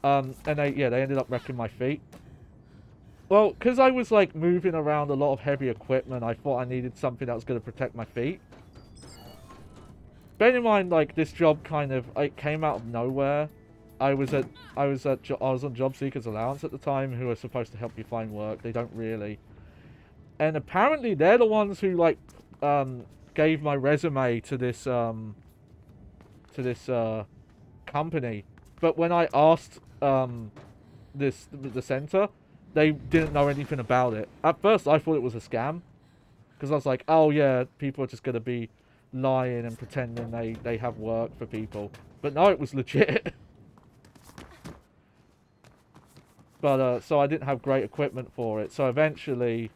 And they ended up wrecking my feet. Well, because I was like moving around a lot of heavy equipment, I thought I needed something that was going to protect my feet. Bear in mind, like, this job kind of, it came out of nowhere. I was on job seekers allowance at the time, who are supposed to help you find work. They don't really. And apparently they're the ones who like gave my resume to this company. But when I asked the center, they didn't know anything about it. At first I thought it was a scam, because I was like, oh yeah, people are just going to be lying and pretending they have work for people. But no, it was legit. But so I didn't have great equipment for it. So eventually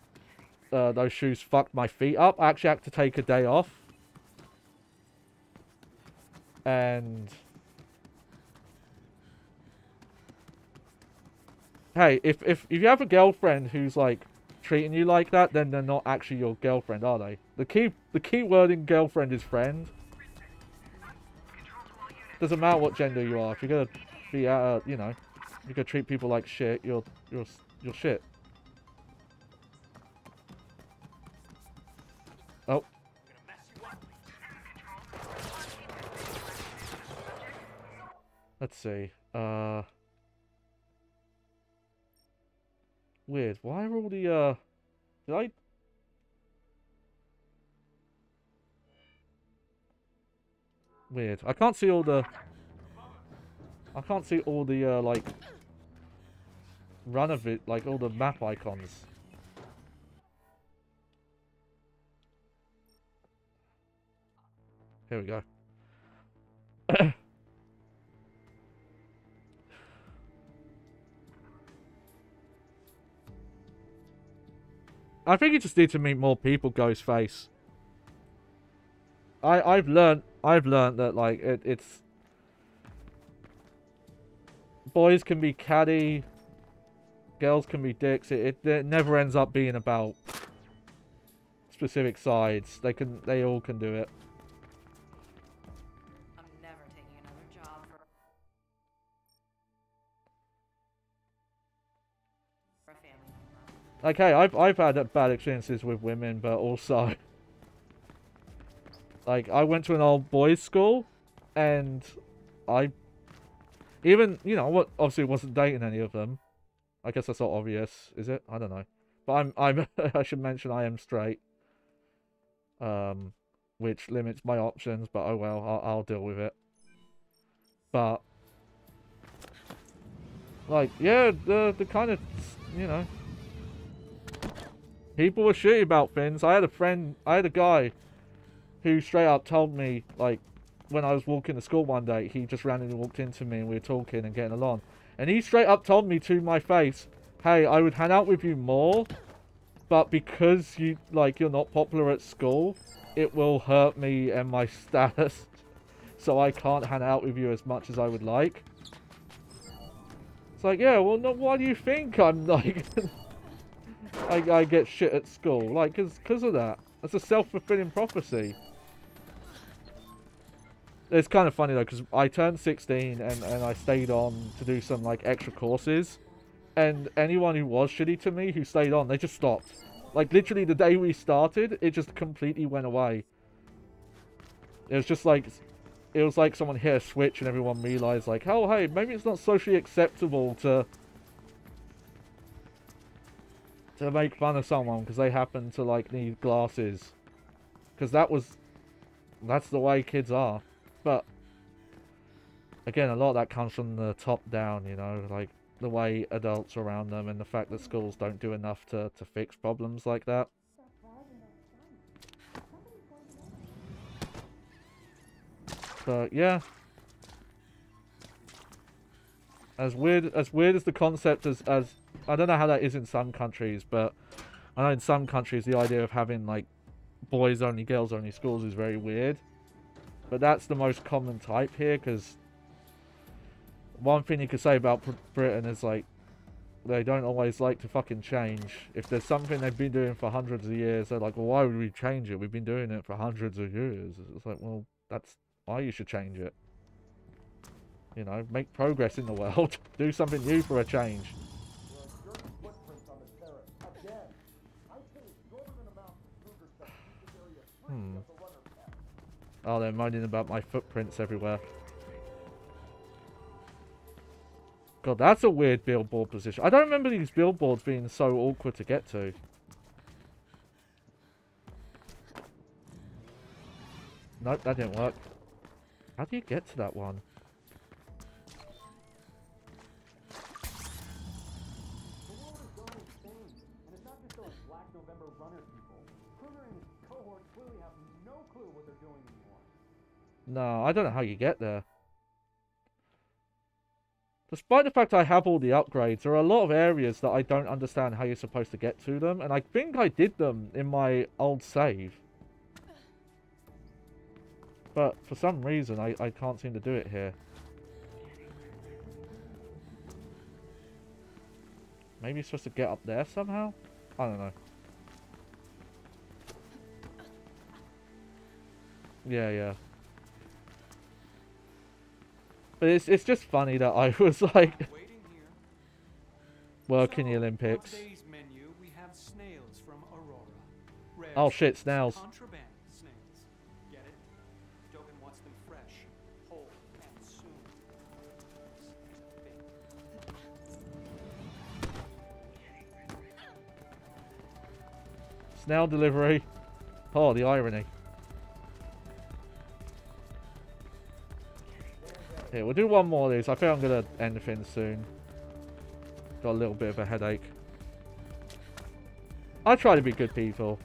those shoes fucked my feet up. I actually had to take a day off. And hey, if you have a girlfriend who's like treating you like that, then they're not actually your girlfriend, are they? The key word in girlfriend is friend. Doesn't matter what gender you are. If you're gonna be you know, you're gonna treat people like shit, you're shit. Oh. Let's see. Weird. Why are all the did I Weird. I can't see all the like run of it, like all the map icons. Here we go. I think you just need to meet more people, Ghostface. I've learned that like it's boys can be catty, girls can be dicks. It never ends up being about specific sides. They all can do it. I'm never taking another job for a family member. Okay, I've had bad experiences with women, but also like I went to an old boys' school, and even, you know, what, obviously wasn't dating any of them. I guess that's not obvious, is it? I don't know. But I'm I should mention I am straight. Which limits my options, but oh well, I'll deal with it. But like, yeah, the kind of, you know, people were shitty about things. I had a guy who straight up told me, like, when I was walking to school one day, he just randomly walked into me and we were talking and getting along. And he straight up told me to my face, hey, I would hang out with you more, but because you're not popular at school, it will hurt me and my status. So I can't hang out with you as much as I would like. It's like, yeah, well, no, why do you think I'm like... I get shit at school? Like, cause of that. That's a self-fulfilling prophecy. It's kind of funny though, because I turned 16 and I stayed on to do some like extra courses. And anyone who was shitty to me, who stayed on, they just stopped. Like, literally the day we started, it just completely went away. It was just like... It was like someone hit a switch and everyone realized, like, oh, hey, maybe it's not socially acceptable to make fun of someone because they happen to, like, need glasses. Because that's the way kids are. But, again, a lot of that comes from the top down, you know, like, the way adults around them and the fact that schools don't do enough to fix problems like that. But yeah, as weird as the concept as I don't know how that is in some countries, but I know in some countries the idea of having like boys only, girls only schools is very weird. But that's the most common type here, because one thing you could say about Britain is like they don't always like to fucking change. If there's something they've been doing for hundreds of years, they're like, well, why would we change it? We've been doing it for hundreds of years. It's like, well, that's why you should change it. You know, make progress in the world. Do something new for a change. Oh, they're moaning about my footprints everywhere. God, that's a weird billboard position. I don't remember these billboards being so awkward to get to. Nope, that didn't work. How do you get to that one? No, I don't know how you get there. Despite the fact I have all the upgrades, there are a lot of areas that I don't understand how you're supposed to get to them, and I think I did them in my old save. But for some reason, I can't seem to do it here. Maybe you're supposed to get up there somehow? I don't know. Yeah. But it's just funny that I was like working the Olympics. Oh shit, snails. Snail delivery. Oh, the irony. Here, we'll do one more of these. I think I'm going to end things soon. Got a little bit of a headache. I try to be good people.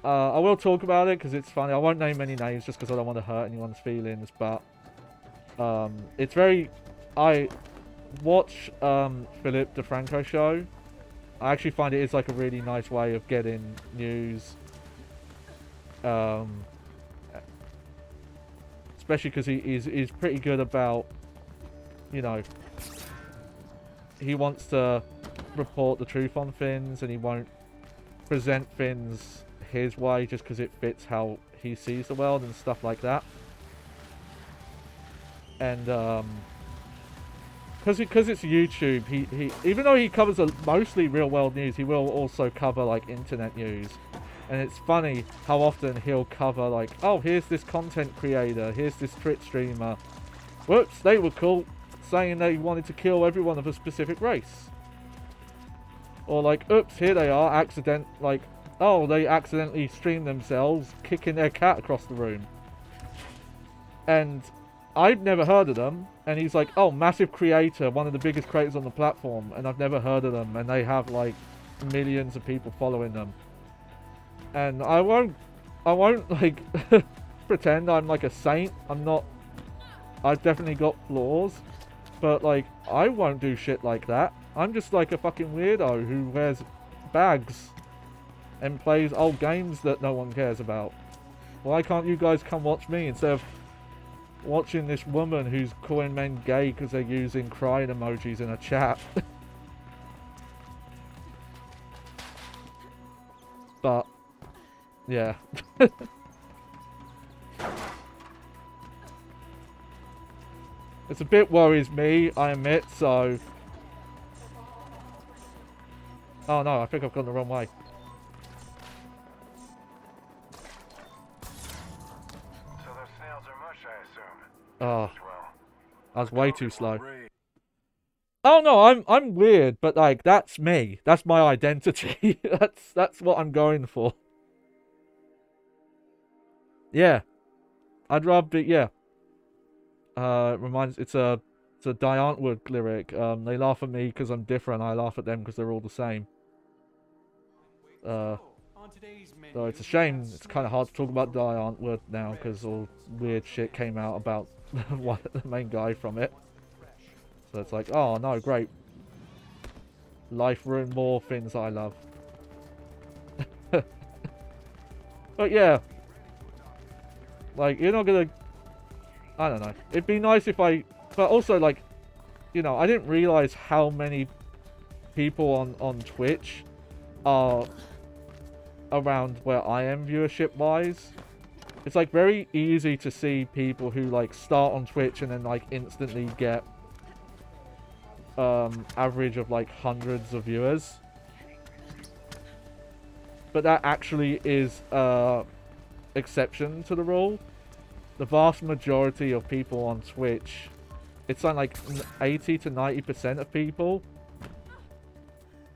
I will talk about it because it's funny. I won't name any names just because I don't want to hurt anyone's feelings. But it's very... I watch Philip DeFranco show. I actually find it is like a really nice way of getting news. Especially because he's pretty good about, you know, he wants to report the truth on things and he won't present things his way just because it fits how he sees the world and stuff like that. And because it's YouTube, he even though he covers mostly real world news, he will also cover like internet news. And it's funny how often he'll cover like, oh, here's this content creator, here's this Twitch streamer. Whoops, they were caught saying they wanted to kill everyone of a specific race. Or like, oops, here they are, they accidentally streamed themselves kicking their cat across the room. And I've never heard of them. And he's like, oh, massive creator, one of the biggest creators on the platform. And I've never heard of them. And they have like millions of people following them. And I won't like pretend I'm like a saint. I'm not. I've definitely got flaws, but like I won't do shit like that. I'm just like a fucking weirdo who wears bags and plays old games that no one cares about. Why can't you guys come watch me instead of watching this woman who's calling men gay because they're using crying emojis in a chat. But, yeah. It's a bit worries me, I admit, so... Oh no, I think I've gone the wrong way. So those snails are mush, I assume. Oh, I was way too slow. Oh no, I'm weird, but like that's me. That's my identity. that's what I'm going for. Yeah, I'd rather be, yeah. It's a Diane Wood lyric. They laugh at me because I'm different. I laugh at them because they're all the same. So it's a shame. It's kind of hard to talk about Diane Wood now because all weird shit came out about the main guy from it. So it's like, oh no, great. Life ruined more things I love. But yeah. Like, you're not gonna... I don't know. It'd be nice if I... But also, like, you know, I didn't realize how many people on Twitch are around where I am viewership-wise. It's, like, very easy to see people who, like, start on Twitch and then, like, instantly get average of, like, hundreds of viewers. But that actually is exception to the rule. The vast majority of people on Twitch, it's something like 80 to 90% of people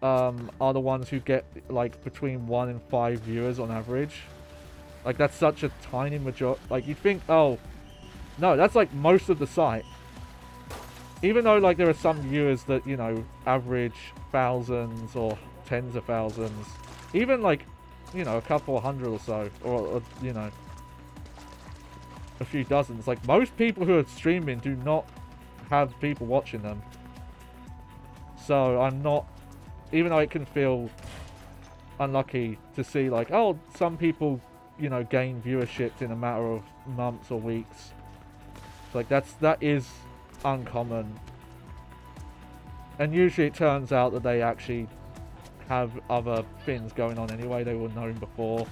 are the ones who get like between 1 and 5 viewers on average. Like that's such a tiny majority. Like you'd think, oh no, that's like most of the site. Even though like there are some viewers that, you know, average thousands or tens of thousands, even like, you know, a couple of hundred or so, or you know, a few dozens. Like most people who are streaming do not have people watching them. So I'm not, even though it can feel unlucky to see like, oh, some people, you know, gain viewership in a matter of months or weeks. Like that is uncommon. And usually it turns out that they actually have other things going on anyway. They were known before.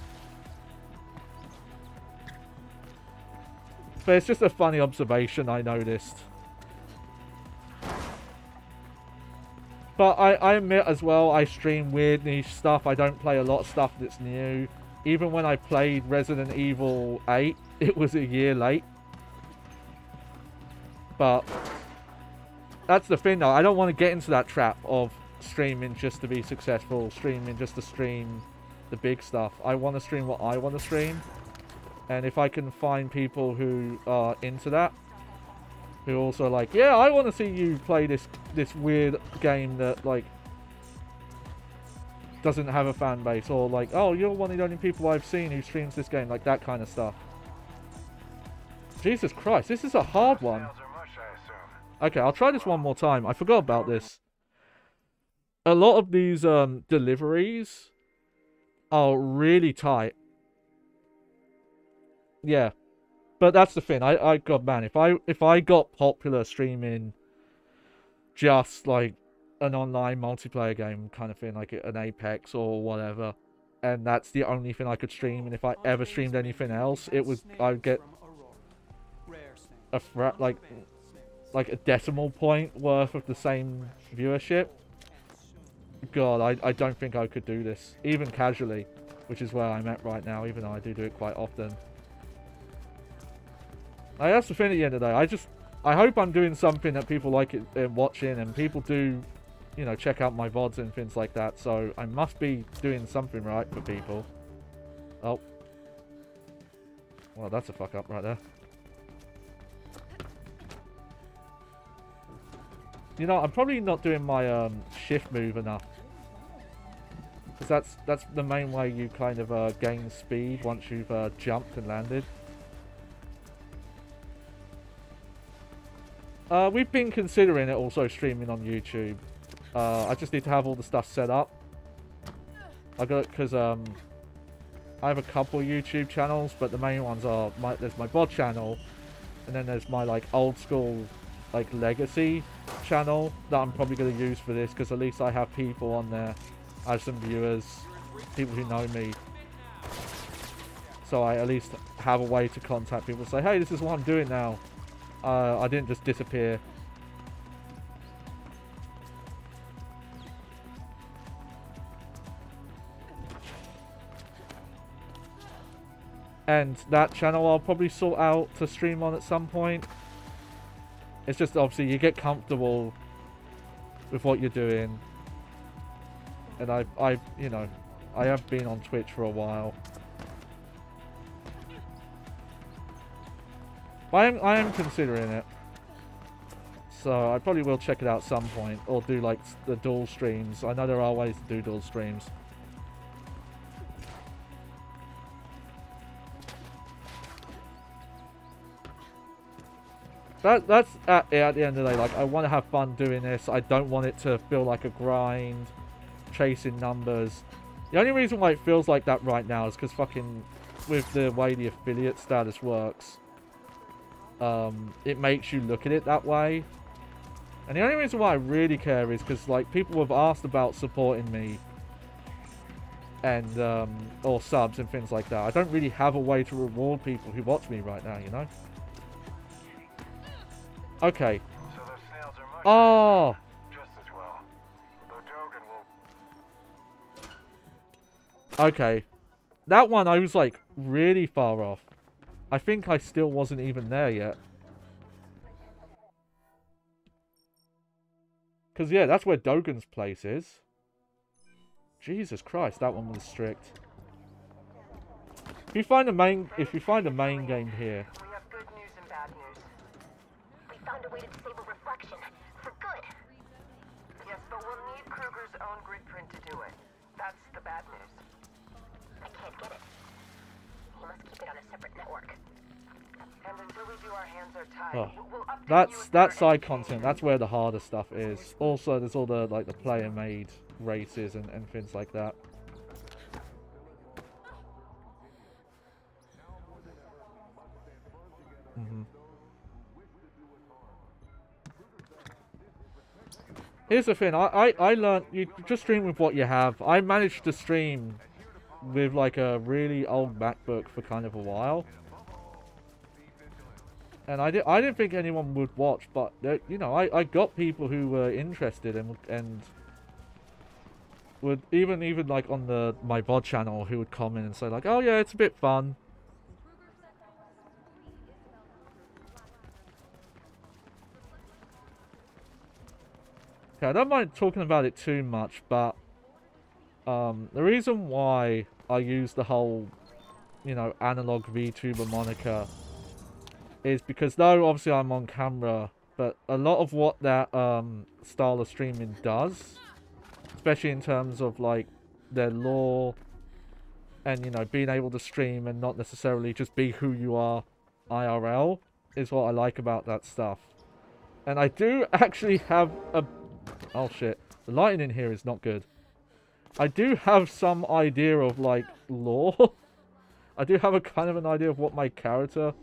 But it's just a funny observation I noticed. But I admit as well, I stream weird niche stuff. I don't play a lot of stuff that's new. Even when I played Resident Evil 8, it was a year late. But that's the thing though, I don't want to get into that trap of streaming just to be successful, streaming just to stream the big stuff. I want to stream what I want to stream. And if I can find people who are into that, who also like, yeah, I want to see you play this weird game that like doesn't have a fan base, or like, oh, you're one of the only people I've seen who streams this game, like that kind of stuff. Jesus Christ, this is a hard one. Okay, I'll try this one more time. I forgot about this. A lot of these deliveries are really tight. Yeah, but that's the thing. I God man, if I got popular streaming just like an online multiplayer game kind of thing, like an Apex or whatever, and that's the only thing I could stream, and if I ever streamed anything else, I'd get like a decimal point worth of the same viewership. God, I don't think I could do this, even casually, which is where I'm at right now, even though I do it quite often. Like, that's the thing at the end of the day. I hope I'm doing something that people like it watching, and people do, you know, check out my VODs and things like that. So I must be doing something right for people. Oh. Well, that's a fuck up right there. You know, I'm probably not doing my shift move enough. Because that's the main way you kind of gain speed once you've jumped and landed. We've been considering it also streaming on YouTube. I just need to have all the stuff set up. I got it because I have a couple YouTube channels, but the main ones are there's my VOD channel, And then there's my like old school like legacy channel that I'm probably going to use for this, because at least I have people on there. I have some viewers, people who know me. So I at least have a way to contact people, say, hey, this is what I'm doing now. I didn't just disappear. And that channel I'll probably sort out to stream on at some point. It's just obviously you get comfortable with what you're doing. And I you know, I have been on Twitch for a while. I am considering it. So I probably will check it out at some point. Or do like the dual streams. I know there are ways to do dual streams. That's at the end of the day. Like, I want to have fun doing this. I don't want it to feel like a grind, chasing numbers. The only reason why it feels like that right now is because fucking with the way the affiliate status works, it makes you look at it that way. And the only reason why I really care is because like people have asked about supporting me and or subs and things like that. I don't really have a way to reward people who watch me right now, you know. Okay. So those snails are much Oh. just as well. Though Dogen will. Okay. That one I was like really far off. I think I still wasn't even there yet. Because yeah, that's where Dogen's place is. Jesus Christ, that one was strict. If you find the main game here. We have good news and bad news. We found a way to disable reflection for good. Yes, but we'll need Kruger's own grid print to do it. That's the bad news. I can't get it. He must keep it on a separate network. And until we do, our hands are tied. Oh, We'll update you that's side content. That's where the harder stuff is. Also, there's all the like the player-made races and things like that. Here's the thing. I learned you just stream with what you have. I managed to stream with like a really old MacBook for kind of a while. And I didn't think anyone would watch, but you know, I got people who were interested and would even like on my VOD channel who would comment and say like, oh yeah, it's a bit fun. Okay, I don't mind talking about it too much, but the reason why I use the whole, you know, analog VTuber moniker is because though obviously I'm on camera, but a lot of what that style of streaming does, especially in terms of like their lore and, you know, being able to stream and not necessarily just be who you are IRL, is what I like about that stuff. And I do actually have a... Oh shit, the lighting in here is not good. I do have some idea of like lore. I do have a kind of an idea of what my character,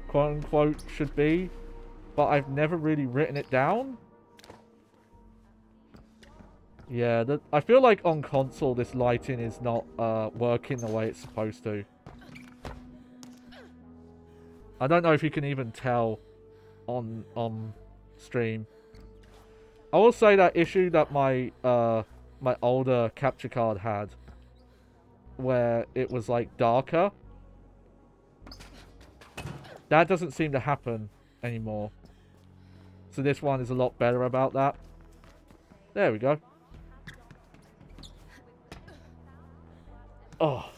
quote unquote, should be, but I've never really written it down. Yeah, I feel like on console this lighting is not working the way it's supposed to. I don't know if you can even tell on stream. I will say that issue that my my older capture card had, where it was like darker, that doesn't seem to happen anymore. So this one is a lot better about that. There we go. Oh.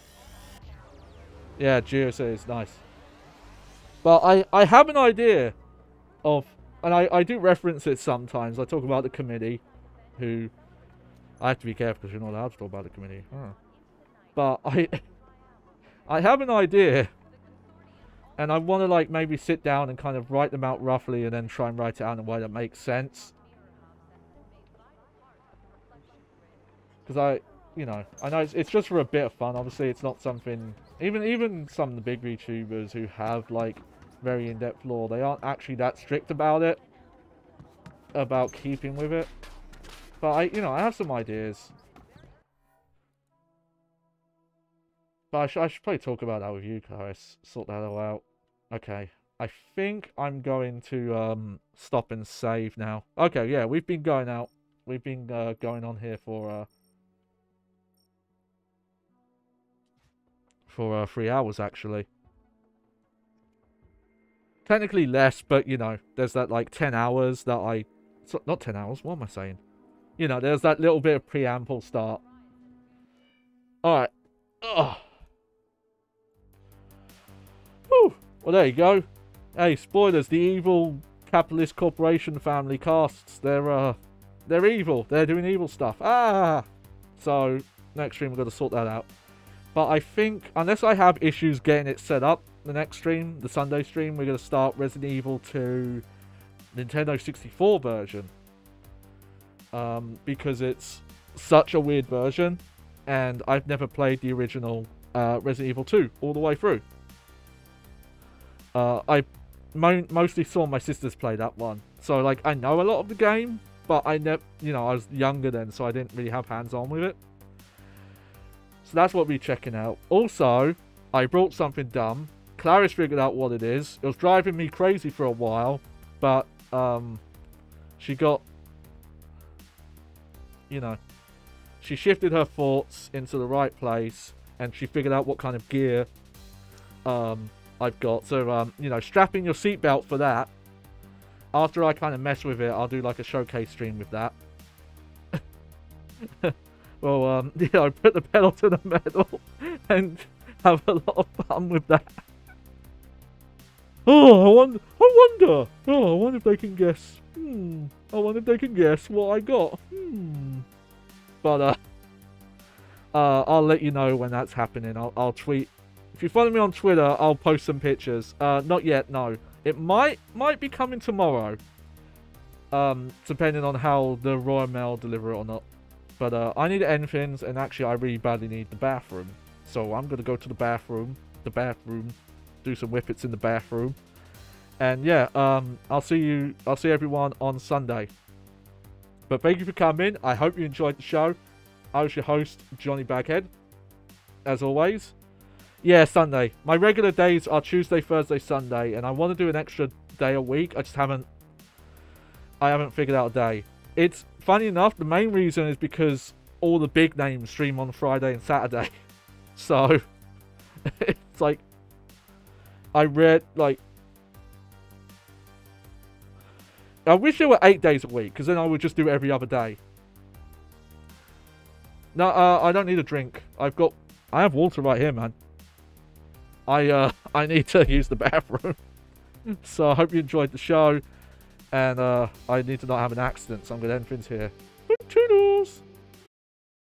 Yeah, GeoC is nice. But I have an idea of, and I do reference it sometimes. I talk about the committee, who, I have to be careful because you're not allowed to talk about the committee. Huh. But I have an idea, and I want to like maybe sit down and kind of write them out roughly and then try and write it out in a way that makes sense. Because you know, I know it's just for a bit of fun. Obviously, it's not something... Even some of the big VTubers who have, like, very in-depth lore. They aren't actually that strict about it, about keeping with it. But I have some ideas. But I should probably talk about that with you guys. Sort that all out. Okay. I think I'm going to stop and save now. Okay, yeah, we've been going out. We've been going on here for 3 hours actually. Technically less, but you know, there's that like 10 hours that I... not 10 hours, what am I saying? You know, there's that little bit of preamble start. Alright. Ugh. Whew. Well, there you go. Hey, spoilers, the evil capitalist corporation family casts. They're evil. They're doing evil stuff. Ah! So, next stream we're going to sort that out. But I think, unless I have issues getting it set up, the next stream, the Sunday stream, we're going to start Resident Evil 2 Nintendo 64 version. Because it's such a weird version, and I've never played the original Resident Evil 2 all the way through. I mostly saw my sisters play that one, so like I know a lot of the game, but I never, you know, I was younger then, so I didn't really have hands-on with it. So that's what we're checking out. Also, I brought something dumb. Clarice figured out what it is. It was driving me crazy for a while, but she got, you know, she shifted her thoughts into the right place, and she figured out what kind of gear I've got. So, you know, strap in your seatbelt for that. After I kind of mess with it, I'll do like a showcase stream with that. Well, you know, put the pedal to the metal and have a lot of fun with that. Oh, I wonder. Oh, I wonder if they can guess. I wonder if they can guess what I got. But, I'll let you know when that's happening. I'll tweet. If you follow me on Twitter, I'll post some pictures. Not yet, no. It might be coming tomorrow. Depending on how the Royal Mail deliver it or not. But I need to end things, and actually I really badly need the bathroom. So I'm gonna go to the bathroom, do some whippets in the bathroom. And yeah, I'll see everyone on Sunday. But thank you for coming. I hope you enjoyed the show. I was your host, Johnny Baghead. As always. Yeah, Sunday. My regular days are Tuesday, Thursday, Sunday, and I want to do an extra day a week. I haven't figured out a day. It's funny enough, the main reason is because all the big names stream on Friday and Saturday. So it's like I wish there were 8 days a week, because then I would just do it every other day. No, I don't need a drink. I have water right here, man. I need to use the bathroom. So I hope you enjoyed the show. And I need to not have an accident, so I'm going to end things here. Toodles!